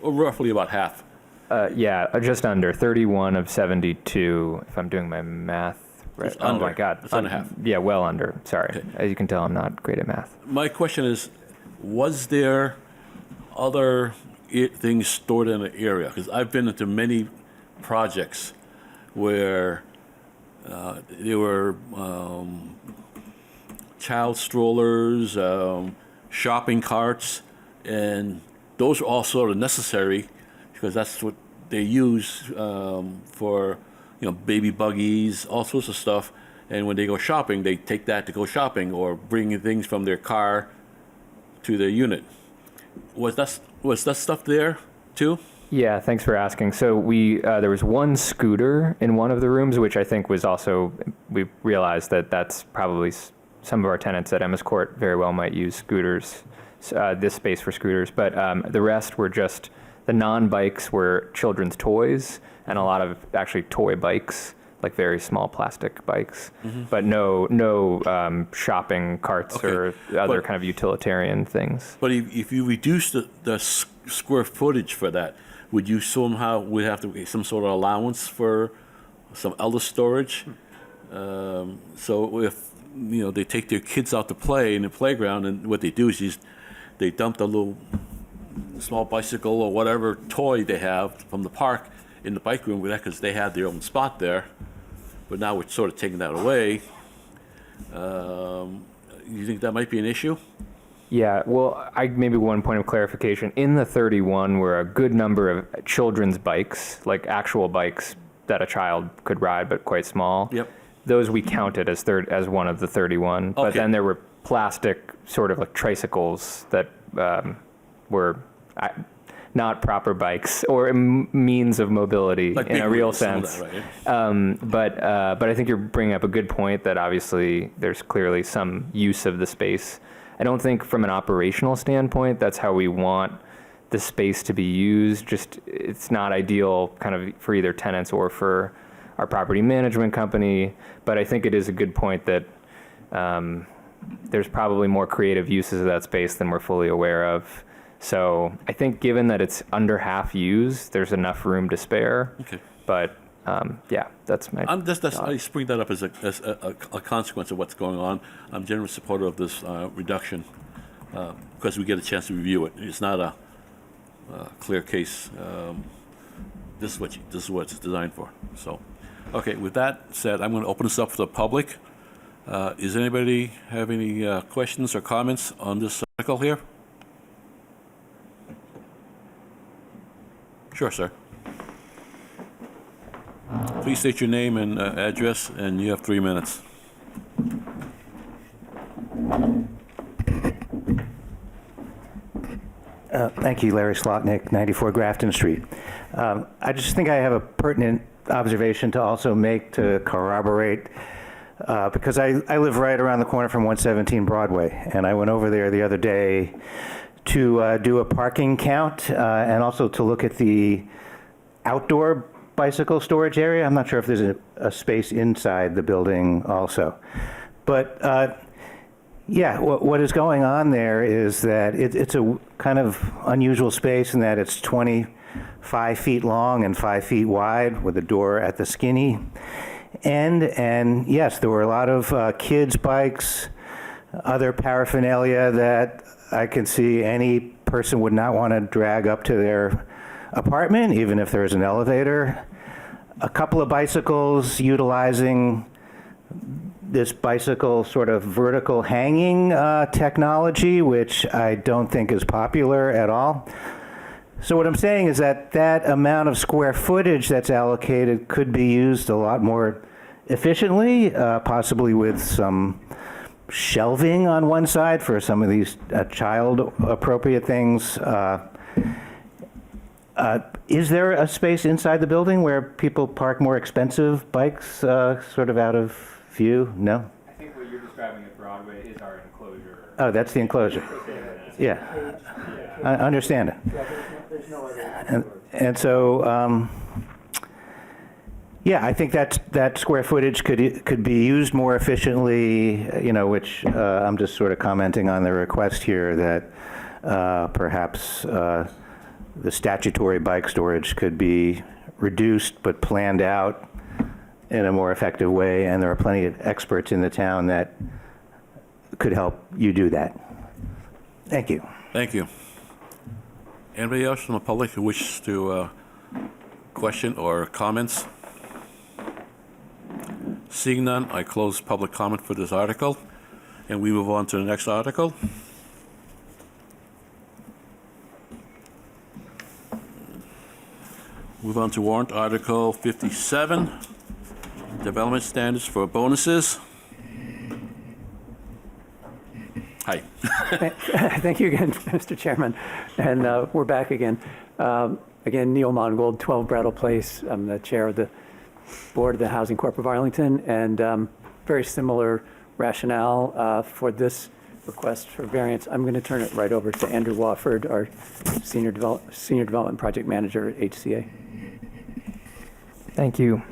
Speaker 1: roughly about half.
Speaker 20: Yeah, just under 31 of 72, if I'm doing my math right.
Speaker 1: It's under.
Speaker 20: Oh my God.
Speaker 1: It's under half.
Speaker 20: Yeah, well under. Sorry.
Speaker 1: Okay.
Speaker 20: As you can tell, I'm not great at math.
Speaker 1: My question is, was there other things stored in the area? Because I've been into many projects where there were child strollers, shopping carts, and those are all sort of necessary because that's what they use for, baby buggies, all sorts of stuff. And when they go shopping, they take that to go shopping or bring things from their car to their unit. Was that stuff there too?
Speaker 20: Yeah, thanks for asking. So there was one scooter in one of the rooms, which I think was also, we realized that that's probably some of our tenants at Emma's Court very well might use scooters, this space for scooters. But the rest were just, the non-bikes were children's toys and a lot of actually toy bikes, like very small plastic bikes, but no shopping carts or other kind of utilitarian things.
Speaker 1: But if you reduce the square footage for that, would you would have to get some sort of allowance for some elder storage? So if they take their kids out to play in the playground, and what they do is they dump the little small bicycle or whatever toy they have from the park in the bike room with that, because they had their own spot there. But now we're sort of taking that away. You think that might be an issue?
Speaker 20: Yeah, well, maybe one point of clarification. In the 31 were a good number of children's bikes, like actual bikes that a child could ride, but quite small.
Speaker 1: Yep.
Speaker 20: Those we counted as one of the 31. But then there were plastic sort of like tricycles that were not proper bikes or means of mobility
Speaker 1: like
Speaker 20: in a real
Speaker 1: wheels, some of
Speaker 20: sense.
Speaker 1: that, right?
Speaker 20: But I think you're bringing up a good point that obviously there's clearly some use of the space. I don't think from an operational standpoint that's how we want the space to be used. Just it's not ideal kind of for either tenants or for our property management company. But I think it is a good point that there's probably more creative uses of that space than we're fully aware of. So I think given that it's under half used, there's enough room to spare.
Speaker 1: Okay.
Speaker 20: But yeah, that's my.
Speaker 1: I just bring that up as a consequence of what's going on. I'm generally supportive of this reduction because we get a chance to review it. It's not a clear case. This is what it's designed for. So, okay. With that said, I'm going to open this up for the public. Does anybody have any questions or comments on this article here? Sure, sir. Please state your name and address, and you have 3 minutes.
Speaker 14: Thank you, Larry Slotnick, 94 Grafton Street. I just think I have a pertinent observation to also make to corroborate, because I live right around the corner from 117 Broadway, and I went over there the other day to do a parking count and also to look at the outdoor bicycle storage area. I'm not sure if there's a space inside the building also. But yeah, what is going on there is that it's a kind of unusual space in that it's 25 feet long and 5 feet wide with a door at the skinny end. And yes, there were a lot of kids' bikes, other paraphernalia that I can see any person would not want to drag up to their apartment, even if there is an elevator. A couple of bicycles utilizing this bicycle sort of vertical hanging technology, which I don't think is popular at all. So what I'm saying is that that amount of square footage that's allocated could be used a lot more efficiently, possibly with some shelving on one side for some of these child-appropriate things. Is there a space inside the building where people park more expensive bikes sort of out of view? No?
Speaker 20: I think what you're describing at Broadway is our enclosure.
Speaker 14: Oh, that's the enclosure. Yeah, I understand it. And so, yeah, I think that square footage could be used more efficiently, you know, which I'm just sort of commenting on the request here that perhaps the statutory bike storage could be reduced but planned out in a more effective way, and there are plenty of experts in the town that could help you do that. Thank you.
Speaker 1: Thank you. Anybody else from the public who wishes to question or comments? Seeing none, I close public comment for this article, and we move on to the next article. Move on to warrant Article 57, Development Standards for Bonuses. Hi.
Speaker 19: Thank you again, Mr. Chairman. And we're back again. Again, Neil Mongold, 12 Brattle Place. I'm the chair of the board of the Housing Corp of Arlington, and very similar rationale for this request for variance. I'm going to turn it right over to Andrew Wofford, our Senior Development Project Manager at HCA.
Speaker 20: Thank you.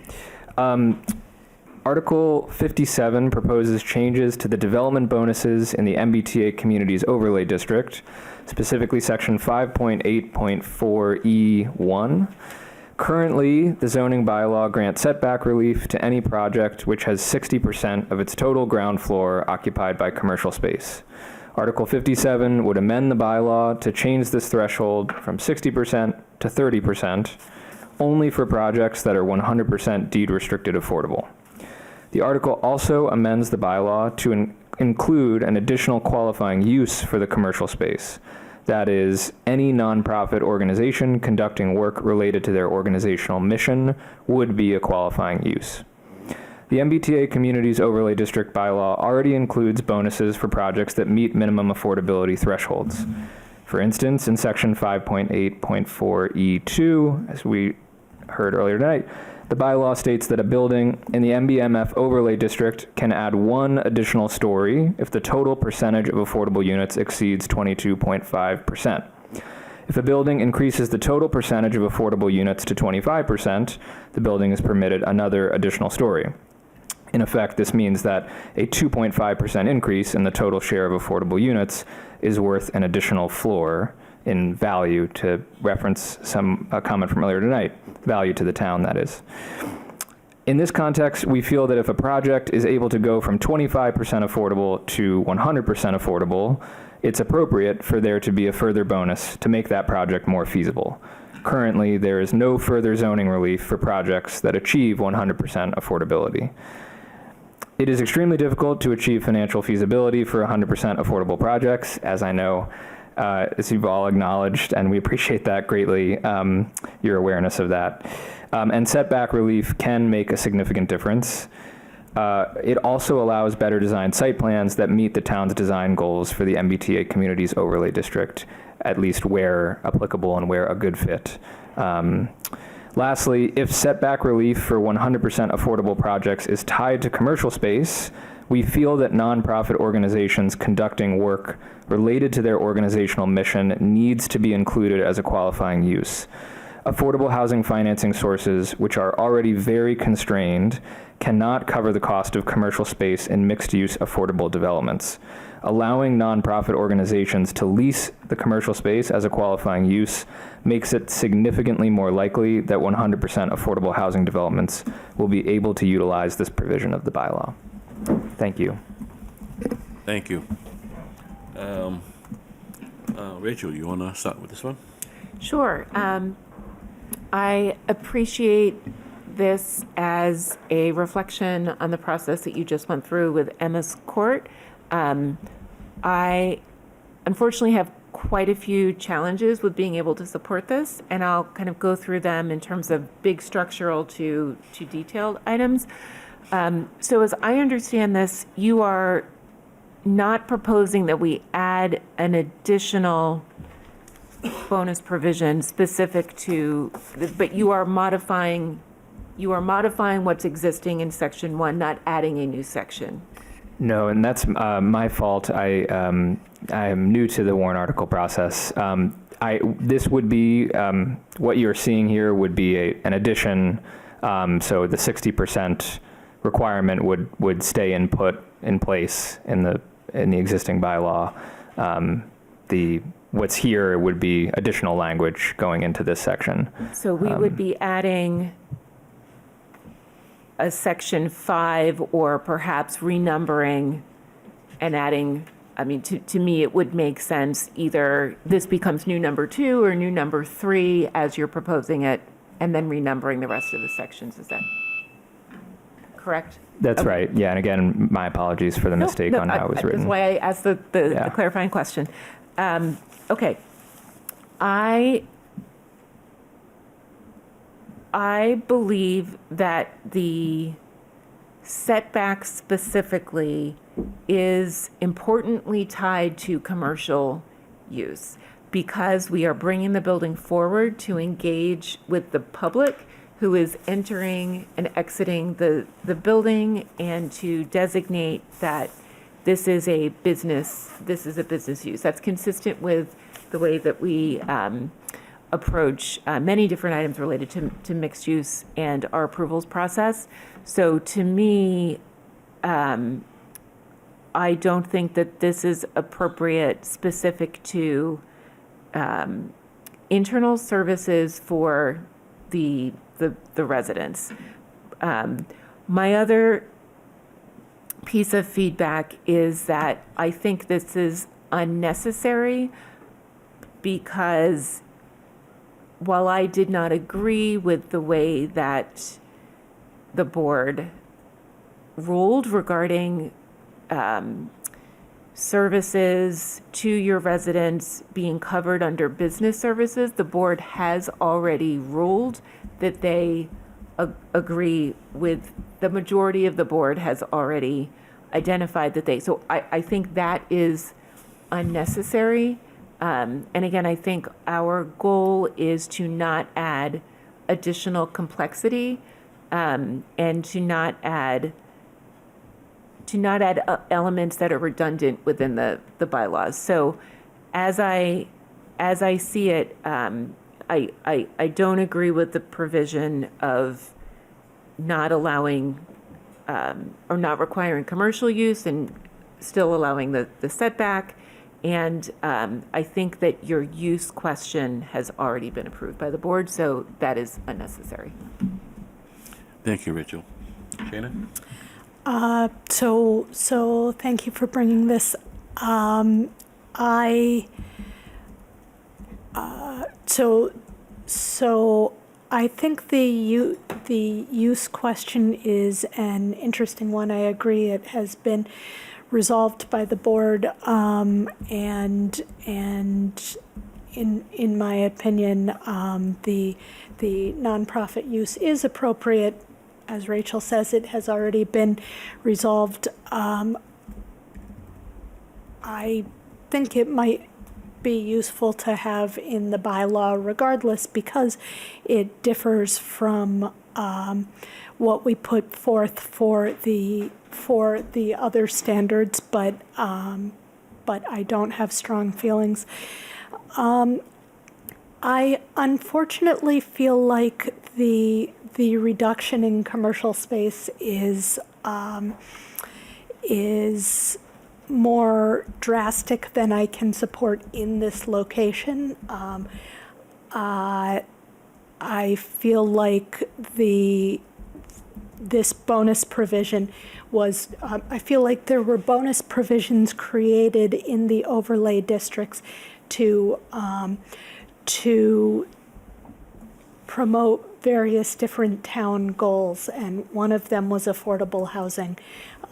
Speaker 20: Article 57 proposes changes to the development bonuses in the MBTA Communities Overlay District, specifically Section 5.8.4E1. Currently, the zoning bylaw grants setback relief to any project which has 60% of its total ground floor occupied by commercial space. Article 57 would amend the bylaw to change this threshold from 60% to 30%, only for projects that are 100% deed restricted affordable. The article also amends the bylaw to include an additional qualifying use for the commercial space. That is, any nonprofit organization conducting work related to their organizational mission would be a qualifying use. The MBTA Communities Overlay District bylaw already includes bonuses for projects that meet minimum affordability thresholds. For instance, in Section 5.8.4E2, as we heard earlier tonight, the bylaw states that a building in the MBMF overlay district can add one additional story if the total percentage of affordable units exceeds 22.5%. If a building increases the total percentage of affordable units to 25%, the building is permitted another additional story. In effect, this means that a 2.5% increase in the total share of affordable units is worth an additional floor in value, to reference a comment from earlier tonight, value to the town, that is. In this context, we feel that if a project is able to go from 25% affordable to 100% affordable, it's appropriate for there to be a further bonus to make that project more feasible. Currently, there is no further zoning relief for projects that achieve 100% affordability. It is extremely difficult to achieve financial feasibility for 100% affordable projects, as I know, as you've all acknowledged, and we appreciate that greatly, your awareness of that. And setback relief can make a significant difference. It also allows better designed site plans that meet the town's design goals for the MBTA Communities Overlay District, at least where applicable and where a good fit. Lastly, if setback relief for 100% affordable projects is tied to commercial space, we feel that nonprofit organizations conducting work related to their organizational mission needs to be included as a qualifying use. Affordable housing financing sources, which are already very constrained, cannot cover the cost of commercial space in mixed-use affordable developments. Allowing nonprofit organizations to lease the commercial space as a qualifying use makes it significantly more likely that 100% affordable housing developments will be able to utilize this provision of the bylaw. Thank you.
Speaker 1: Thank you. Rachel, you want to start with this one?
Speaker 5: Sure. I appreciate this as a reflection on the process that you just went through with Emma's Court. I unfortunately have quite a few challenges with being able to support this, and I'll kind of go through them in terms of big structural to detailed items. So as I understand this, you are not proposing that we add an additional bonus provision specific to, but you are modifying what's existing in section 1, not adding a new section.
Speaker 20: No, and that's my fault. I am new to the warrant article process. This would be, what you're seeing here would be an addition, so the 60% requirement would stay in place in the existing bylaw. What's here would be additional language going into this section.
Speaker 5: So we would be adding a section 5, or perhaps renumbering and adding, I mean, to me, it would make sense either this becomes new number 2 or new number 3 as you're proposing it, and then renumbering the rest of the sections. Is that correct?
Speaker 20: That's right. Yeah, and again, my apologies for the mistake on how it was written.
Speaker 5: That's why I asked the clarifying question. Okay. I believe that the setback specifically is importantly tied to commercial use, because we are bringing the building forward to engage with the public who is entering and exiting the building, and to designate that this is a business use. That's consistent with the way that we approach many different items related to mixed use and our approvals process. So to me, I don't think that this is appropriate specific to internal services for the residents. My other piece of feedback is that I think this is unnecessary, because while I did not agree with the way that the board ruled regarding services to your residents being covered under business services, the board has already ruled that they agree with, the majority of the board has already identified that they, so I think that is unnecessary. And again, I think our goal is to not add additional complexity, and to not add elements that are redundant within the bylaws. So as I see it, I don't agree with the provision of not allowing or not requiring commercial use and still allowing the setback. And I think that your use question has already been approved by the board, so that is unnecessary.
Speaker 1: Thank you, Rachel. Shannon?
Speaker 4: So thank you for bringing this. I think the use question is an interesting one. I agree. It has been resolved by the board, and in my opinion, the nonprofit use is appropriate. As Rachel says, it has already been resolved. I think it might be useful to have in the bylaw regardless, because it differs from what we put forth for the other standards, but I don't have strong feelings. I unfortunately feel like the reduction in commercial space is more drastic than I can support in this location. I feel like this bonus provision was, I feel like there were bonus provisions created in the overlay districts to promote various different town goals, and one of them was affordable housing,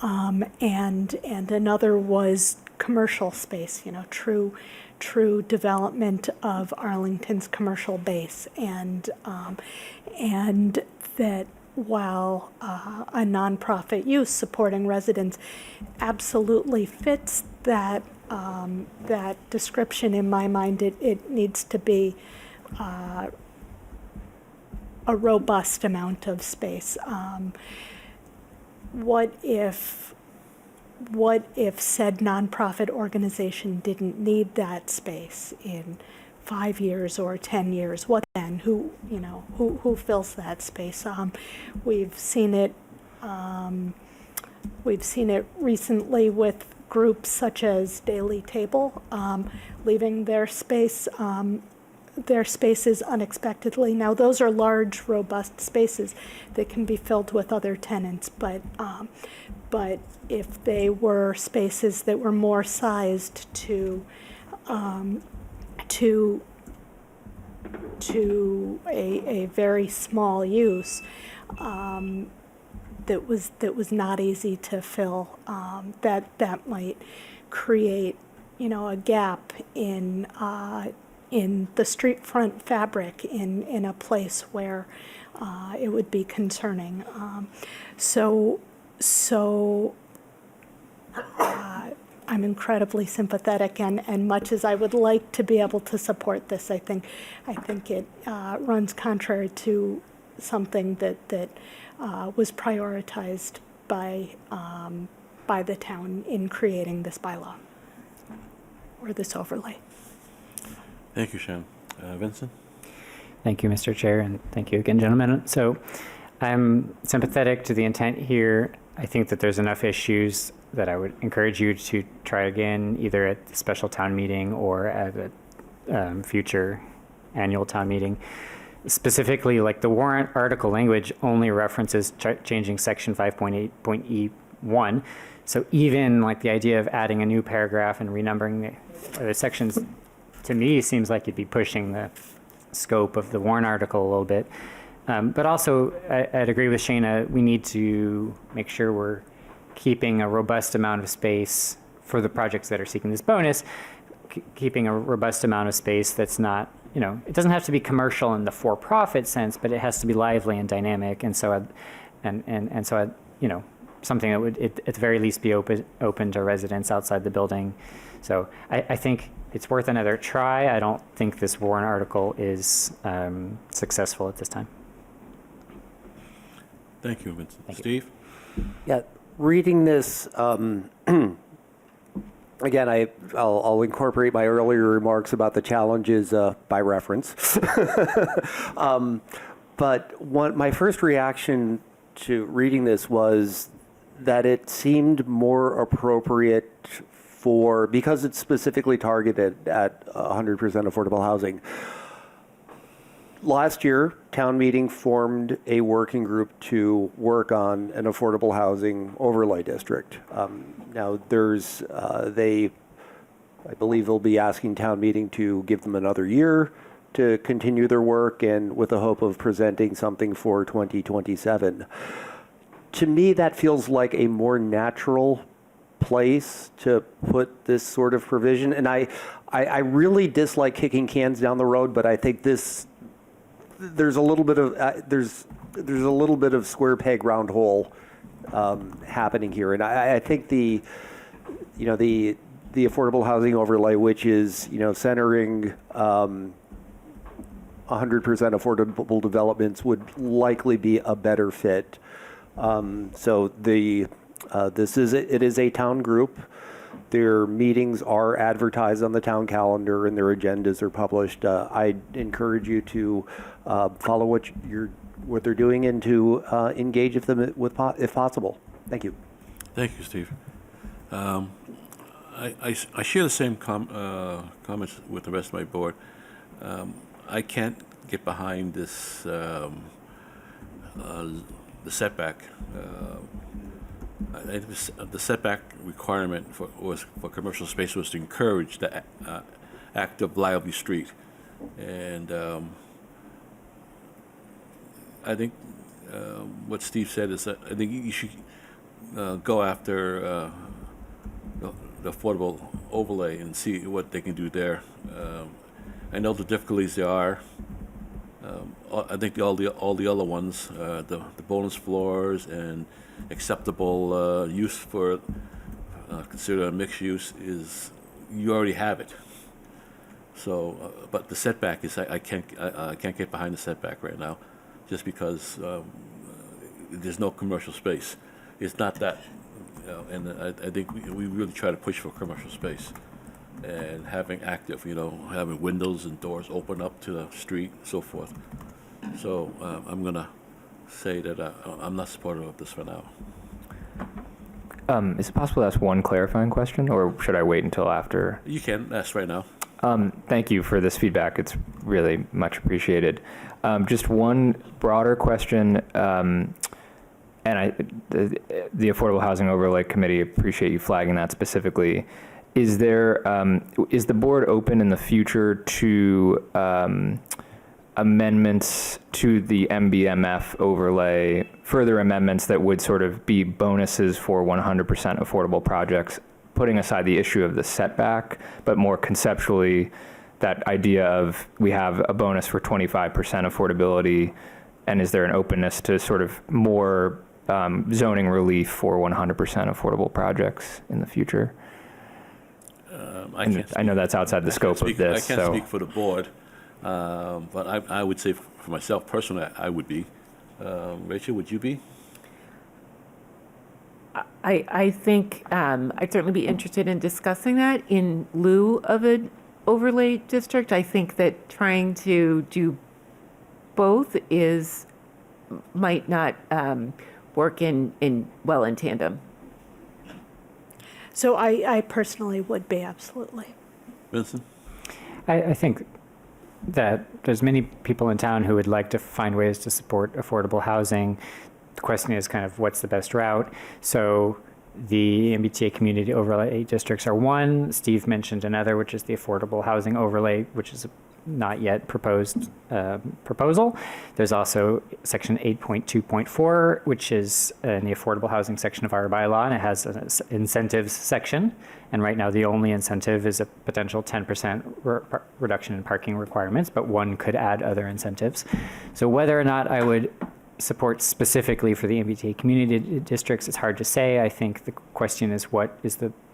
Speaker 4: and another was commercial space, true development of Arlington's commercial base, and that while a nonprofit use supporting residents absolutely fits that description, in my mind, it needs to be a robust amount of space. What if said nonprofit organization didn't need that space in 5 years or 10 years? What then? Who fills that space? We've seen it recently with groups such as Daily Table leaving their spaces unexpectedly. Now, those are large, robust spaces that can be filled with other tenants, but if they were spaces that were more sized to a very small use, that was not easy to fill, that might create a gap in the street front fabric in a place where it would be concerning. So I'm incredibly sympathetic, and much as I would like to be able to support this, I think it runs contrary to something that was prioritized by the town in creating this bylaw or this overlay.
Speaker 1: Thank you, Shannon. Vincent?
Speaker 3: Thank you, Mr. Chair, and thank you again, gentlemen. So I'm sympathetic to the intent here. I think that there's enough issues that I would encourage you to try again, either at the special town meeting or at a future annual town meeting. Specifically, like the warrant article language only references changing section 5.8.E1. So even like the idea of adding a new paragraph and renumbering the sections, to me, seems like you'd be pushing the scope of the warrant article a little bit. But also, I'd agree with Shana, we need to make sure we're keeping a robust amount of space for the projects that are seeking this bonus, keeping a robust amount of space that's not, it doesn't have to be commercial in the for-profit sense, but it has to be lively and dynamic. And so, something that would, at the very least, be open to residents outside the building. So I think it's worth another try. I don't think this warrant article is successful at this time.
Speaker 1: Thank you, Vincent. Steve?
Speaker 2: Yeah, reading this, again, I'll incorporate my earlier remarks about the challenges by reference. But my first reaction to reading this was that it seemed more appropriate because it's specifically targeted at 100% affordable housing. Last year, town meeting formed a working group to work on an affordable housing overlay district. Now, I believe they'll be asking town meeting to give them another year to continue their work and with the hope of presenting something for 2027. To me, that feels like a more natural place to put this sort of provision. And I really dislike kicking cans down the road, but I think there's a little bit of there's a little bit of square peg round hole happening here. And I think the affordable housing overlay, which is centering 100% affordable developments, would likely be a better fit. So it is a town group. Their meetings are advertised on the town calendar and their agendas are published. I encourage you to follow what they're doing and to engage with them if possible. Thank you.
Speaker 1: Thank you, Steve. I share the same comments with the rest of my board. I can't get behind this the setback. The setback requirement for commercial space was to encourage the active, lively street, and I think what Steve said is that I think you should go after the affordable overlay and see what they can do there. I know the difficulties there are. I think all the other ones, the bonus floors and acceptable use for considered a mixed use, is you already have it. So, but the setback is I can't get behind the setback right now, just because there's no commercial space. It's not that, and I think we really try to push for commercial space and having active, having windows and doors open up to the street, so forth. So I'm gonna say that I'm not supportive of this for now.
Speaker 20: Is it possible to ask one clarifying question, or should I wait until after?
Speaker 1: You can ask right now.
Speaker 20: Thank you for this feedback. It's really much appreciated. Just one broader question, and the Affordable Housing Overlay Committee, appreciate you flagging that specifically. Is the board open in the future to amendments to the MBMF overlay, further amendments that would sort of be bonuses for 100% affordable projects, putting aside the issue of the setback, but more conceptually, that idea of we have a bonus for 25% affordability, and is there an openness to sort of more zoning relief for 100% affordable projects in the future? I know that's outside the scope of this.
Speaker 1: I can't speak for the board, but I would say for myself personally, I would be. Rachel, would you be?
Speaker 5: I think I'd certainly be interested in discussing that in lieu of an overlay district. I think that trying to do both might not work in tandem.
Speaker 4: So I personally would be, absolutely.
Speaker 1: Vincent?
Speaker 3: I think that there's many people in town who would like to find ways to support affordable housing. The question is kind of what's the best route. So the MBTA community overlay districts are one. Steve mentioned another, which is the affordable housing overlay, which is not yet proposed proposal. There's also section 8.2.4, which is in the affordable housing section of our bylaw, and it has an incentives section. And right now, the only incentive is a potential 10% reduction in parking requirements, but one could add other incentives. So whether or not I would support specifically for the MBTA community districts, it's hard to say. I think the question is what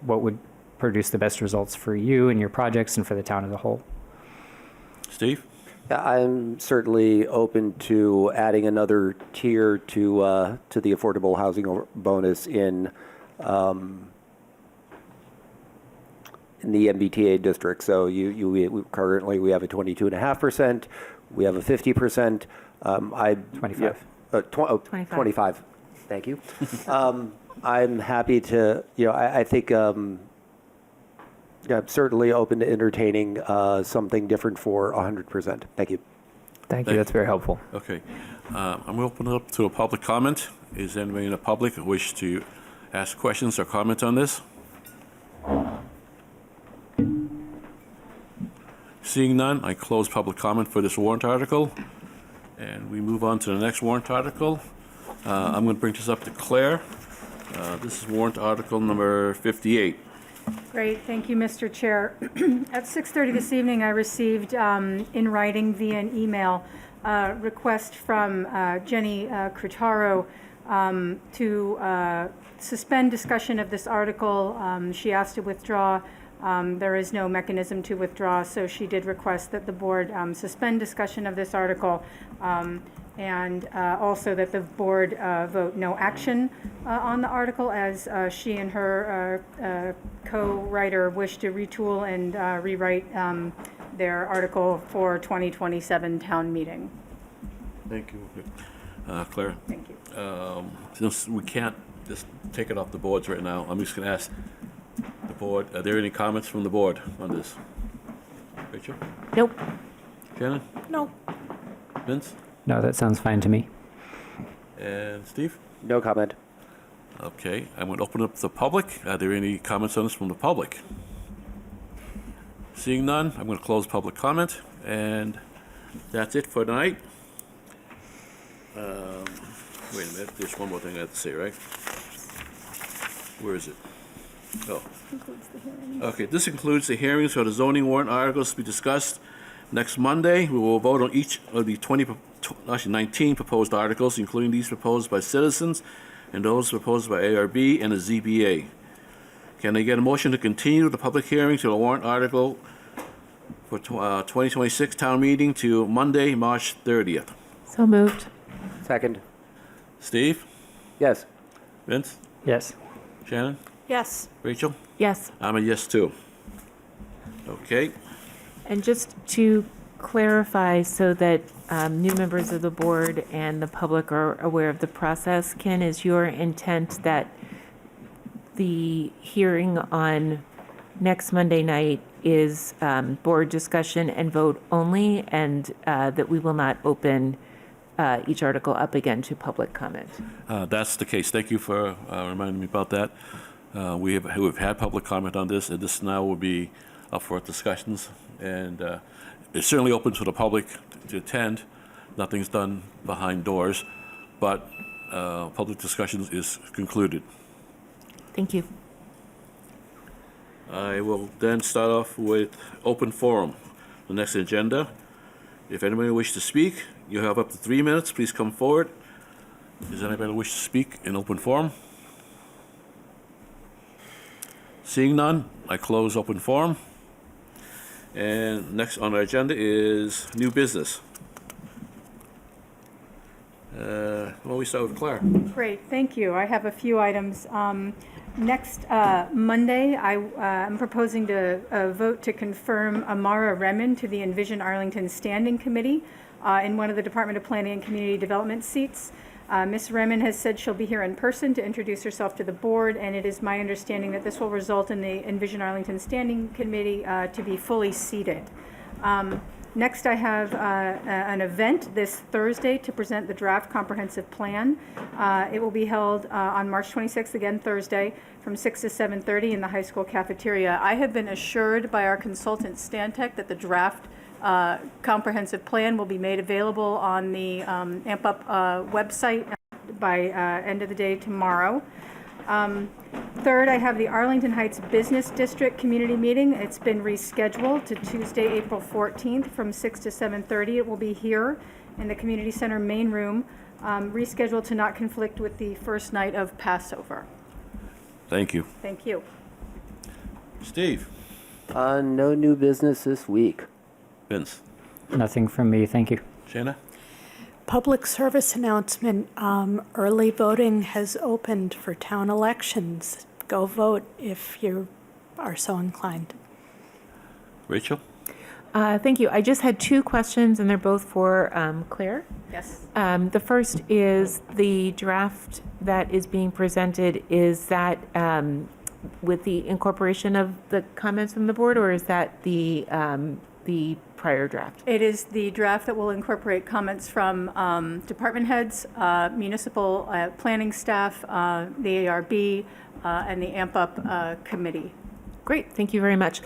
Speaker 3: would produce the best results for you and your projects and for the town as a whole.
Speaker 1: Steve?
Speaker 2: Yeah, I'm certainly open to adding another tier to the affordable housing bonus in the MBTA district. So currently we have a 22.5%. We have a 50%.
Speaker 3: 25.
Speaker 2: 25. Thank you. I'm happy to. I think. I'm certainly open to entertaining something different for 100%. Thank you.
Speaker 20: Thank you. That's very helpful.
Speaker 1: Okay. I'm going to open it up to a public comment. Is anybody in the public who wish to ask questions or comment on this? Seeing none, I close public comment for this warrant article. And we move on to the next warrant article. I'm going to bring this up to Claire. This is warrant article number 58.
Speaker 8: Great, thank you, Mr. Chair. At 6:30 this evening, I received in writing via an email a request from Jenny Crutaro to suspend discussion of this article. She asked to withdraw. There is no mechanism to withdraw, so she did request that the board suspend discussion of this article, and also that the board vote no action on the article, as she and her co-writer wish to retool and rewrite their article for 2027 town meeting.
Speaker 1: Thank you. Claire?
Speaker 8: Thank you.
Speaker 1: Since we can't just take it off the boards right now, I'm just going to ask the board, are there any comments from the board on this? Rachel?
Speaker 5: Nope.
Speaker 1: Shannon?
Speaker 4: No.
Speaker 1: Vince?
Speaker 3: No, that sounds fine to me.
Speaker 1: And Steve?
Speaker 2: No comment.
Speaker 1: Okay, I'm going to open up the public. Are there any comments on this from the public? Seeing none, I'm going to close public comment, and that's it for tonight. Wait a minute, there's one more thing I have to say, right? Where is it? Oh. Okay, this concludes the hearings for the zoning warrant articles to be discussed. Next Monday, we will vote on each of the 19 proposed articles, including these proposed by citizens and those proposed by ARB and the ZBA. Can I get a motion to continue the public hearing to the warrant article for 2026 town meeting to Monday, March 30th?
Speaker 5: So moved.
Speaker 2: Second.
Speaker 1: Steve?
Speaker 2: Yes.
Speaker 1: Vince?
Speaker 3: Yes.
Speaker 1: Shannon?
Speaker 4: Yes.
Speaker 1: Rachel?
Speaker 5: Yes.
Speaker 1: I'm a yes too. Okay.
Speaker 5: And just to clarify so that new members of the board and the public are aware of the process, Ken, is your intent that the hearing on next Monday night is board discussion and vote only, and that we will not open each article up again to public comment?
Speaker 1: That's the case. Thank you for reminding me about that. We've had public comment on this, and this now will be up for discussions. And it's certainly open to the public to attend. Nothing's done behind doors, but public discussions is concluded.
Speaker 5: Thank you.
Speaker 1: I will then start off with open forum. The next agenda. If anybody wishes to speak, you have up to 3 minutes. Please come forward. Does anybody wish to speak in open forum? Seeing none, I close open forum. And next on our agenda is new business. Well, we start with Claire.
Speaker 8: Great, thank you. I have a few items. Next Monday, I'm proposing to vote to confirm Amara Remen to the Envision Arlington Standing Committee in one of the Department of Planning and Community Development seats. Ms. Remen has said she'll be here in person to introduce herself to the board, and it is my understanding that this will result in the Envision Arlington Standing Committee to be fully seated. Next, I have an event this Thursday to present the draft comprehensive plan. It will be held on March 26th, again Thursday, from 6 to 7:30 in the high school cafeteria. I have been assured by our consultant Stantec that the draft comprehensive plan will be made available on the AMP Up website by end of the day tomorrow. Third, I have the Arlington Heights Business District Community Meeting. It's been rescheduled to Tuesday, April 14th from 6 to 7:30. It will be here in the Community Center main room, rescheduled to not conflict with the first night of Passover.
Speaker 1: Thank you.
Speaker 8: Thank you.
Speaker 1: Steve.
Speaker 2: No new business this week.
Speaker 1: Vince.
Speaker 3: Nothing from me, thank you.
Speaker 1: Shanna.
Speaker 4: Public service announcement. Early voting has opened for town elections. Go vote if you are so inclined.
Speaker 1: Rachel.
Speaker 5: Thank you. I just had two questions, and they're both for Claire.
Speaker 8: Yes.
Speaker 5: The first is the draft that is being presented, is that with the incorporation of the comments from the board, or is that the prior draft?
Speaker 8: It is the draft that will incorporate comments from department heads, municipal planning staff, the ARB, and the AMP Up committee.
Speaker 5: Great, thank you very much.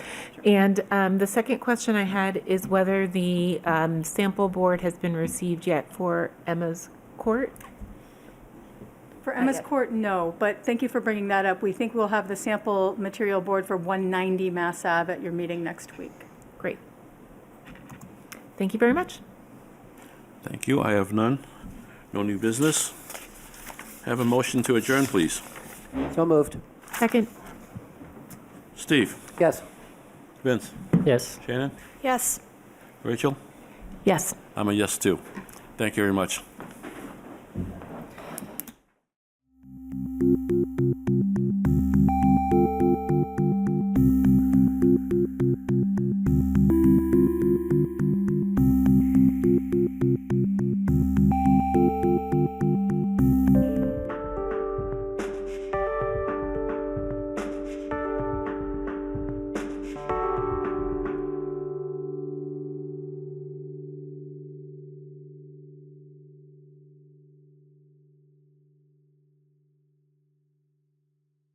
Speaker 5: And the second question I had is whether the sample board has been received yet for Emma's Court?
Speaker 8: For Emma's Court, no, but thank you for bringing that up. We think we'll have the sample material board for 190 Mass Ave at your meeting next week.
Speaker 5: Great. Thank you very much.
Speaker 1: Thank you. I have none. No new business. Have a motion to adjourn, please.
Speaker 2: So moved.
Speaker 5: Second.
Speaker 1: Steve?
Speaker 2: Yes.
Speaker 1: Vince?
Speaker 3: Yes.
Speaker 1: Shannon?
Speaker 4: Yes.
Speaker 1: Rachel?
Speaker 5: Yes.
Speaker 1: I'm a yes, too. Thank you very much.